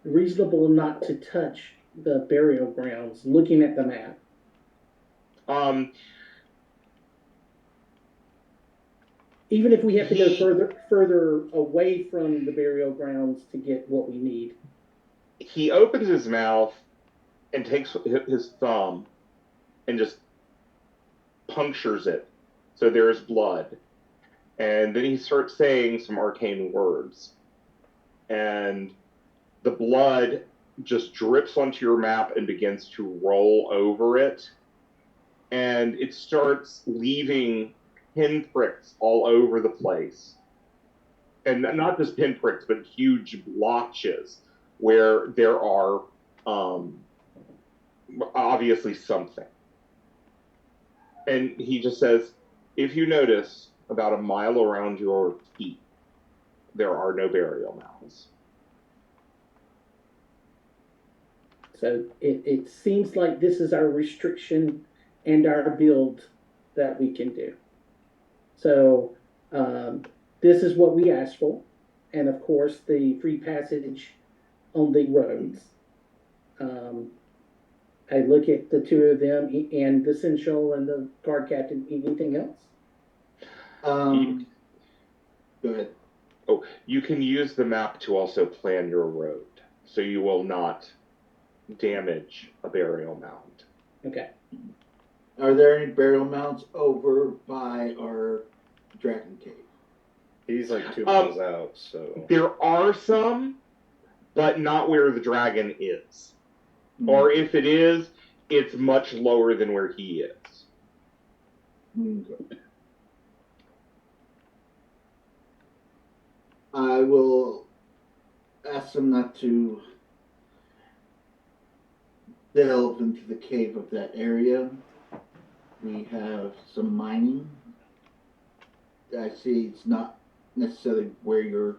reasonable not to touch the burial grounds, looking at the map? Even if we have to go further away from the burial grounds to get what we need. He opens his mouth and takes his thumb and just punctures it, so there is blood. And then he starts saying some arcane words. And the blood just drips onto your map and begins to roll over it. And it starts leaving pinpricks all over the place. And not just pinpricks, but huge blotches where there are obviously something. And he just says, if you notice, about a mile around your feet, there are no burial mounds. So it seems like this is our restriction and our build that we can do. So this is what we asked for. And of course, the free passage on the roads. I look at the two of them and the Seneschal and the guard captain. Anything else? Go ahead. Oh, you can use the map to also plan your road, so you will not damage a burial mound. Okay. Are there any burial mounds over by our dragon cave? He's like 2 miles out, so... There are some, but not where the dragon is. Or if it is, it's much lower than where he is. Okay. I will ask them not to delve into the cave of that area. We have some mining. I see it's not necessarily where your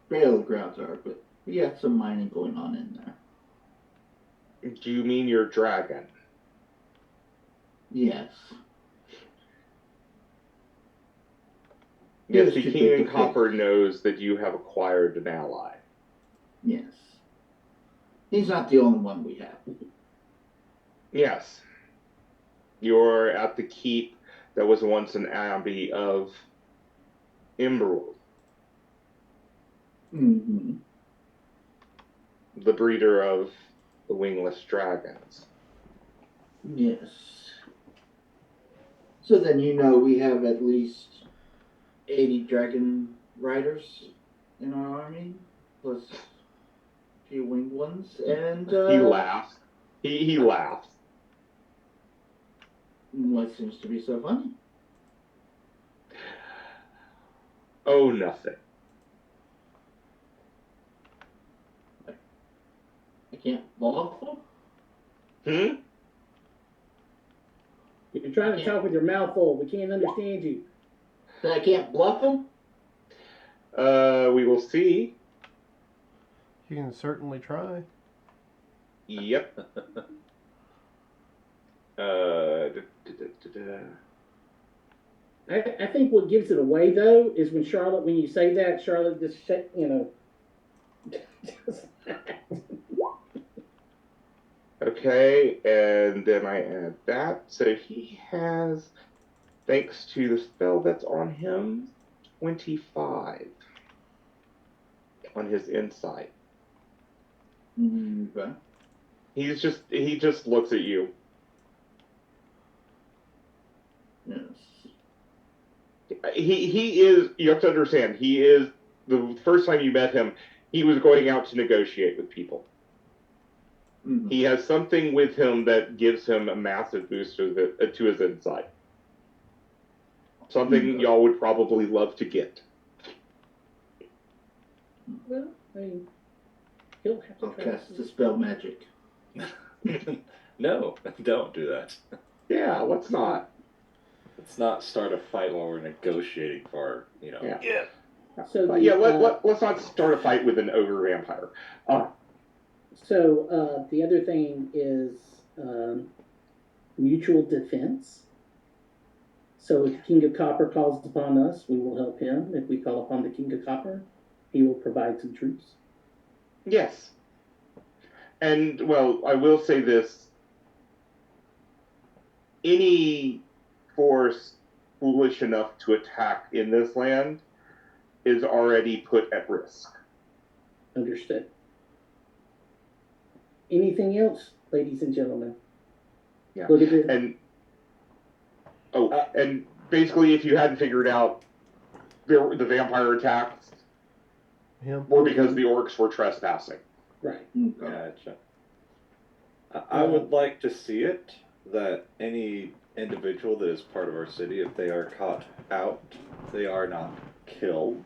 burial grounds are, but we have some mining going on in there. Do you mean your dragon? Yes. Yes, Yes, the to King beat in the Copper pig. knows that you have acquired an ally. Yes. He's not the only one we have. Yes. You're at the keep that was once an abbey of Emberwood, Mm-hmm. the breeder of the wingless dragons. Yes. So then you know we have at least 80 dragon riders in our army, plus a few winged ones, and He laughs. He laughs. what seems to be so funny? Oh, nothing. I can't bluff them? Hmm? You're trying to talk with your mouth full. We can't understand you. I can't bluff them? We will see. You can certainly try. Yep. Da, da, da, da. I think what gives it away though is when Charlotte, when you say that, Charlotte just just Okay, and then I add that. So he has, thanks to the spell that's on him, 25 on his insight. Okay. He just looks at you. Yes. He is, you have to understand, he is, the first time you met him, he was going out to negotiate with people. Mm-hmm. He has something with him that gives him a massive boost to his insight. Something y'all would probably love to get. well, I mean, he'll have to I'll try. cast Dispel Magic. No, don't do that. Yeah, let's not. Let's not start a fight while we're negotiating for, Yeah. Yeah. So But yeah, let's not start a fight with an ogre vampire. So the other thing is mutual defense. So if the King of Copper calls upon us, we will help him. If we call upon the King of Copper, he will provide some troops. Yes. And, well, I will say this. Any force foolish enough to attack in this land is already put at risk. Understood. Anything else, ladies and gentlemen? Yeah. Look at this. And basically, if you hadn't figured out, the vampire attacks Him. were because the orcs were trespassing. Right. Gotcha. I would like to see it that any individual that is part of our city, if they are caught out, they are not killed.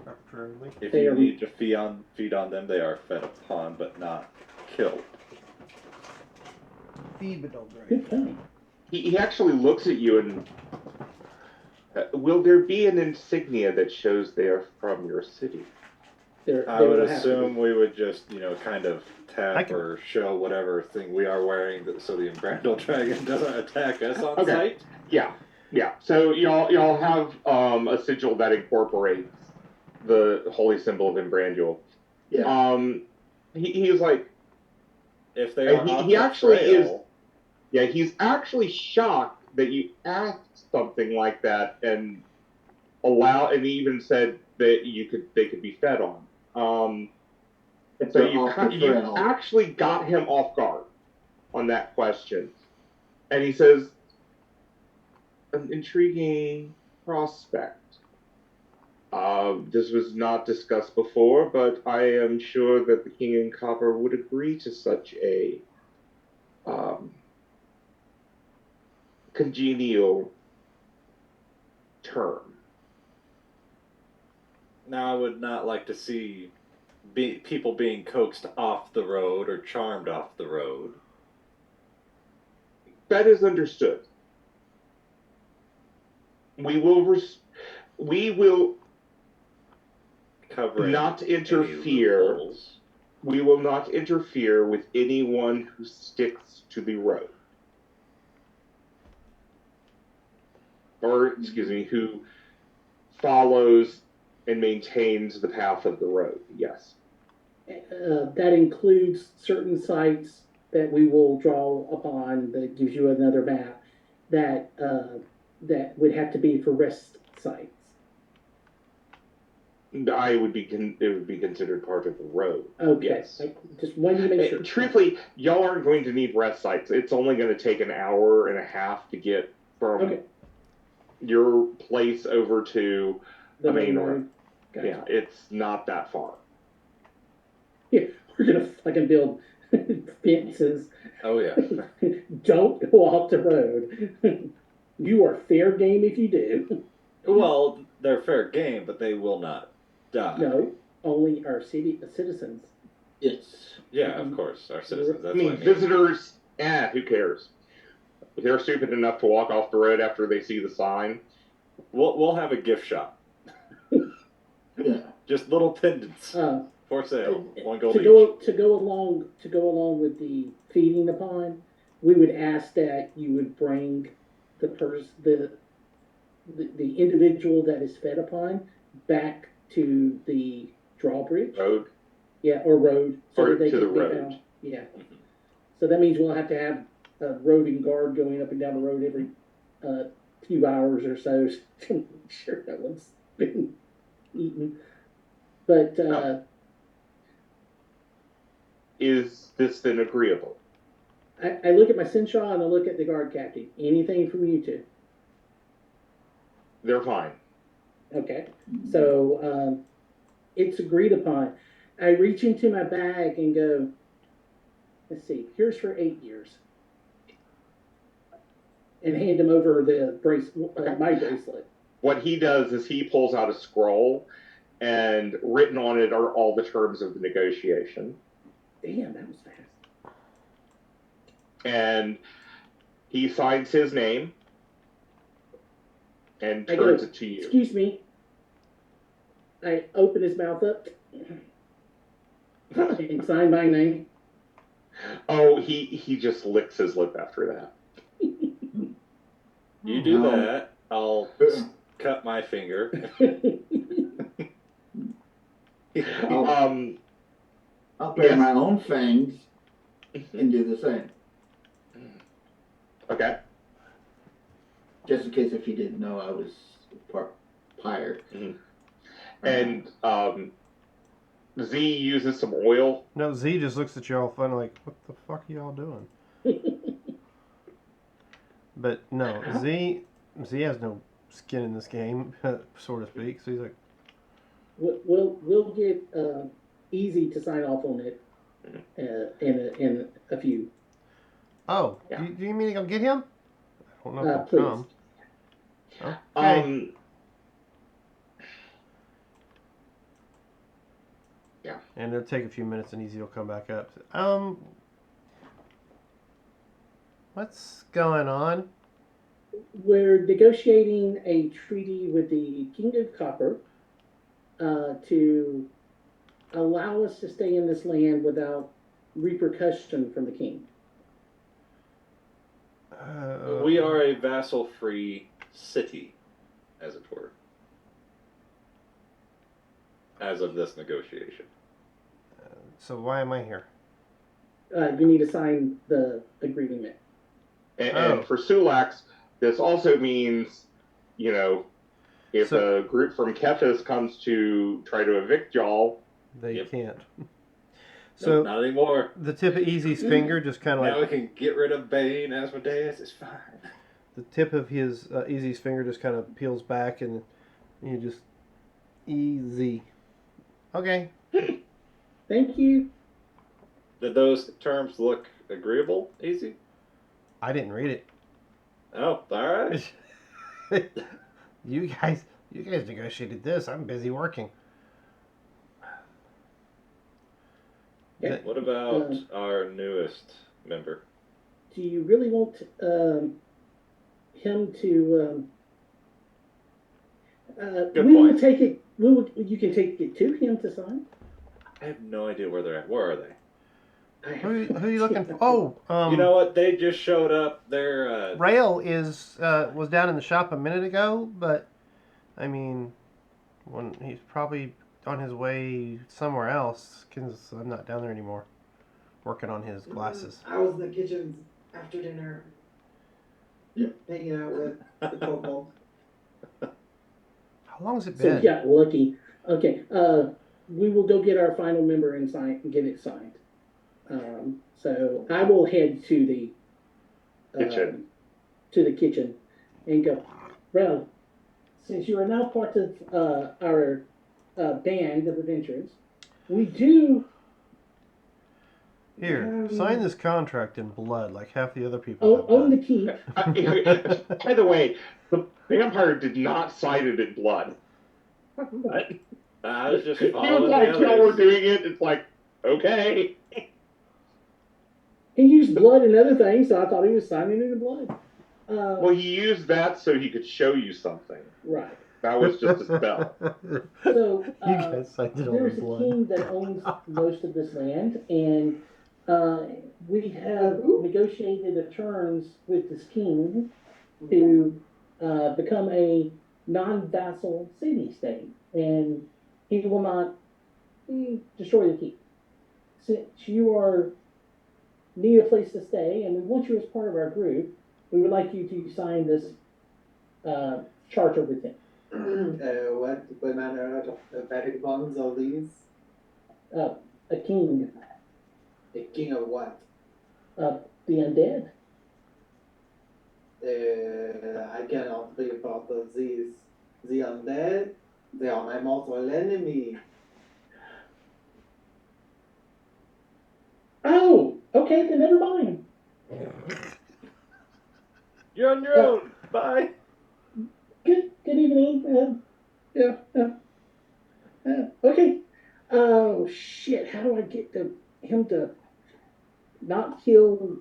Preferably. If you need to feed on them, they are fed upon, but not killed. Feed but don't drink. Good point. He actually looks at you and, will there be an insignia that shows they are from your city? I would assume we would just, kind of tap or show whatever thing we are wearing so the Imbrandal Dragon doesn't attack us on sight. Yeah. So y'all have a sigil that incorporates the holy symbol of Imbrandul. Yeah. He's like, if they are he actually is. Yeah, he's actually shocked that you asked something like that and he even said that they could be fed on. So you actually got him off guard on that question. And he says, an intriguing prospect. This was not discussed before, but I am sure that the King in Copper would agree to such a congenial term. Now, I would not like to see people being coaxed off the road or charmed off the road. That is understood. We will not interfere. We will not interfere with anyone who sticks to the road. or excuse me, who follows and maintains the path of the road. Yes. That includes certain sites that we will draw upon that gives you another map that that would have to be for rest sites. It would be considered part of the road. Okay, Yes. I just wanted to make sure. Truthfully, y'all aren't going to need rest sites. It's only going to take an hour and a half to get from your place over to the main road. Gotcha. Yeah, it's not that far. Yeah, we're gonna fucking build fences. Oh yeah. Don't go off the road. You are fair game if you do. Well, they're fair game, but they will not die. No, only our citizens. Yes. Yeah, of course, our citizens. That's I mean, what I mean. visitors, who cares? If they're stupid enough to walk off the road after they see the sign, We'll have a gift shop. Yeah. Just little pendants Uh, for sale. One gold to each. go along with the feeding the pond, we would ask that you would bring the individual that is fed upon back to the drawbridge. road. Yeah, or road. Or that they to can the be road. found. Yeah. So that means we'll have to have a roving guard going up and down the road every few hours or so to make sure no one's been eaten. But Is this then agreeable? I look at my Sinshaw and I look at the guard captain. Anything from you two? They're fine. Okay. So it's agreed upon. I reach into my bag and go, let's see, here's for 8 years. And hand him over the my bracelet. What he does is he pulls out a scroll, and written on it are all the terms of the negotiation. Damn, that was fast. And he signs his name and I turns go, it to you. Excuse me. I open his mouth up and sign my name. Oh, he just licks his lip after that. You do that, I'll cut my finger. I'll bear Yes. my own fangs and do the same. Okay. Just in case if you didn't know I was part pirate. And Z uses some oil. No, Z just looks at you all funny like, what the fuck are y'all doing? But no, Z has no skin in this game, so to speak. So he's like, We'll get Easy to sign off on it in a few. oh, Yeah. do you mean to go get him? I don't know if Please. he'll come. Okay. Yeah. And it'll take a few minutes and Easy will come back up. What's going on? We're negotiating a treaty with the King of Copper to allow us to stay in this land without repercussion from the king. We are a vassal-free city, as it were, as of this negotiation. So why am I here? You need to sign the agreement. And for Sulax, this also means, if a group from Kefis comes to try to evict y'all, They can't. So So not anymore. the tip of Easy's finger just kind of Now we like can get rid of Bane, Asmodeus. It's fine. the tip of his Easy's finger just kind of peels back and you just Easy. Okay. Thank you. Did those terms look agreeable? Easy? I didn't read it. Oh, all right. You guys negotiated this. I'm busy working. Yeah. What about our newest member? Do you really want him to? Good we will point. take it. You can take it to him to sign. I have no idea where they're at. Where are they? Who are you looking for? Oh, You know what? They just showed up. They're Rail was down in the shop a minute ago, but I mean, when he's probably on his way somewhere else, because I'm not down there anymore, working on his glasses. I was in the kitchen after dinner, hanging out with the kobold. How long has it So been? we got lucky. Okay, we will go get our final member and get it signed. So I will head to the Kitchen. to the kitchen and go, well, since you are now part of our band of adventurers, we do. Here, sign this contract in blood, like half the other people have Own the done. keep. By the way, the vampire did not sign it in blood. But I was just he was following like, the y'all were others. doing it. It's like, okay. He used blood and other things, so I thought he was signing it in blood. Well, he used that so he could show you something. Right. That was just a spell. So You guys signed it all there's in a blood. king that owns most of this land, and we have negotiated the terms with this king to become a non-vassal city-state, and he will not destroy the keep. Since you need a place to stay, and we want you as part of our group, we would like you to sign this charter with him. What manner of vagabonds are these? A king A king of what? of the undead. I cannot be part of these. The undead, they are my mortal enemy. Oh, okay, then never mind. You're on your own. Bye. Good evening. Okay. Oh shit! How do I get him to not kill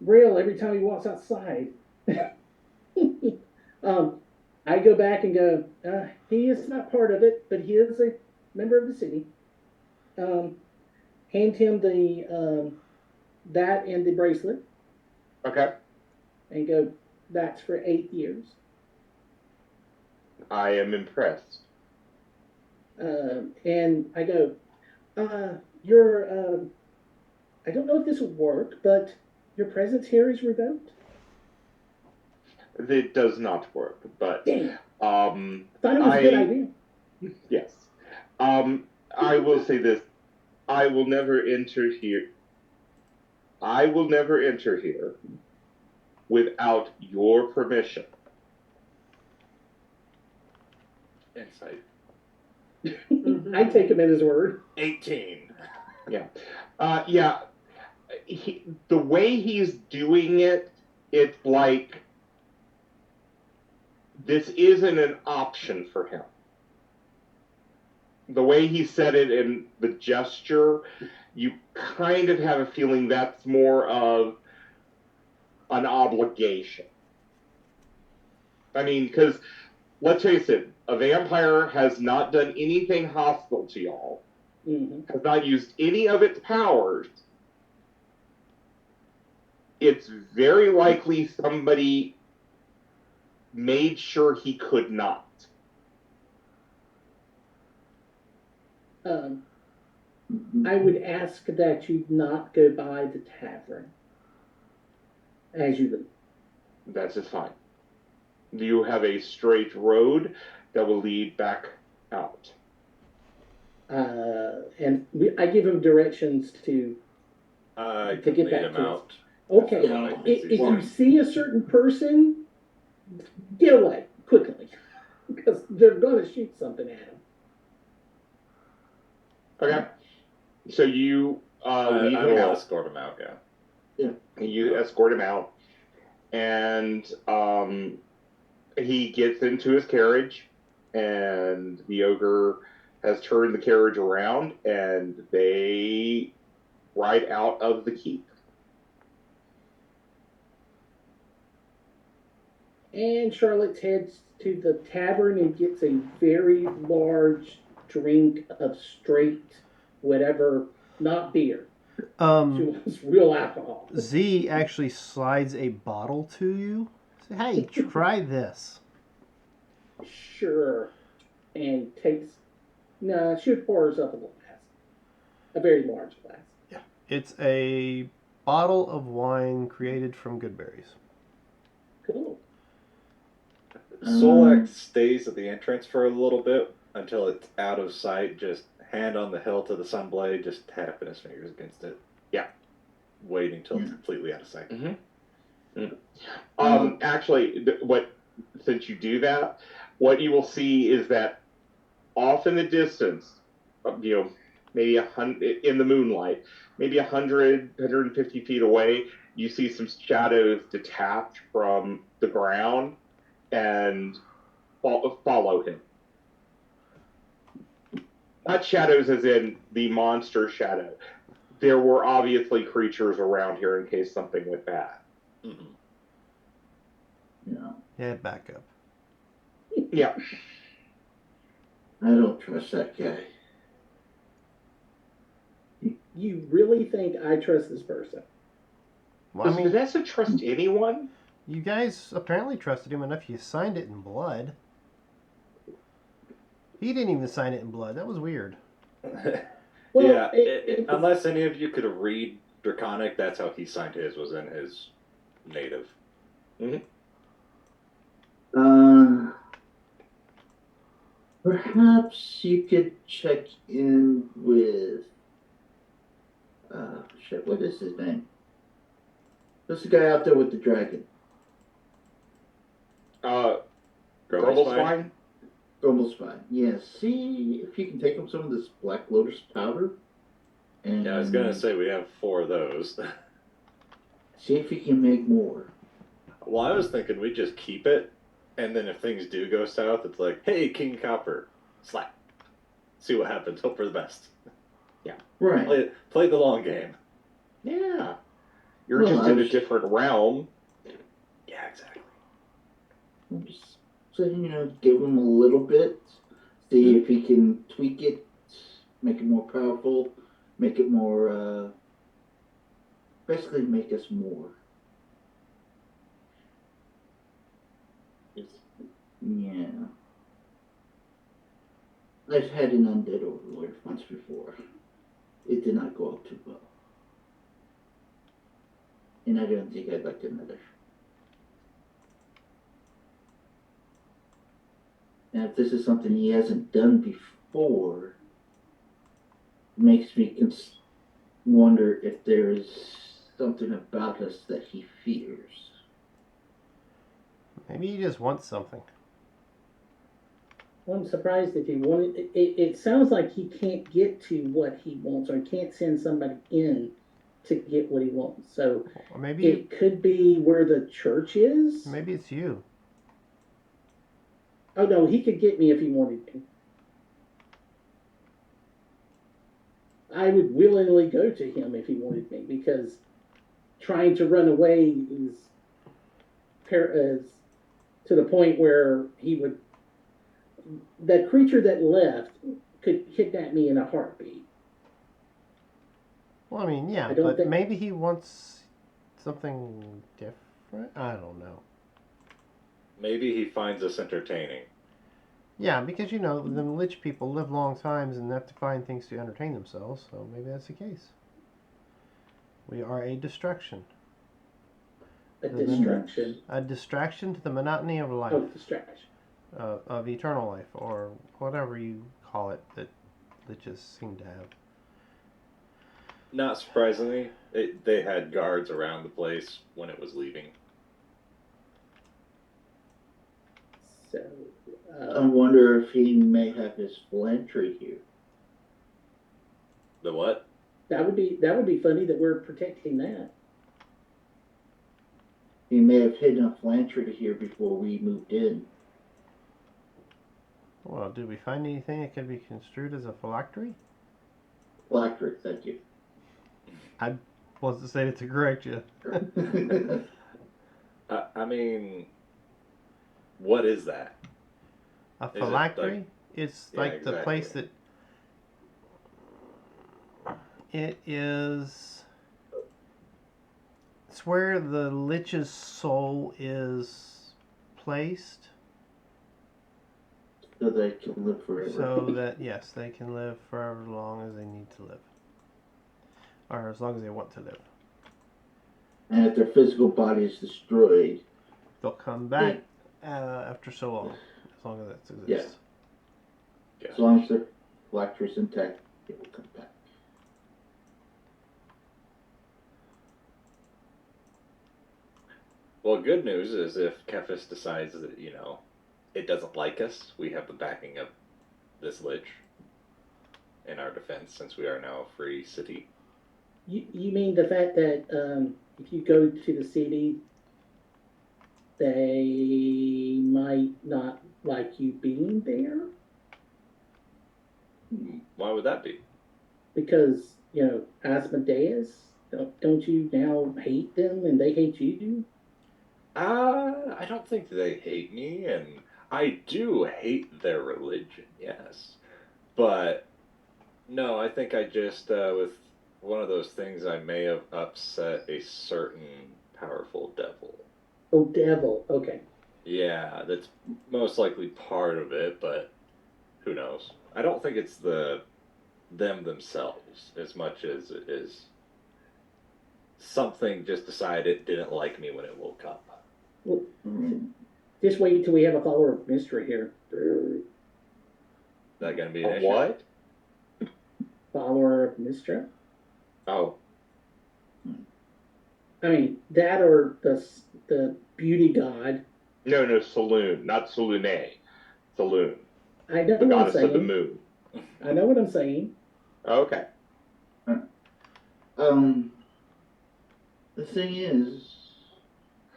Rail every time he walks outside? I go back and go. He is not part of it, but he is a member of the city. Hand him the that and the bracelet, Okay. and go. That's for 8 years. I am impressed. And I go, your I don't know if this would work, but your presence here is revoked. It does not work, but Damn, um, thought it was a good idea. yes. I will say this: I will never enter here. I will never enter here without your permission. Insight. I take him at his word. 18. Yeah. The way he's doing it, it's like this isn't an option for him. The way he said it in the gesture, you kind of have a feeling that's more of an obligation. I mean, because let's face it, a vampire has not done anything hostile to y'all, has not used any of its powers. It's very likely somebody made sure he could not. I would ask that you not go by the tavern as you leave. That's just fine. You have a straight road that will lead back out. And I give him directions to I To can get lead back him to out. Okay, Yeah, if you see a certain person, get away quickly, because they're going to shoot something at him. Okay. So you lead I him will out. escort him out, yeah. You escort him out, and he gets into his carriage, and the ogre has turned the carriage around, and they ride out of the keep. And Charlotte heads to the tavern and gets a very large drink of straight whatever, not beer. She wants real alcohol. Z actually slides a bottle to you. Say, hey, try this. Sure. And takes. No, she pours up a glass. A very large glass. It's a bottle of wine created from good berries. Cool. Solak stays at the entrance for a little bit until it's out of sight, just hand on the hilt of the sunblade, just tapping his fingers against it. Yeah. Waiting till it's completely out of sight. Actually, since you do that, what you will see is that off in the distance, maybe 100 in the moonlight, maybe 150 feet away, you see some shadows detach from the ground and follow him. Not shadows as in the monster shadow. There were obviously creatures around here in case something went bad. Mm-hmm. Yeah. Head back up. Yeah. I don't trust that guy. You really think I trust this person? Well, Does Vanessa trust anyone? You guys apparently trusted him enough. You signed it in blood. He didn't even sign it in blood. That was weird. Well, yeah, unless any of you could read Draconic, that's how he signed his, was in his native. Perhaps you could check in with. What is his name? Who's the guy out there with the dragon? Grumblespine? Grumblespine. Yeah, see if you can take him some of this Black Lotus powder. And Yeah, I was gonna say we have 4 of those. see if you can make more. Well, I was thinking we just keep it, and then if things do go south, it's like, hey, King Copper, slap. See what happens. Hope for the best. Yeah. Right. Play the long game. Yeah. You're just in a different realm. Yeah, exactly. I'm just saying, give him a little bit. See if he can tweak it, make it more powerful, make it more, basically make us more. Yeah. I've had an undead overlord once before. It did not go out too well. And I don't think I'd like another. Now, if this is something he hasn't done before, it makes me wonder if there's something about us that he fears. Maybe he just wants something. Well, I'm surprised if he wanted. It sounds like he can't get to what he wants, or he can't send somebody in to get what he wants. So Or maybe it could be where the church is. maybe it's you. Oh no, he could get me if he wanted me. I would willingly go to him if he wanted me, because trying to run away is to the point where he would. That creature that left could kidnap me in a heartbeat. Well, I mean, yeah, I don't but think- maybe he wants something different. I don't know. Maybe he finds us entertaining. Yeah, because the Lich people live long times and have to find things to entertain themselves. So maybe that's the case. We are a distraction. A distraction. A distraction to the monotony of life. Oh, distraction. Of eternal life, or whatever you call it, that just seem to have. Not surprisingly, they had guards around the place when it was leaving. So, I wonder if he may have his philanthropy here. The what? that would be funny that we're protecting that. He may have hidden a philanthropy here before we moved in. Well, did we find anything that could be construed as a phylactery? Phylactery, thank you. I wasn't saying it to correct you. I mean, what is that? A Is it phylactery? It's Yeah, like the place exactly. that. It is. It's where the Lich's soul is placed, So they can live forever. so that yes, they can live forever as long as they need to live, or as long as they want to live. And if their physical body is destroyed, They'll come back after so long, as long as that exists. as long as their collector is intact, they will come back. Well, good news is if Kefis decides that, it doesn't like us, we have the backing of this Lich in our defense, since we are now a free city. You mean the fact that if you go to the city, they might not like you being there? Why would that be? Because, Asmodeus, don't you now hate them and they hate you? I don't think they hate me, and I do hate their religion, yes. But, no, I think I just, with one of those things, I may have upset a certain powerful devil. Oh, devil, okay. Yeah, that's most likely part of it, but who knows? I don't think it's them themselves as much as it is something just decided it didn't like me when it woke up. Well, just wait until we have a follower of mystery here. Is that going to be an issue? What? Follower of mystery? Oh, I mean, that or the beauty god. no, Saloon, not Salune. Saloon, I know the what I'm goddess of the saying. moon. I know what I'm saying. Okay. The thing is,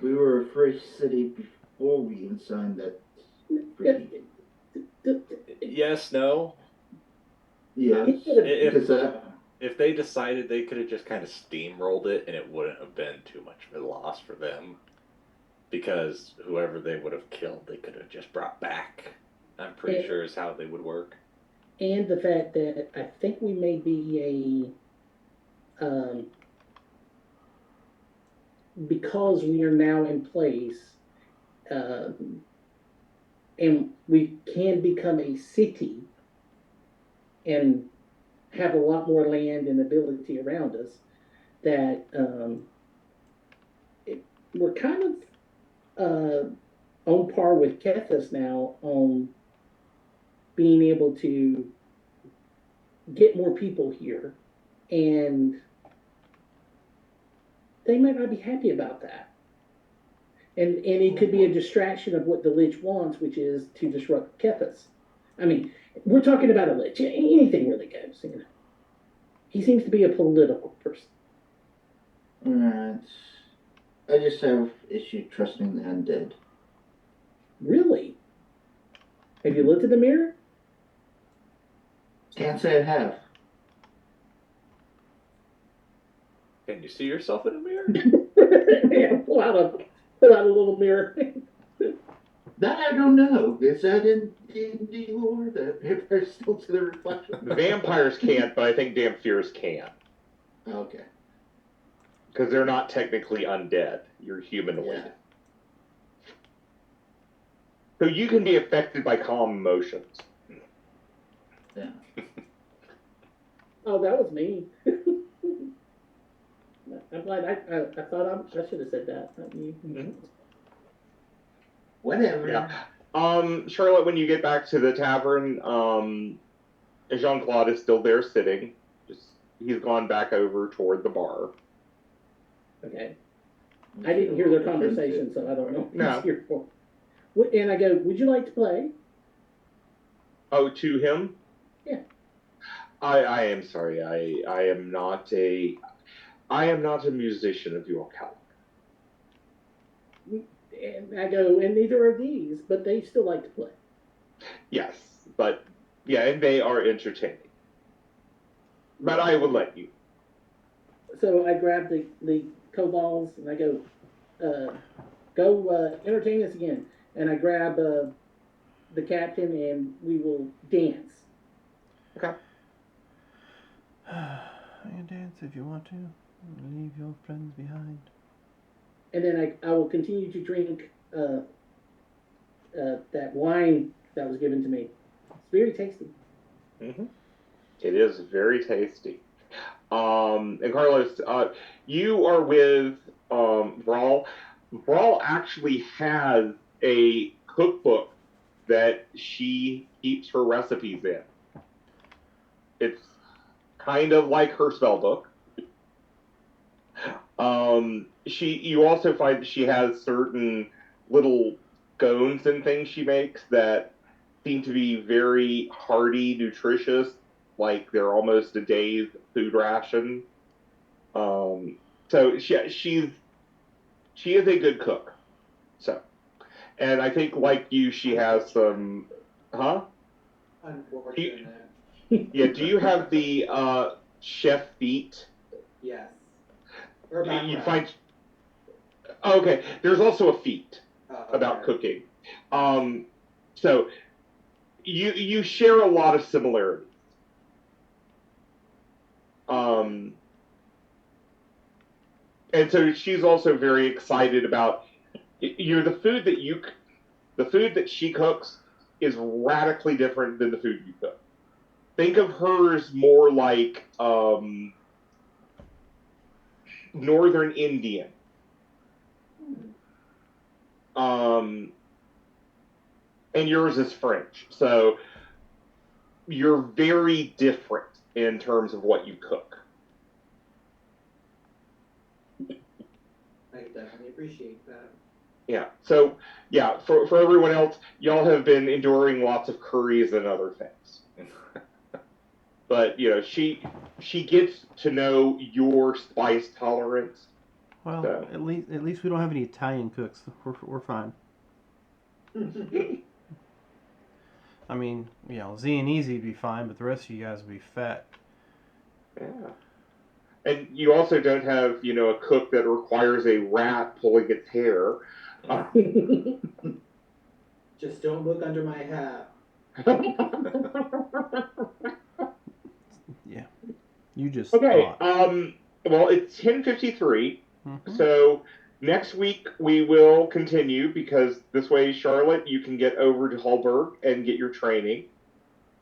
we were a free city before we even signed that treaty. Yes, no. Yes, If- because If they decided, they could have just kind of steamrolled it, and it wouldn't have been too much of a loss for them. Because whoever they would have killed, they could have just brought back. I'm pretty sure is how they would work. And the fact that I think we may be because we are now in place, and we can become a city and have a lot more land and ability around us, that we're kind of on par with Kethis now on being able to get more people here, and they might not be happy about that. And it could be a distraction of what the Lich wants, which is to disrupt Kethis. I mean, we're talking about a Lich. Anything really goes. He seems to be a political person. Alright. I just have issue trusting the undead. Really? Have you looked in the mirror? Can't say I have. Can you see yourself in a mirror? Yeah, pull out a little mirror. That I don't know. Is that in D&D lore that vampires still see the reflection? The vampires can't, but I think Dhamphirs can. Okay. Because they're not technically undead. You're humanoid. Yeah. So you can be affected by calm emotions. Yeah. Oh, that was me. I'm glad I thought I should have said that. Not you. Mhm. Whatever. Yeah. Charlotte, when you get back to the tavern, Jean-Claude is still there sitting. He's gone back over toward the bar. Okay. I didn't hear their conversation, so I don't know what No. he's here for. And I go, would you like to play? Oh, to him? Yeah. I am sorry. I am not a musician of your caliber. And I go, and neither are these, but they still like to play. Yes, but yeah, and they are entertaining. But I will let you. So I grab the kobolds and I go, go entertain us again. And I grab the captain and we will dance. Okay. You can dance if you want to. Leave your friends behind. and then I will continue to drink that wine that was given to me. It's very tasty. Mm-hmm. It is very tasty. And Carlos, you are with Brawl. Brawl actually has a cookbook that she keeps her recipes in. It's kind of like her spell book. You also find that she has certain little scones and things she makes that seem to be very hearty, nutritious, like they're almost a day's food ration. So she is a good cook. So, and I think like you, she has some, huh? Unfortunate. Yeah. Do you have the chef feat? Yes. Or You background. find. Okay. There's also a feat about Okay. cooking. So you share a lot of similarities. And so she's also very excited about the food that she cooks is radically different than the food you cook. Think of hers more like Northern Indian. And yours is French. So you're very different in terms of what you cook. I definitely appreciate that. Yeah. So yeah, for everyone else, y'all have been enduring lots of curries and other things. But she gets to know your spice tolerance. Well, So. at least we don't have any Italian cooks. We're fine. I mean, Z and Easy would be fine, but the rest of you guys would be fat. Yeah. And you also don't have, a cook that requires a rat pulling its hair. Just don't look under my hat. Yeah. You just Okay. thought. Well, it's 10:53, Mm-hmm. so next week we will continue because this way, Charlotte, you can get over to Hallberg and get your training.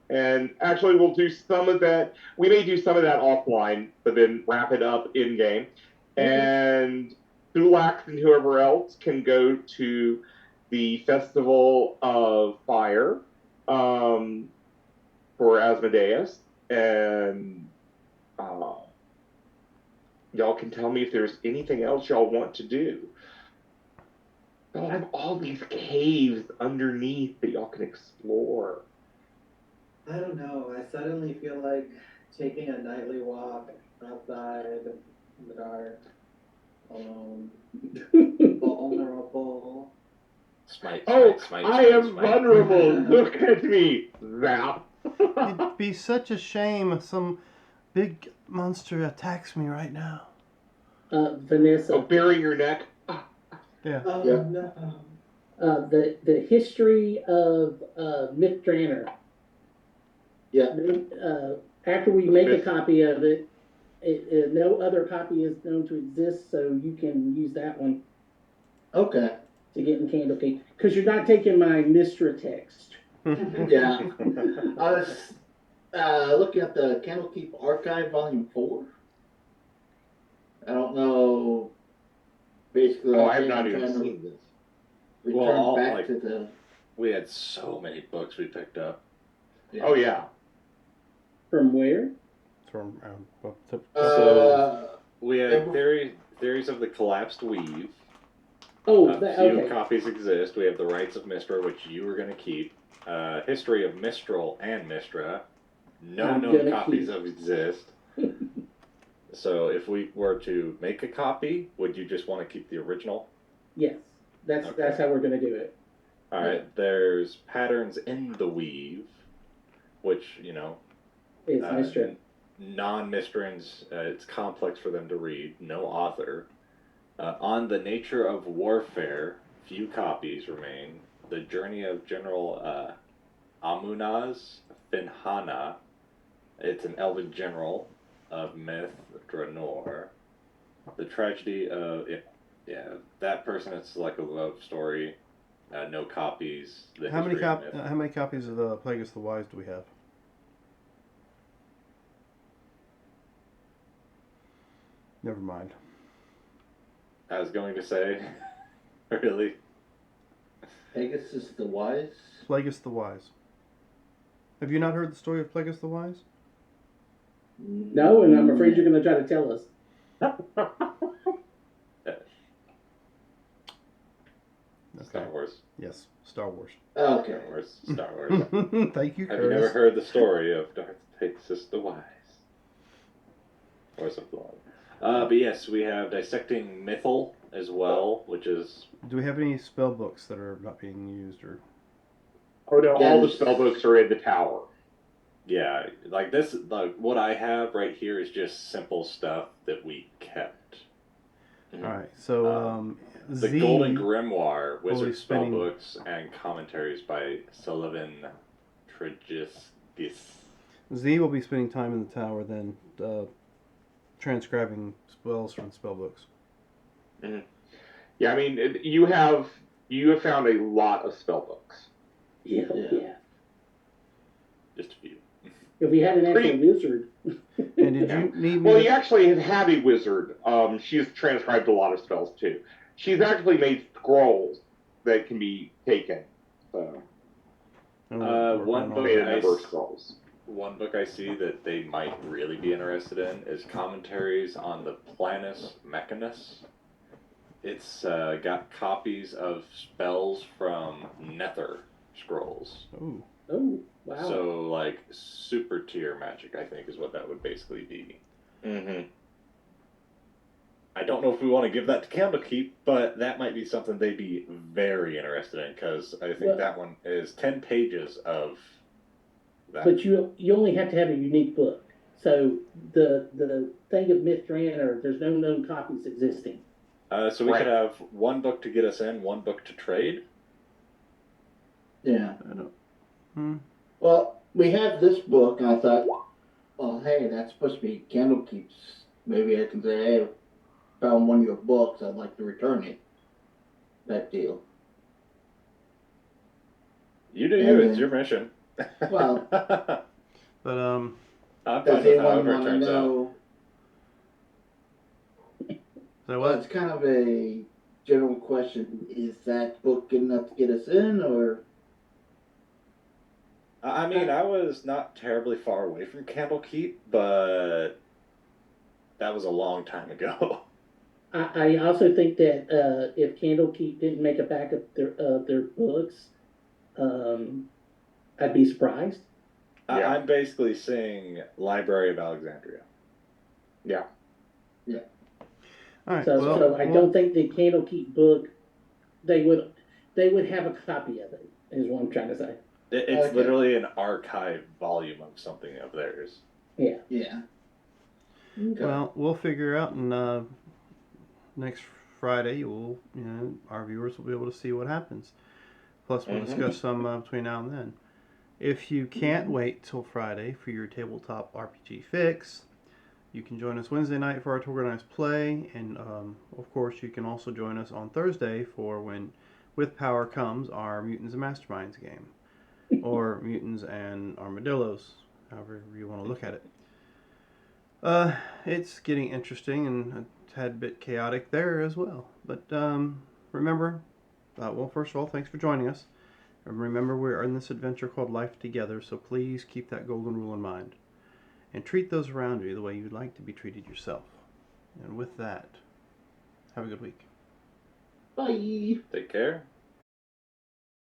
And actually, we'll do some of that. We may do some of that offline, but then wrap it up in game. And Thulax and whoever else can go to the Festival of Fire for Asmodeus. And y'all can tell me if there's anything else y'all want to do. Y'all have all these caves underneath that y'all can explore. I don't know. I suddenly feel like taking a nightly walk outside in the dark, alone, vulnerable. Smite, Oh, smite, I smite, am smite. vulnerable. Look at me. Zap. It'd be such a shame if some big monster attacks me right now. Vanessa. Oh, bury your neck. Yeah. Oh Yeah. no. The history of Mythdraenor. Yeah. After we make a copy of it, no other copy is known to exist, so you can use that one Okay. to get in Candlekeep. Because you're not taking my Mistra text. Yeah. I was looking at the Candlekeep Archive Volume 4. I don't know. Basically, Oh, I I have think not I'm even trying to seen this. return back to the. We had so many books we picked up. Yeah. Oh, yeah. From where? From We had theories of the collapsed weave. Oh, A few okay. copies exist. We have the Rites of Mistra, which you were going to keep. History of Mistral and Mistra. No I'm known gonna copies keep. of exist. So if we were to make a copy, would you just want to keep the original? Yes, that's how we're gonna do it. All right. There's Patterns in the Weave, which It's Mistra. non-Mistrans, it's complex for them to read. No author. On the Nature of Warfare, few copies remain. The Journey of General Amunaz Finhana. It's an elven general of myth, Draenor. The Tragedy of Yeah, that person, it's like a love story. No copies. The How many history of myth. how many copies of the Plagueis the Wise do we have? Never mind. I was going to say, really? Pegasus the Wise? Plagueis the Wise. Have you not heard the story of Plagueis the Wise? No, and I'm afraid you're going to try to tell us. Star Wars. Yes, Star Wars. Okay. Star Wars. Thank you, Have Curtis. you never heard the story of Darth Pegasus the Wise? Or something like that. But yes, we have Dissecting Mythal as well, which is... Do we have any spell books that are not being used? Or Oh no, all the Yes. spell books are in the tower. Yeah, like this, like what I have right here is just simple stuff that we kept. All right, so The Z, Golden Grimoire, Holy Wizard Spinning. Spellbooks, and commentaries by Sullivan Tregiskis. Z will be spending time in the tower then, transcribing spells from spell books. Yeah, I mean, you have found a lot of spell books. Yeah. Just a few. If we had an actual wizard. And did you need me? Well, to- you actually have had a wizard. She's transcribed a lot of spells too. She's actually made scrolls that can be taken. So, working one on book made a that. number of scrolls. One book I see that they might really be interested in is commentaries on the Planus Mechanus. It's got copies of spells from Nether scrolls. Ooh. Oh, wow. So, like, super tier magic, I think, is what that would basically be. Mm-hmm. I don't know if we want to give that to Candlekeep, but that might be something they'd be very interested in, because I think Well- that one is 10 pages of that. But you only have to have a unique book. So the thing of Mithran, there's no known copies existing. So we Right. could have one book to get us in, one book to trade. Yeah. I don't. Hmm. Well, we have this book, and I thought, well, hey, that's supposed to be Candlekeep's. Maybe I can say, hey, found one of your books, I'd like to return it. That deal. You do And you, it's then- your mission. Well- But I'm fine Does with anyone however it want to turns out. know? so Well, what? it's kind of a general question. Is that book good enough to get us in, or? I mean, I was not terribly far away from Candlekeep, but that was a long time ago. I also think that if Candlekeep didn't make a back of their books, I'd be surprised. Yeah. I'm basically saying Library of Alexandria. Yeah. All right. So, well, so I don't think the Candlekeep book they would have a copy of it. Is what I'm trying to say. It's Okay. literally an archived volume of something of theirs. Yeah. Okay. Well, we'll figure out, and next Friday, our viewers will be able to see what happens. Plus, we'll Mhm. discuss some between now and then. If you can't wait till Friday for your tabletop RPG fix, you can join us Wednesday night for our organized play, and of course, you can also join us on Thursday for when With Power Comes, our Mutants and Masterminds game, or Mutants and Armadillos, however you want to look at it. It's getting interesting and a tad bit chaotic there as well. But remember, well, first of all, thanks for joining us. And remember, we're in this adventure called Life Together, so please keep that golden rule in mind. And treat those around you the way you'd like to be treated yourself. And with that, have a good week. Bye. Take care.